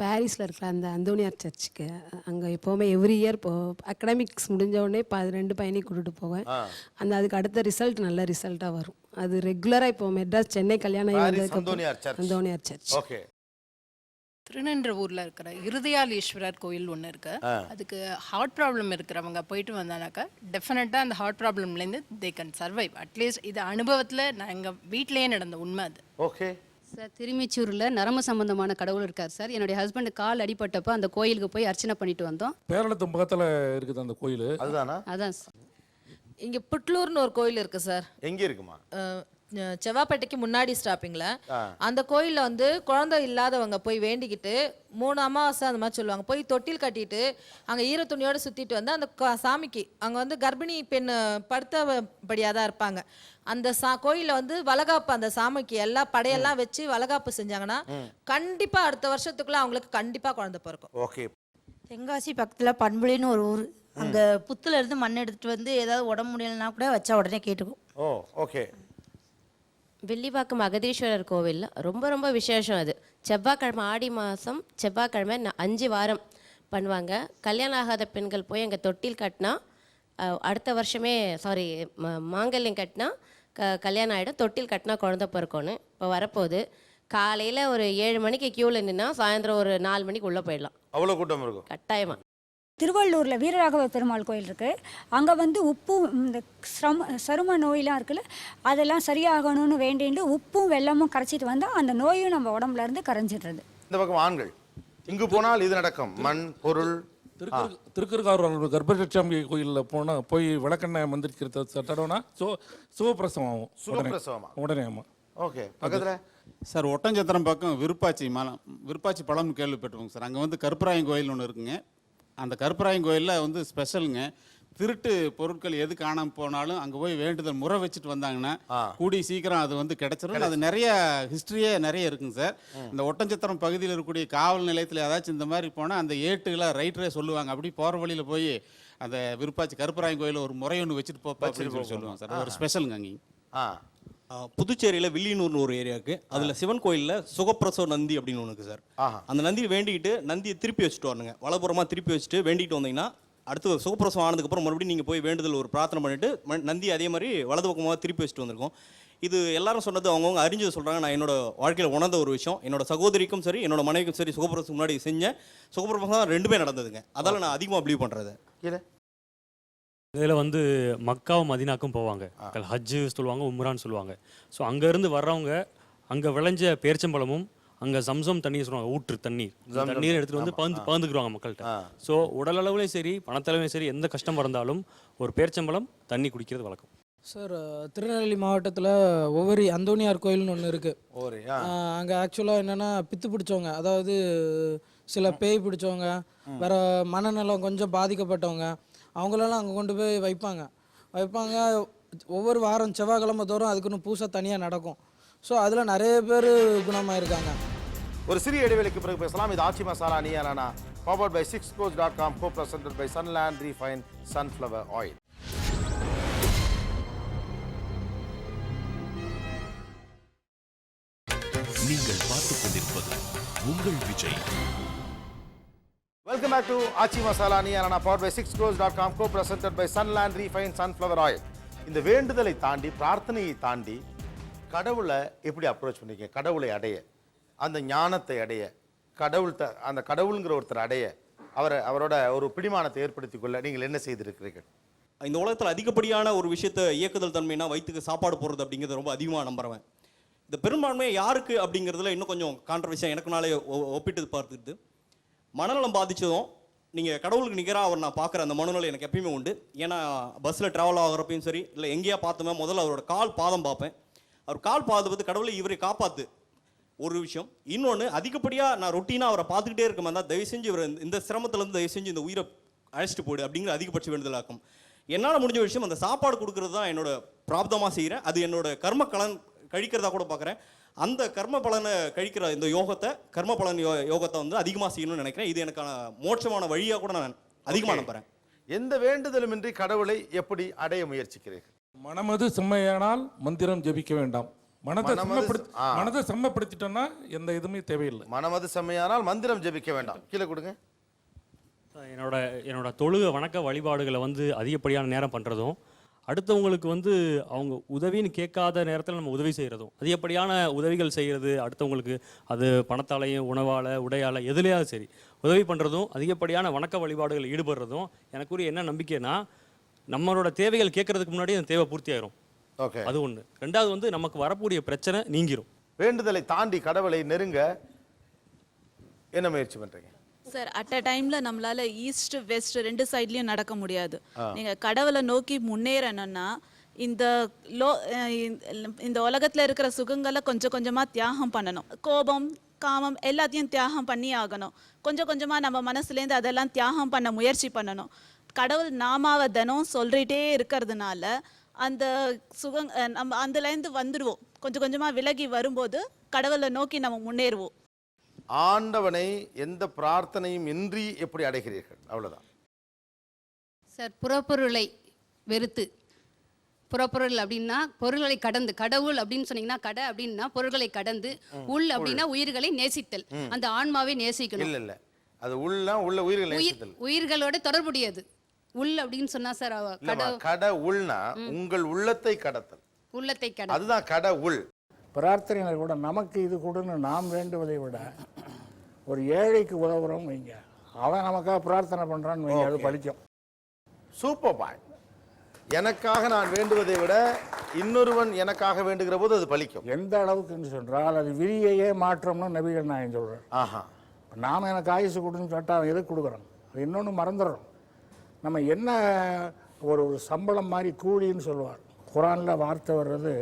பாரிஸில் இருக்கிற அந்த அந்தோனியார் சர்ச்சுக்கு அங்கே எப்போவுமே எவ்ரி இயர் அகடமிக்ஸ் முடிஞ்ச உடனே 2 பையனையும் கூட்டிட்டு போவேன். அதுக்கு அடுத்த ரிசல்ட் நல்ல ரிசல்ட்டாக வரும். அது ரெகுலராக இப்போ மெட்ராஸ் சென்னை கல்யாணம் அந்தோனியார் சர்ச். ஓகே. திருநென்றவூரில் இருக்கிற இருதயாலீஸ்வரர் கோயில் ஒன்று இருக்கு. அதுக்கு ஹார்ட் ப்ராப்ளம் இருக்கிறவங்க போயிட்டு வந்தானாக்கா டெஃபினட்டாக அந்த ஹார்ட் ப்ராப்ளம்லேருந்து தே கேன் சர்வைவ். அட்லீஸ்ட் இது அனுபவத்தில் நான் எங்கள் வீட்டிலேயே நடந்த உண்மை அது. ஓகே சார், திருமிச்சூரில் நரம்பு சம்பந்தமான கடவுள் இருக்கார் சார். என்னுடைய ஹஸ்பண்ட் கால் அடிபட்டப்போ அந்த கோயிலுக்கு போய் அர்ச்சனை பண்ணிட்டு வந்தோம். பேரளத்து பக்கத்தில் இருக்குது அந்த கோயில். அதுதானா? அதான் சார். இங்கே புட்லூர்னு ஒரு கோயில் இருக்குது சார். எங்கே இருக்குமா? செவ்வாப்பேட்டைக்கு முன்னாடி ஸ்டாப்பிங்கில் அந்த கோயிலில் வந்து குழந்தை இல்லாதவங்க போய் வேண்டிக்கிட்டு 3 அமாவாசை அந்த மாதிரி சொல்லுவாங்க, போய் தொட்டில் கட்டிட்டு அங்கே ஈர துணியோடு சுற்றிட்டு வந்து அந்த சாமிக்கு அங்கே வந்து கர்ப்பிணி பெண் படுத்தபடியாக தான் இருப்பாங்க. அந்த கோயிலில் வந்து வளகாப்பு அந்த சாமிக்கு எல்லா படையெல்லாம் வச்சு வளகாப்பு செஞ்சாங்கன்னா கண்டிப்பாக அடுத்த வருஷத்துக்குள்ள அவங்களுக்கு கண்டிப்பாக குழந்தை பிறக்கும். ஓகே. தென்காசி பக்கத்தில் பண்புலின்னு ஒரு ஊர், அங்கே புத்துல இருந்து மண் எடுத்துட்டு வந்து ஏதாவது உடம்பு முடியலன்னா கூட வச்சா உடனே கேட்டுக்கும். ஓ ஓகே. வில்லிவாக்கம் அகதீஸ்வரர் கோவிலில் ரொம்ப ரொம்ப விசேஷம். அது செவ்வாய்க்கிழமை, ஆடி மாதம் செவ்வாய்க்கிழமை 5 வாரம் பண்ணுவாங்க. கல்யாணம் ஆகாத பெண்கள் போய் அங்கே தொட்டில் கட்டினா அடுத்த வருஷமே மாங்கல்யம் கட்டினா கல்யாணம் ஆகிடும், தொட்டில் கட்டினா குழந்தை பிறக்கணும். இப்போ வரப்போகுது. காலையில் ஒரு 7 மணிக்கு க்யூவில் நின்னா சாயந்தரம் ஒரு 4 மணிக்கு உள்ளே போயிடலாம். அவ்வளோ கூட்டம் இருக்கும் கட்டாயமாக. திருவள்ளூரில் வீரராகவ பெருமாள் கோயில் இருக்குது. அங்கே வந்து உப்பும் இந்த சரும நோயெலாம் இருக்குல்ல, அதெல்லாம் சரியாகணும்னு வேண்டிட்டு உப்பும் வெல்லமும் கரைச்சிட்டு வந்தால் அந்த நோயும் நம்ம உடம்புல இருந்து கரைஞ்சிடுறது. இந்த பக்கம் ஆண்கள் இங்கு போனால் இது நடக்கும். மண் பொருள். திருக்கருக்காரூர் கர்ப்பசாமி கோயிலில் போய் விளக்கெண்ணெய் மந்திரிக்கிறது தடவைனா சுகப்பிரசவம் ஆகும். சுகப்பிரசவமா? உடனே. ஆமாம். ஓகே. பக்கத்தில் சார் ஒட்டஞ்சத்திரம் பக்கம் விருப்பாச்சி பழம்னு கேள்விப்பட்டிருக்கோங்க சார். அங்கே வந்து கருப்பராயன் கோயில் ஒன்று இருக்குங்க. அந்த கருப்பராயன் கோயிலில் வந்து ஸ்பெஷலுங்க, திருட்டு பொருட்கள் எது காணாமல் போனாலும் அங்கே போய் வேண்டுதல் முறை வச்சுட்டு வந்தாங்கன்னா கூடி சீக்கிரம் அது வந்து கிடைச்சிரும். அது நிறைய ஹிஸ்ட்ரியே நிறைய இருக்குங்க சார். இந்த ஒட்டஞ்சத்திரம் பகுதியில் இருக்கக்கூடிய காவல் நிலையத்தில் ஏதாச்சும் இந்த மாதிரி போனால் அந்த ஏட்டுகளை ரைட்டரே சொல்லுவாங்க, அப்படி போகிற வழியில் போய் அந்த விருப்பாச்சி கருப்பராயன் கோயிலில் ஒரு முறை ஒன்று வச்சுட்டு போப்பா அப்படின்னு சொல்லி சொல்லுவாங்க சார். அது ஒரு ஸ்பெஷலுங்க அங்கேயும். புதுச்சேரியில் வில்லியனூர்னு ஒரு ஏரியா இருக்குது. அதில் சிவன் கோயிலில் சுகப்பிரசவ நந்தி அப்படின்னு ஒன்று இருக்குது சார். அந்த நந்தியை வேண்டிக்கிட்டு நந்தியை திருப்பி வச்சுட்டு வரணுங்க. வலப்புறமாக திருப்பி வச்சுட்டு வேண்டிக்கிட்டு வந்தீங்கன்னா அடுத்து சுகப்பிரசவம் ஆனதுக்கப்புறம் மறுபடியும் நீங்கள் போய் வேண்டுதல் ஒரு பிரார்த்தனை பண்ணிவிட்டு நந்தி அதே மாதிரி வலது பக்கமாக திருப்பி வச்சுட்டு வந்திருக்கோம். இது எல்லாரும் சொன்னது அவங்கவுங்க அறிஞ்சது சொல்கிறாங்க. நான் என்னோட வாழ்க்கையில் உணர்ந்த ஒரு விஷயம். என்னோட சகோதரிக்கும் சரி என்னோட மனைவிக்கும் சரி சுகப்பிரசவம் முன்னாடி செஞ்சேன். சுகப்பிரசவம் தான் 2மே நடந்ததுங்க. அதால் நான் அதிகமாக பிலீவ் பண்ணுறது. இதில் வந்து மக்காவும் மதினாக்கும் போவாங்க. ஹஜ்ஜு சொல்லுவாங்க, உம்ரான்னு சொல்லுவாங்க. ஸோ அங்கேருந்து வர்றவங்க அங்கே விளைஞ்ச பேரிச்சம்பழமும் அங்கே சம்சம் தண்ணீர் சொல்லுவாங்க, ஊற்று தண்ணீர், தண்ணீரை எடுத்துகிட்டு வந்து பகிர்ந்துக்குருவாங்க மக்கள்கிட்ட. ஸோ உடல் அளவுலையும் சரி பணத்தளவுலையும் சரி எந்த கஷ்டம் இருந்தாலும் ஒரு பேரிச்சம்பழம் தண்ணி குடிக்கிறது வழக்கம். சார் திருநெல்வேலி மாவட்டத்தில் ஒவ்வொரு அந்தோனியார் கோயில்னு ஒன்று இருக்குது. அங்கே ஆக்சுவலாக என்னென்னா பித்து பிடிச்சவங்க, அதாவது சில பேய் பிடிச்சவங்க, வேறு மனநலம் கொஞ்சம் பாதிக்கப்பட்டவங்க, அவங்களெல்லாம் அங்கே கொண்டு போய் வைப்பாங்க. ஒவ்வொரு வாரம் செவ்வாய்க்கிழமை தோறும் அதுக்குன்னு பூசை தனியாக நடக்கும். ஸோ அதில் நிறைய பேர் குணமாக இருக்காங்க. ஒரு சிறிய இடைவெளிக்கு பிறகு பேசலாம். இது ஆச்சி மசாலா நீயா நானா, powered by 6crores.com, co-presented by Sunland Refined Sunflower Oil. நீங்கள் பார்த்துக் கொண்டிருப்பது உங்கள் Vijay. Welcome back to Aachi Masala Neeya நானா, powered by 6crores.com, co-presented by Sunland Refined Sunflower Oil. இந்த வேண்டுதலை தாண்டி பிரார்த்தனையை தாண்டி கடவுளை எப்படி அப்ரோச் பண்ணிக்க, கடவுளை அடைய, அந்த ஞானத்தை அடைய, அந்த கடவுளுங்கிற ஒருத்தர் அடைய, அவரோட ஒரு பிடிமானத்தை ஏற்படுத்திக் கொள்ள நீங்கள் என்ன செய்திருக்கிறீர்கள்? இந்த உலகத்தில் அதிகப்படியான ஒரு விஷயத்தை இயக்குதல் தன்மைனா வயிற்றுக்கு சாப்பாடு போடுறது அப்படிங்கிறது ரொம்ப அதிகமாக நம்புறேன். இந்த பெரும்பான்மை யாருக்கு அப்படிங்கிறதுல இன்னும் கொஞ்சம் கான்ட்ரவர்சியாக எனக்குனாலே ஒப்பிட்டு பார்த்துட்டு, மனநலம் பாதித்ததும் நீங்கள் கடவுளுக்கு நிகராக அவர் நான் பார்க்குற அந்த மனநலம் எனக்கு எப்பயுமே உண்டு. ஏன்னா பஸ்ஸில் ட்ராவல் ஆகிறப்பையும் சரி இல்லை எங்கேயா பார்த்தோமே முதல்ல அவரோட பாதம் பார்ப்பேன். அவர் பாதத்தை பார்த்து கடவுளை இவரை காப்பாற்று ஒரு விஷயம். இன்னொன்று அதிகப்படியாக நான் ரொட்டீனாக அவரை பார்த்துக்கிட்டே இருக்க மாதிரி தான், தயவு செஞ்சு இவர் இந்த சிரமத்திலேருந்து தயவு செஞ்சு இந்த உயிரை அழைச்சிட்டு போடு அப்படிங்கிற அதிகபட்ச வேண்டுதலாக்கும். என்னால் முடிஞ்ச விஷயம் அந்த சாப்பாடு கொடுக்கறது தான் என்னோட பிராப்தமாக செய்கிறேன். அது என்னோட கர்ம கலன் கழிக்கிறதா கூட பார்க்குறேன். அந்த கர்ம பலனை கழிக்கிற இந்த கர்ம பலன் யோகத்தை வந்து அதிகமாக செய்யணும்னு நினைக்கிறேன். இது எனக்கான மோட்சமான வழியாக கூட நான் அதிகமாக நம்புகிறேன். எந்த வேண்டுதலுமின்றி கடவுளை எப்படி அடைய முயற்சிக்கிறீர்கள்? மனமது செம்மையானால் மந்திரம் ஜபிக்க வேண்டாம். மனதை செம்மப்படுத்திட்டோம்னா எந்த இதுவுமே தேவையில்லை. மனமது செம்மையானால் மந்திரம் ஜபிக்க வேண்டாம். கீழே கொடுங்க. என்னோட தொழுகை வணக்க வழிபாடுகளை வந்து அதிகப்படியான நேரம் பண்ணுறதும், அடுத்தவங்களுக்கு வந்து அவங்க உதவின்னு கேட்காத நேரத்தில் நம்ம உதவி செய்கிறதும், அதிகப்படியான உதவிகள் செய்கிறது அடுத்தவங்களுக்கு, அது பணத்தாலையும் உணவால் உடையால் எதுலையாவது சரி உதவி பண்ணுறதும், அதிகப்படியான வணக்க வழிபாடுகள் ஈடுபடுறதும் எனக்குரிய என்ன நம்பிக்கைன்னா, நம்மளோட தேவைகள் கேட்கறதுக்கு முன்னாடி அந்த தேவை பூர்த்தி ஆயிரும். ஓகே, அது ஒன்று. ரெண்டாவது வந்து நமக்கு வரக்கூடிய பிரச்சனை நீங்கிரும். வேண்டுதலை தாண்டி கடவுளை நெருங்க என்ன முயற்சி பண்றீங்க? சார், அட் அ டைம்ல நம்மளால ஈஸ்ட் வெஸ்ட் 2 சைட்லயும் நடக்க முடியாது. நீங்க கடவுளை நோக்கி முன்னேறணும்னா இந்த இந்த உலகத்தில் இருக்கிற சுகங்களை கொஞ்சம் கொஞ்சமாக தியாகம் பண்ணணும். கோபம் காமம் எல்லாத்தையும் தியாகம் பண்ணி ஆகணும். கொஞ்சம் கொஞ்சமாக நம்ம மனசுலேருந்து அதெல்லாம் தியாகம் பண்ண முயற்சி பண்ணணும். கடவுள் நாமாவை தினம் சொல்லிகிட்டே இருக்கிறதுனால அந்த நம்ம அதுலேருந்து வந்துடுவோம். கொஞ்சம் கொஞ்சமாக விலகி வரும்போது கடவுளை நோக்கி நம்ம முன்னேறுவோம். ஆண்டவனை எந்த பிரார்த்தனையும் இன்றி எப்படி அடைகிறீர்கள்? அவ்வளோதான் சார். புறப்பொருளை வெறுத்து, புறப்பொருள் அப்படின்னா பொருள்களை கடந்து, கடவுள் அப்படின்னு சொன்னீங்கன்னா கடை அப்படின்னா பொருள்களை கடந்து, உள் அப்படின்னா உயிர்களை நேசித்தல், அந்த ஆன்மாவை நேசிக்கணும். இல்ல இல்ல, அது உள்ள உயிர்களை நேசித்தல், உயிர்களோட தொடர்புடையது. உள் அப்படின்னு சொன்னா சார் கட உள்னா உங்கள் உள்ளத்தை கடத்தல், உள்ளத்தை கடை, அதுதான் கட உள். பிரார்த்தனைகளை கூட நமக்கு இது கொடுன்னு நாம் வேண்டுவதை விட ஒரு ஏழைக்கு உதவுறோம் வைங்க, அவன் நமக்காக பிரார்த்தனை பண்றான்னு வைங்க, அது பலிக்கும். Super point. எனக்காக நான் வேண்டுவதை விட இன்னொருவன் எனக்காக வேண்டுகிற போது அது பலிக்கும். எந்த அளவுக்குன்னு சொன்னால் அது விதியையே மாற்றம்னு நபிகள் நாயகம் சொல்கிறேன். ஆஹா, நாம் எனக்கு ஆயுசு கொடுன்னு சொல்லிட்டு அவன் எதுக்கு கொடுக்குறான்? அது இன்னொன்று மறந்துடுறோம். நம்ம என்ன ஒரு சம்பளம் மாதிரி கூலின்னு சொல்லுவார். குரானில் வார்த்தை வர்றது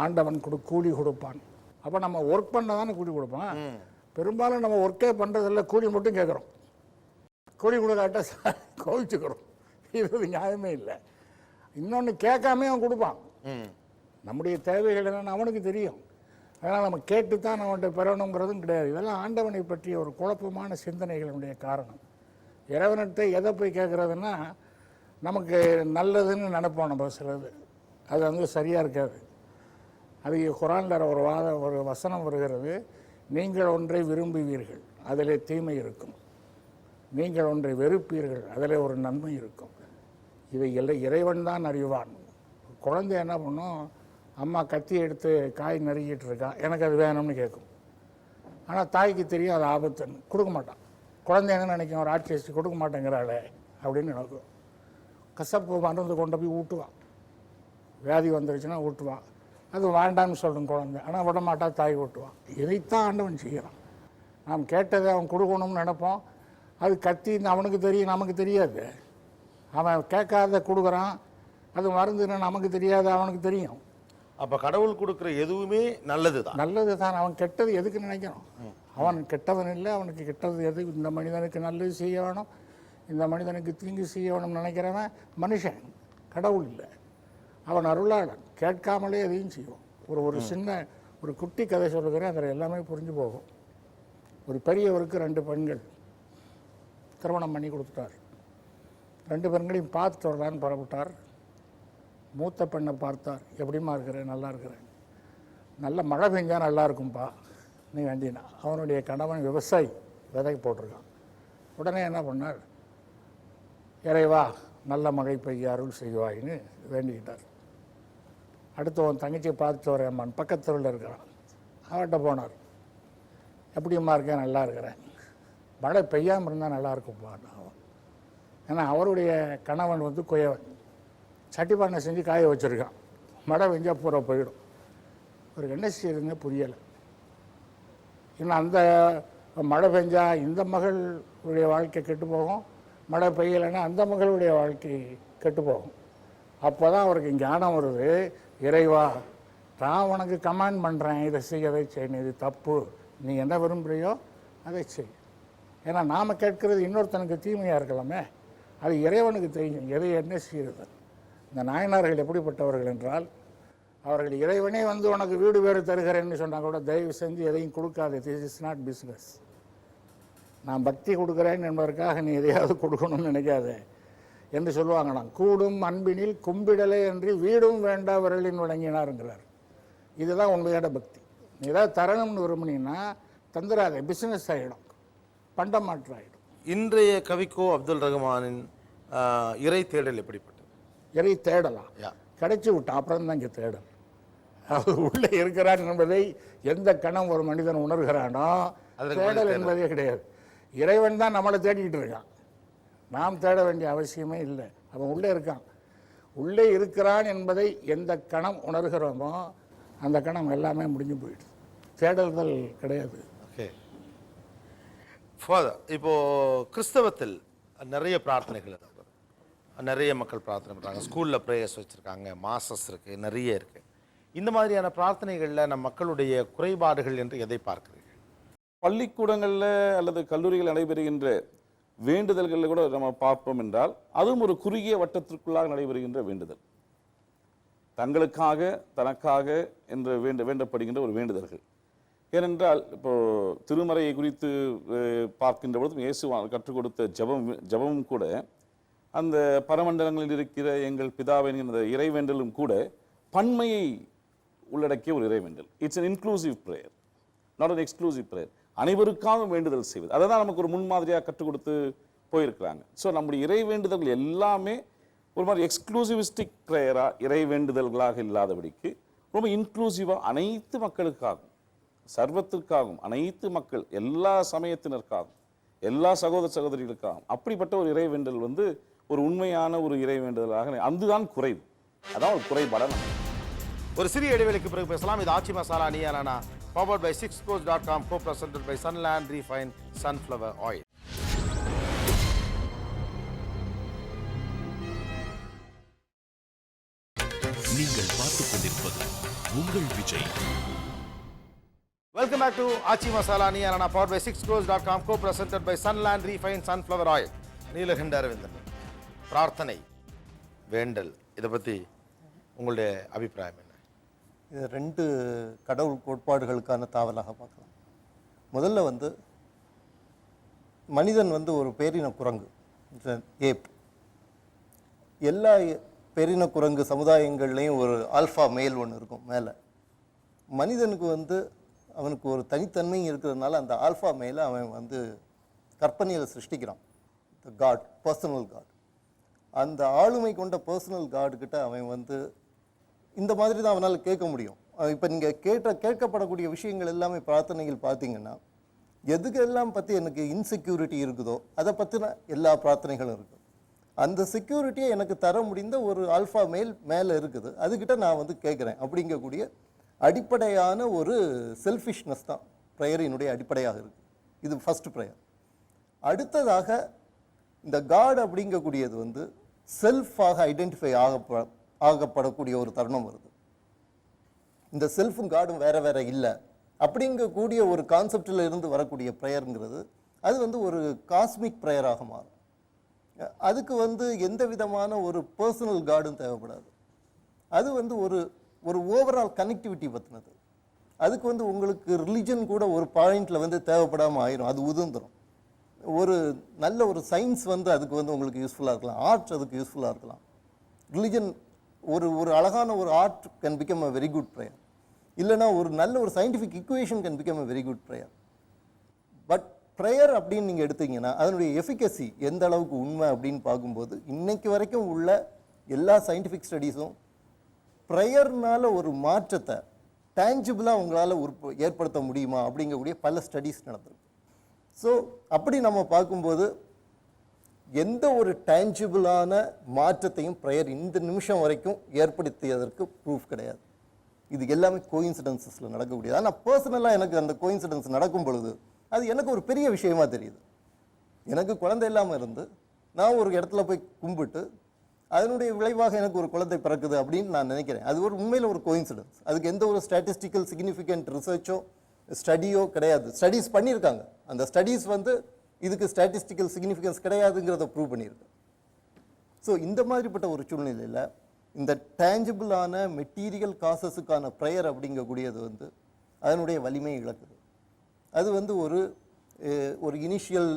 ஆண்டவன் கூலி கொடுப்பான். அப்போ நம்ம ஒர்க் பண்ண தானே கூலி கொடுப்பான். பெரும்பாலும் நம்ம ஒர்க்கே பண்ணுறதில்ல, கூலி மட்டும் கேட்குறோம். கூலி கொடுக்காட்ட கோவிச்சுக்கிறோம். இது நியாயமே இல்லை. இன்னொன்று கேட்காமே அவன் கொடுப்பான். நம்முடைய தேவைகள் என்னன்னு அவனுக்கு தெரியும். அதனால் நம்ம கேட்டு தான் அவன்கிட்ட பெறணுங்கிறதும் கிடையாது. இதெல்லாம் ஆண்டவனை பற்றிய ஒரு குழப்பமான சிந்தனைகளுடைய காரணம். இறைவன்கிட்ட எதை போய் கேட்குறதுன்னா நமக்கு நல்லதுன்னு நினைப்போம் நம்ம சிலது, அது வந்து சரியாக இருக்காது. அது குரானில் ஒரு வசனம் வருகிறது, நீங்கள் ஒன்றை விரும்புவீர்கள் அதில் தீமை இருக்கும், நீங்கள் ஒன்றை வெறுப்பீர்கள் அதில் ஒரு நன்மை இருக்கும், இவை எல்லாம் இறைவன் தான் அறிவான். குழந்தை என்ன பண்ணும், அம்மா கத்தி எடுத்து காய் நறுக்கிட்டு இருக்கா, எனக்கு அது வேணும்னு கேட்கும். ஆனால் தாய்க்கு தெரியும் அது ஆபத்துன்னு, கொடுக்க மாட்டான். குழந்தை என்ன நினைக்கும், ஒரு ஆட்சி கொடுக்க மாட்டேங்கிறாளே அப்படின்னு நினைக்கும். கசப்பு மருந்து கொண்டு போய் ஊட்டுவான், வியாதி வந்துருச்சுன்னா ஊட்டுவான். அது வேண்டான்னு சொல்லும் குழந்தை, ஆனால் விட மாட்டா தாய் ஊட்டுவான். இதைத்தான் ஆண்டவன் செய்கிறான். நாம் கேட்டதை அவன் கொடுக்கணும்னு நினைப்போம், அது கத்தின்னு அவனுக்கு தெரியும், நமக்கு தெரியாது. அவன் கேட்காத கொடுக்குறான், அது மருந்துன்னு நமக்கு தெரியாது, அவனுக்கு தெரியும். அப்போ கடவுள் கொடுக்குற எதுவுமே நல்லது தான். நல்லது தான். அவன் கெட்டது எதுக்கு நினைக்கணும்? அவன் கெட்டவன் இல்லை, அவனுக்கு கெட்டது எது, இந்த மனிதனுக்கு நல்லது செய்ய வேணும், இந்த மனிதனுக்கு தீங்கு செய்ய வேணும்னு நினைக்கிறவன் மனுஷன், கடவுள் இல்லை. அவன் அருளாளன், கேட்காமலே எதையும் செய்வோம். ஒரு சின்ன ஒரு குட்டி கதை சொல்லுகிறேன், அதில் எல்லாமே புரிஞ்சு போகும். ஒரு பெரியவருக்கு 2 பெண்கள் திருமணம் பண்ணி கொடுத்துட்டார். 2 பெண்களையும் பார்த்துட்டு வரலான்னு புறப்பட்டார். மூத்த பெண்ணை பார்த்தார், எப்படிமா இருக்கிறேன், நல்லா இருக்கிறேன், நல்ல மழை பெஞ்சா நல்லா இருக்கும்பா நீ வேண்டினா. அவனுடைய கணவன் விவசாயி, விதை போட்டிருக்கான். உடனே என்ன பண்ணார், இறைவா நல்ல மழை பெய்ய அருள் செய்வாயின்னு வேண்டிக்கிட்டார். அடுத்தவன் தங்கச்சியை பார்த்துட்டு வரேம்மான் பக்கத்தில் இருக்கிறான், அவர்கிட்ட போனார். எப்படிம்மா இருக்கேன், நல்லா இருக்கிறேன், மழை பெய்யாமல் இருந்தால் நல்லா இருக்கும்பா. அவன் ஏன்னா அவருடைய கணவன் வந்து குயவன், சட்டிப்பானை செஞ்சு காய வச்சுருக்கான், மழை பெஞ்சால் பூரா போயிடும். ஒரு என்ன செய்யுதுன்னு புரியலை. ஏன்னா அந்த மழை பெஞ்சால் இந்த மகளுடைய வாழ்க்கை கெட்டு போகும், மழை பெய்யலைன்னா அந்த மகளுடைய வாழ்க்கை கெட்டு போகும். அப்போ தான் அவருக்கு ஞானம் வருது, இறைவா நான் உனக்கு கமாண்ட் பண்ணுறேன், இதை செய் அதை செய்யணும், இது தப்பு, நீ என்ன விரும்புகிறியோ அதை செய். ஏன்னா நாம் கேட்கறது இன்னொருத்தனுக்கு தீமையாக இருக்கலாமே, அது இறைவனுக்கு தெரியும் எதை என்ன செய்கிறது. இந்த நாயனார்கள் எப்படிப்பட்டவர்கள் என்றால், அவர்கள் இறைவனே வந்து உனக்கு வீடு வேறு தருகிறேன்னு சொன்னால் கூட தயவு செஞ்சு எதையும் கொடுக்காது, திஸ் இஸ் நாட் பிஸ்னஸ். நான் பக்தி கொடுக்குறேன் என்பதற்காக நீ எதையாவது கொடுக்கணும்னு நினைக்காதே என்று சொல்லுவாங்களாம். கூடும் அன்பினில் கும்பிடலே என்று வீடும் வேண்டா விரலின் வழங்கினாருங்கிறார். இதுதான் உண்மையான பக்தி. நீ ஏதாவது தரணும்னு விரும்பினீங்கன்னா தந்துடாதே, பிஸ்னஸ் ஆகிடும், பண்டமாற்றாயிடும். இன்றைய கவிக்கோ அப்துல் ரஹ்மானின் இறை தேடல் எப்படிப்பட்டது? இறை தேடலாம், கிடைச்சி விட்டான், அப்புறம் தான் இங்கே தேடல். அவர் உள்ளே இருக்கிறான் என்பதை எந்த கணம் ஒரு மனிதன் உணர்கிறானோ தேடல் என்பதே கிடையாது. இறைவன் தான் நம்மளை தேடிக்கிட்டு இருக்கான், நாம் தேட வேண்டிய அவசியமே இல்லை. அவன் உள்ளே இருக்கான், உள்ளே இருக்கிறான் என்பதை எந்த கணம் உணர்கிறோமோ அந்த கணம் எல்லாமே முடிஞ்சு போயிடுது, தேடல்கள் கிடையாது. ஓகே ஃபாதர், இப்போது கிறிஸ்தவத்தில் நிறைய பிரார்த்தனைகள் இருக்குது. நிறைய மக்கள் பிரார்த்தனை பண்ணுறாங்க, ஸ்கூலில் ப்ரேயர்ஸ் வச்சுருக்காங்க, மாசஸ் இருக்குது, நிறைய இருக்குது. இந்த மாதிரியான பிரார்த்தனைகளில் நம் மக்களுடைய குறைபாடுகள் என்று எதை பார்க்கிறீர்கள்? பள்ளிக்கூடங்களில் அல்லது கல்லூரிகள் நடைபெறுகின்ற வேண்டுதல்களில் கூட நம்ம பார்ப்போம் என்றால் அதுவும் ஒரு குறுகிய வட்டத்திற்குள்ளாக நடைபெறுகின்ற வேண்டுதல், தங்களுக்காக தனக்காக என்று வேண்டப்படுகின்ற ஒரு வேண்டுதல்கள். ஏனென்றால் இப்போது திருமறையை குறித்து பார்க்கின்ற பொழுதும் இயேசு கற்றுக் கொடுத்த ஜபமும் கூட அந்த பரமண்டலங்களில் இருக்கிற எங்கள் பிதாவை என்கிற இறைவேண்டலும் கூட பன்மையை உள்ளடக்கிய ஒரு இறைவேண்டல். It's an inclusive prayer, not an exclusive prayer. அனைவருக்காக வேண்டுதல் செய்வது, அதை தான் நமக்கு ஒரு முன்மாதிரியாக கற்றுக் கொடுத்து போயிருக்கிறாங்க. ஸோ நம்முடைய இறை வேண்டுதல்கள் எல்லாமே ஒரு மாதிரி எக்ஸ்க்ளூசிவிஸ்டிக் ப்ரேயராக, இறை வேண்டுதல்களாக இல்லாதபடிக்கு ரொம்ப இன்க்ளூசிவாக அனைத்து மக்களுக்காகவும், சர்வத்திற்காகவும், அனைத்து மக்கள், எல்லா சமயத்தினருக்காகவும், எல்லா சகோதர சகோதரிகளுக்காகவும் அப்படிப்பட்ட ஒரு இறை வேண்டல் வந்து ஒரு உண்மையான ஒரு இறை வேண்டுதலாக, அதுதான் குறைவு, அதான் ஒரு குறைபாடாக. ஒரு சிறிய இடைவெளிக்கு பிறகு பேசலாம். இது ஆச்சி masala நீயானா, powered by 6crores.com, co-presented by Sunland Refined Sunflower Oil. நீங்கள் பார்த்துக் கொண்டிருப்பது உங்கள் Vijay. Welcome back to Aachi masala நீயானா, powered by 6crores.com, co-presented by Sunland Refined Sunflower Oil. Neelakanta Aravindan, பிரார்த்தனை, வேண்டல், இதை பற்றி உங்களுடைய அபிப்பிராயம் என்ன? இது ரெண்டு கடவுள் கோட்பாடுகளுக்கான தாவலாக பார்க்கலாம். முதல்ல வந்து மனிதன் வந்து ஒரு பேரின குரங்கு, ஏப். எல்லா பேரின குரங்கு சமுதாயங்கள்லேயும் ஒரு ஆல்ஃபா மேல் ஒன்று இருக்கும் மேலே. மனிதனுக்கு வந்து அவனுக்கு ஒரு தனித்தன்மை இருக்கிறதுனால அந்த ஆல்ஃபா மேலே அவன் வந்து கற்பனையில் சிருஷ்டிக்கிறான், காட், பர்சனல் காட். அந்த ஆளுமை கொண்ட பர்சனல் காடுகிட்ட அவன் வந்து இந்த மாதிரி தான் அவனால் கேட்க முடியும். இப்போ நீங்கள் கேட்கப்படக்கூடிய விஷயங்கள் எல்லாமே பிரார்த்தனைகள் பார்த்தீங்கன்னா, எதுக்கெல்லாம் பற்றி எனக்கு இன்செக்யூரிட்டி இருக்குதோ அதை பற்றின எல்லா பிரார்த்தனைகளும் இருக்குது. அந்த செக்யூரிட்டியை எனக்கு தர முடிந்த ஒரு ஆல்ஃபா மேலே இருக்குது, அதுக்கிட்ட நான் வந்து கேட்குறேன் அப்படிங்கக்கூடிய அடிப்படையான ஒரு செல்ஃபிஷ்னஸ் தான் ப்ரேயரினுடைய அடிப்படையாக இருக்குது. இது ஃபஸ்ட் ப்ரேயர். அடுத்ததாக இந்த காட் அப்படிங்கக்கூடியது வந்து செல்ஃபாக ஐடென்டிஃபை ஆகப்படக்கூடிய ஒரு தருணம் வருது. இந்த செல்ஃபும் காடும் வேற வேற இல்லை அப்படிங்கக்கூடிய ஒரு கான்செப்டில் இருந்து வரக்கூடிய ப்ரேயருங்கிறது அது வந்து ஒரு காஸ்மிக் ப்ரேயராக மாறும். அதுக்கு வந்து எந்த விதமான ஒரு பர்சனல் காடும் தேவைப்படாது. அது வந்து ஒரு ஒரு ஓவரால் கனெக்டிவிட்டி பற்றினது. அதுக்கு வந்து உங்களுக்கு ரிலிஜன் கூட ஒரு பாயிண்டில் வந்து தேவைப்படாமல் ஆயிரும், அது உதிர்ந்துடும். ஒரு நல்ல ஒரு சயின்ஸ் வந்து அதுக்கு வந்து உங்களுக்கு யூஸ்ஃபுல்லாக இருக்கலாம், ஆர்ட் அதுக்கு யூஸ்ஃபுல்லாக இருக்கலாம். ரிலிஜன் ஒரு அழகான ஒரு art can become a very good prayer, இல்லைனா ஒரு நல்ல ஒரு scientific equation can become a very good prayer. But prayer அப்படின்னு நீங்கள் எடுத்தீங்கன்னா அதனுடைய எஃபிகசி எந்த அளவுக்கு உண்மை அப்படின்னு பார்க்கும்போது இன்னைக்கு வரைக்கும் உள்ள எல்லா சயின்டிஃபிக் ஸ்டடீஸும் ப்ரேயர்னால ஒரு மாற்றத்தை டேஞ்சிபிளாக உங்களால் ஏற்படுத்த முடியுமா அப்படிங்கக்கூடிய பல ஸ்டடீஸ் நடந்திருக்கு. ஸோ அப்படி நம்ம பார்க்கும்போது எந்த ஒரு டேஞ்சிபிளான மாற்றத்தையும் ப்ரேயர் இந்த நிமிஷம் வரைக்கும் ஏற்படுத்தியதற்கு ப்ரூஃப் கிடையாது. இது எல்லாமே கோயின்சிடென்சஸில் நடக்கக்கூடியது. ஆனால் பர்சனலாக எனக்கு அந்த கோயின்சிடென்ஸ் நடக்கும் பொழுது அது எனக்கு ஒரு பெரிய விஷயமா தெரியுது. எனக்கு குழந்தை இல்லாமல் இருந்து நான் ஒரு இடத்துல போய் கும்பிட்டு அதனுடைய விளைவாக எனக்கு ஒரு குழந்தை பிறக்குது அப்படின்னு நான் நினைக்கிறேன். அது ஒரு உண்மையில் ஒரு கோயின்சிடென்ஸ். அதுக்கு எந்த ஒரு ஸ்டாட்டிஸ்டிக்கல் சிக்னிஃபிகண்ட் ரிசர்ச்சோ ஸ்டடியோ கிடையாது. ஸ்டடீஸ் பண்ணியிருக்காங்க, அந்த ஸ்டடீஸ் வந்து இதுக்கு ஸ்டாட்டிஸ்டிக்கல் சிக்னிஃபிகன்ஸ் கிடையாதுங்கிறத ப்ரூவ் பண்ணியிருக்கு. ஸோ இந்த மாதிரிப்பட்ட ஒரு சூழ்நிலையில் இந்த டேஞ்சிபிளான மெட்டீரியல் காசஸுக்கான ப்ரேயர் அப்படிங்கக்கூடியது வந்து அதனுடைய வலிமை இழக்குது. அது வந்து ஒரு இனிஷியல்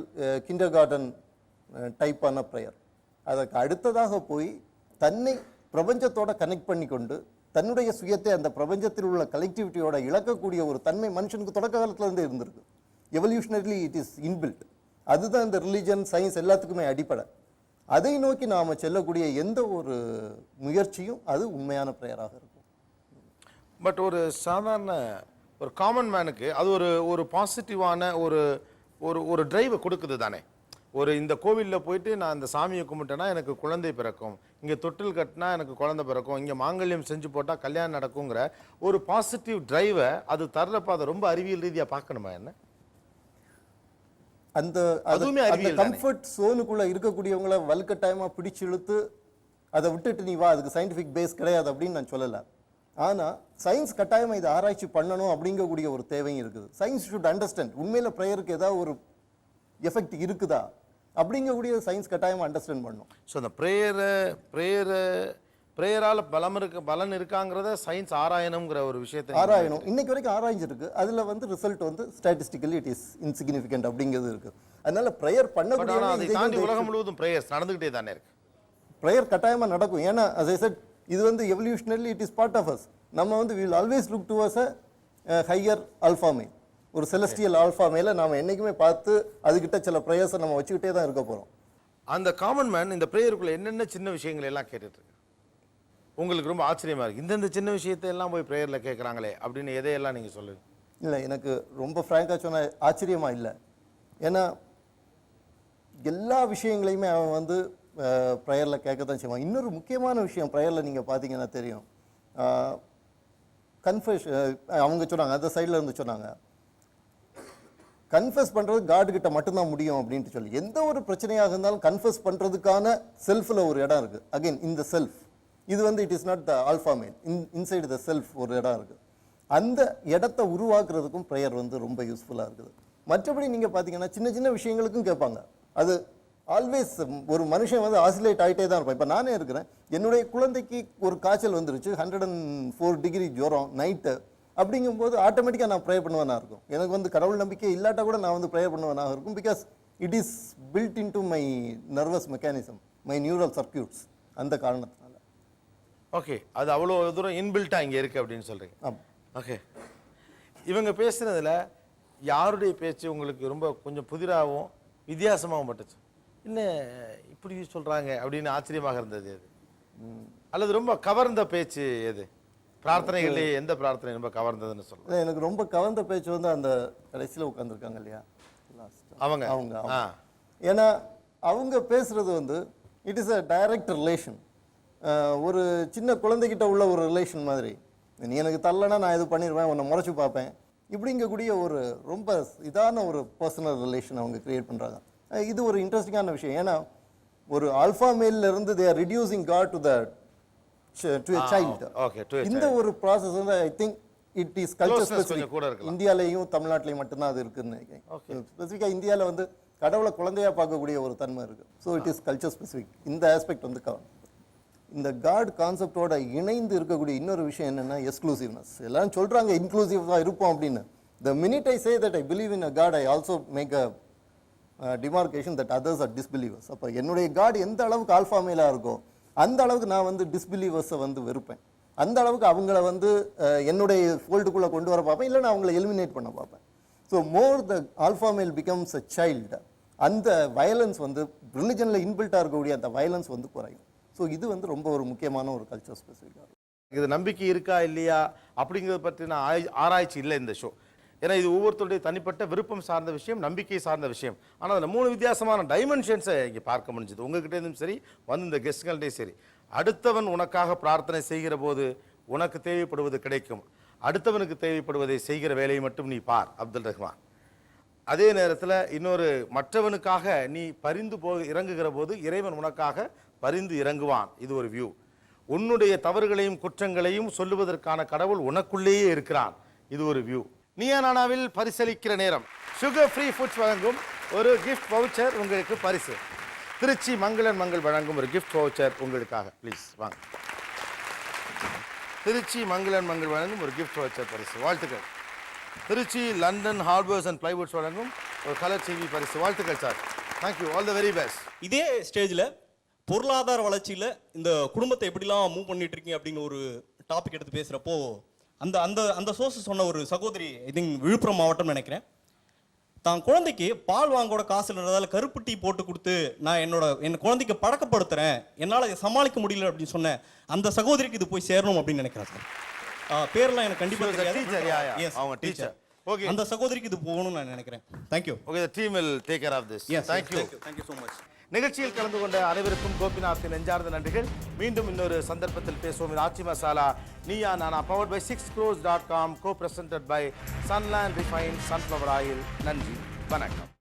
கிண்டர் கார்டன் டைப்பான ப்ரேயர். அதற்கு அடுத்ததாக போய் தன்னை பிரபஞ்சத்தோட கனெக்ட் பண்ணி கொண்டு தன்னுடைய சுயத்தை அந்த பிரபஞ்சத்தில் உள்ள கலெக்டிவிட்டியோட இழக்கக்கூடிய ஒரு தன்மை மனுஷனுக்கு தொடக்க காலத்திலேருந்து இருந்திருக்கு. எவல்யூஷனரிலி இட் இஸ் இன்பில்ட். அதுதான் இந்த ரிலிஜன், சயின்ஸ் எல்லாத்துக்குமே அடிப்படை. அதை நோக்கி நாம் செல்லக்கூடிய எந்த ஒரு முயற்சியும் அது உண்மையான ப்ரேயராக இருக்கும். பட் ஒரு சாதாரண ஒரு காமன் மேனுக்கு அது ஒரு பாசிட்டிவான ஒரு டிரைவை கொடுக்குது தானே. இந்த கோவிலில் போயிட்டு நான் இந்த சாமியை கும்பிட்டேன்னா எனக்கு குழந்தை பிறக்கும், இங்கே தொட்டில் கட்டினா எனக்கு குழந்தை பிறக்கும், இங்கே மாங்கல்யம் செஞ்சு போட்டால் கல்யாணம் நடக்குங்கிற ஒரு பாசிட்டிவ் டிரைவை அது தர்றப்ப அதை ரொம்ப அறிவியல் ரீதியாக பார்க்கணுமா என்ன? அந்த அதுவுமே அந்த அறிவியல் தானே. கம்ஃபர்ட் ஜோனுக்குள்ள இருக்கக்கூடியவங்கள வலுக்கட்டாயமா பிடிச்சு இழுத்து அதை விட்டுட்டு நீ வா, அதுக்கு சயின்டிஃபிக் பேஸ் கிடையாது அப்படின்னு நான் சொல்லலை. ஆனால் சயின்ஸ் கட்டாயமாக இதை ஆராய்ச்சி பண்ணணும் அப்படிங்கக்கூடிய ஒரு தேவையும் இருக்குது. சயின்ஸ் ஷுட் அண்டர்ஸ்டாண்ட் உண்மையில் ப்ரேயருக்கு ஏதாவது ஒரு எஃபெக்ட் இருக்குதா அப்படிங்கக்கூடிய சயின்ஸ் கட்டாயமாக அண்டர்ஸ்டாண்ட் பண்ணணும். ஸோ அந்த ப்ரேயரால் பலன் இருக்காங்கிறத சயின்ஸ் ஆராயணுங்கிற ஒரு விஷயத்தை ஆராயணும். இன்னைக்கு வரைக்கும் ஆராய்ஞ்சிருக்கு. அதில் வந்து ரிசல்ட் வந்து ஸ்டாட்டிஸ்டிக்கலி இட் இஸ் இன்சிக்னிஃபிகண்ட் அப்படிங்கிறது இருக்கு. அதனால ப்ரேயர் பண்ணக்கூடிய அதை தாண்டி உலகம் முழுவதும் ப்ரேயர்ஸ் நடந்துகிட்டே தானே இருக்கு. ப்ரேயர் கட்டாயமாக நடக்கும். ஏன்னா as I said, இது வந்து evolutionary it is part of us. நம்ம வந்து will always look towards a higher alpha male, ஒரு செலஸ்டியல் ஆல்ஃபா மேல நாம் என்றைக்குமே பார்த்து அதுக்கிட்ட சில ப்ரேயர்ஸை நம்ம வச்சுக்கிட்டே தான் இருக்க போகிறோம். அந்த காமன் மேன் இந்த ப்ரேயருக்குள்ள என்னென்ன சின்ன விஷயங்கள் எல்லாம் கேட்டுட்டு இருக்கு. உங்களுக்கு ரொம்ப ஆச்சரியமா இருக்கு, இந்தந்த சின்ன விஷயத்தை எல்லாம் போய் ப்ரேயரில் கேட்குறாங்களே அப்படின்னு எதையெல்லாம் நீங்கள் சொல்லுங்க. இல்லை, எனக்கு ரொம்ப ஃப்ராங்காக சொன்ன ஆச்சரியமா இல்லை. ஏன்னா எல்லா விஷயங்களையுமே அவன் வந்து ப்ரேயரில் கேட்க தான் செய்வான். இன்னொரு முக்கியமான விஷயம் ப்ரேயரில் நீங்கள் பார்த்தீங்கன்னா தெரியும், அவங்க சொன்னாங்க, அந்த சைடில் இருந்து சொன்னாங்க, கன்ஃபஸ் பண்ணுறது காட்கிட்ட மட்டும்தான் முடியும் அப்படின்ட்டு சொல்லி. எந்த ஒரு பிரச்சனையாக இருந்தாலும் கன்ஃபஸ் பண்ணுறதுக்கான செல்ஃபில் ஒரு இடம் இருக்குது. அகெயின் இந்த செல்ஃப் இது வந்து it is not the alpha மேல், இன்சைடு த செல்ஃப் ஒரு இடம் இருக்குது. அந்த இடத்த உருவாக்குறதுக்கும் ப்ரேயர் வந்து ரொம்ப யூஸ்ஃபுல்லாக இருக்குது. மற்றபடி நீங்கள் பார்த்தீங்கன்னா சின்ன சின்ன விஷயங்களுக்கும் கேட்பாங்க. அது ஆல்வேஸ் ஒரு மனுஷன் வந்து ஆசிலேட் ஆகிட்டே தான் இருப்பான். இப்போ நானே இருக்கிறேன், என்னுடைய குழந்தைக்கு ஒரு காய்ச்சல் வந்துருச்சு, 104 டிகிரி ஜுரம் நைட்டு. அப்படிங்கும்போது ஆட்டோமேட்டிக்காக நான் ப்ரே பண்ணுவேனாக இருக்கும். எனக்கு வந்து கடவுள் நம்பிக்கை இல்லாட்டா கூட நான் வந்து ப்ரே பண்ணுவேனாக இருக்கும். Because it is built in to my nervous mechanism, my neural circuits. அந்த காரணத்தினால ஓகே, அது அவ்வளோ தூரம் இன்பில்ட்டாக இங்கே இருக்குது அப்படின்னு சொல்கிறீங்க. ஓகே, இவங்க பேசுனதில் யாருடைய பேச்சு உங்களுக்கு ரொம்ப கொஞ்சம் புதிராகவும் வித்தியாசமாகவும் பட்டுச்சு? இல்லை இப்படி சொல்கிறாங்க அப்படின்னு ஆச்சரியமாக இருந்தது எது? அல்லது ரொம்ப கவர்ந்த பேச்சு எது? பிரார்த்தனைகளே எந்த பிரார்த்தனை ரொம்ப கவர்ந்ததுன்னு சொல்லுங்கள். எனக்கு ரொம்ப கவர்ந்த பேச்சு வந்து அந்த கடைசியில் உட்காந்துருக்காங்க இல்லையா, அவங்க. ஏன்னா அவங்க பேசுறது வந்து it is a direct relation. ஒரு சின்ன குழந்தைகிட்ட உள்ள ஒரு ரிலேஷன் மாதிரி. நீ எனக்கு தரலன்னா நான் இது பண்ணிடுவேன், உன்னை முறைச்சி பார்ப்பேன், இப்படிங்கக்கூடிய ஒரு ரொம்ப இதான ஒரு பர்சனல் ரிலேஷன் அவங்க கிரியேட் பண்ணுறாங்க. இது ஒரு இன்ட்ரெஸ்டிங்கான விஷயம். ஏன்னா ஒரு ஆல்ஃபா மேல்ல இருந்து they are reducing god to a child. இந்த ஒரு ப்ராசஸ் வந்து I think it is culture specific. இந்தியாலையும் தமிழ்நாட்டிலையும் மட்டும்தான் அது இருக்குன்னு நினைக்கிறேன். ஸ்பெசிஃபிக்காக இந்தியாவில் வந்து கடவுளை குழந்தையா பார்க்கக்கூடிய ஒரு தன்மை இருக்குது. So it is culture specific. இந்த ஆஸ்பெக்ட் வந்து இந்த காட் கான்செப்டோட இணைந்து இருக்கக்கூடிய இன்னொரு விஷயம் என்னென்னா எக்ஸ்க்ளூசிவ்னஸ். எல்லாரும் சொல்கிறாங்க இன்க்ளூசிவாக இருப்போம் அப்படின்னு. The minute I say that I believe in a God, I also make a demarcation that others are disbelievers. அப்போ என்னுடைய காட் எந்த அளவுக்கு ஆல்ஃபா மேலாக இருக்கோ அந்த அளவுக்கு நான் வந்து டிஸ்பிலீவர்ஸை வந்து வெறுப்பேன். அந்த அளவுக்கு அவங்கள வந்து என்னுடைய ஃபோல்டுக்குள்ளே கொண்டு வர பார்ப்பேன், இல்லை நான் அவங்கள எலிமினேட் பண்ண பார்ப்பேன். ஸோ மோர் த ஆல்ஃபா மேல் பிகம்ஸ் அ சைல்டு, அந்த வயலன்ஸ் வந்து ரிலிஜனில் இன்பில்ட்டாக இருக்கக்கூடிய அந்த வயலன்ஸ் வந்து குறையும். ஸோ இது வந்து ரொம்ப ஒரு முக்கியமான ஒரு கல்ச்சர் ஸ்பெசிஃபிக்காக. இது நம்பிக்கை இருக்கா இல்லையா அப்படிங்கிறத பற்றின ஆராய்ச்சி இல்லை இந்த ஷோ. ஏன்னா இது ஒவ்வொருத்தருடைய தனிப்பட்ட விருப்பம் சார்ந்த விஷயம், நம்பிக்கை சார்ந்த விஷயம். ஆனால் அதில் 3 வித்தியாசமான டைமென்ஷன்ஸை இங்கே பார்க்க முடிஞ்சது. உங்ககிட்டேருந்தும் சரி, வந்து இந்த கெஸ்ட்கள்டையும் சரி. அடுத்தவன் உனக்காக பிரார்த்தனை செய்கிற போது உனக்கு தேவைப்படுவது கிடைக்கும், அடுத்தவனுக்கு தேவைப்படுவதை செய்கிற வேலையை மட்டும் நீ பார், அப்துல் ரஹ்மான். அதே நேரத்தில் இன்னொரு மற்றவனுக்காக நீ பரிந்து இறங்குகிற போது இறைவன் உனக்காக பரிந்து இறங்குவான். இது ஒரு வியூ. உன்னுடைய தவறுகளையும் குற்றங்களையும் சொல்லுவதற்கான கடவுள் உனக்குள்ளேயே இருக்கிறான். இது ஒரு வியூ. நீயா நானாவில் பரிசளிக்கிற நேரம். சுகர் ஃப்ரீ ஃபுட்ஸ் வழங்கும் ஒரு கிஃப்ட் வவுச்சர் உங்களுக்கு பரிசு. திருச்சி மங்களன் மங்கள் வழங்கும் ஒரு கிஃப்ட் வவுச்சர் உங்களுக்காக. ப்ளீஸ் வாங்க. திருச்சி மங்களன் மங்கள் வழங்கும் ஒரு கிஃப்ட் வவுச்சர் பரிசு. வாழ்த்துக்கள். Trichy London hardwares and plywoods வழங்கும் ஒரு கலர் டிவி பரிசு. வாழ்த்துக்கள் sir. Thank you. All the very best. இதே ஸ்டேஜில் பொருளாதார வளர்ச்சியில் இந்த குடும்பத்தை எப்படிலாம் மூவ் பண்ணிட்டு இருக்கீங்க அப்படின்னு ஒரு டாபிக் எடுத்து பேசுகிறப்போ அந்த அந்த அந்த சோர்ஸ் சொன்ன ஒரு சகோதரி, ஐ திங்க் விழுப்புரம் மாவட்டம் நினைக்கிறேன், தான் குழந்தைக்கு பால் வாங்கோட காசு இல்லைன்றதால கருப்பட்டி போட்டு கொடுத்து நான் என் குழந்தைக்கு பழக்கப்படுத்துகிறேன், என்னால் இதை சமாளிக்க முடியல அப்படின்னு சொன்னேன். அந்த சகோதரிக்கு இது போய் சேரணும் அப்படின்னு நினைக்கிறேன் சார். பேர்லாம் எனக்கு கண்டிப்பாக தெரியாது. அவங்க டீச்சர். ஓகே, அந்த சகோதரிக்கு இது போகணும்னு நான் நினைக்கிறேன். Thank you. Okay, the team will take care of this. Thank you so much. நிகழ்ச்சியில் கலந்து கொண்ட அனைவருக்கும் கோபிநாத்தின் நெஞ்சார்ந்த நன்றிகள். மீண்டும் இன்னொரு சந்தர்ப்பத்தில் பேசுவோம். இது ஆச்சி மசாலா நீயா நானா, powered by 6crores.com, co-presented by Sunland Refined Sunflower Oil. நன்றி, வணக்கம்.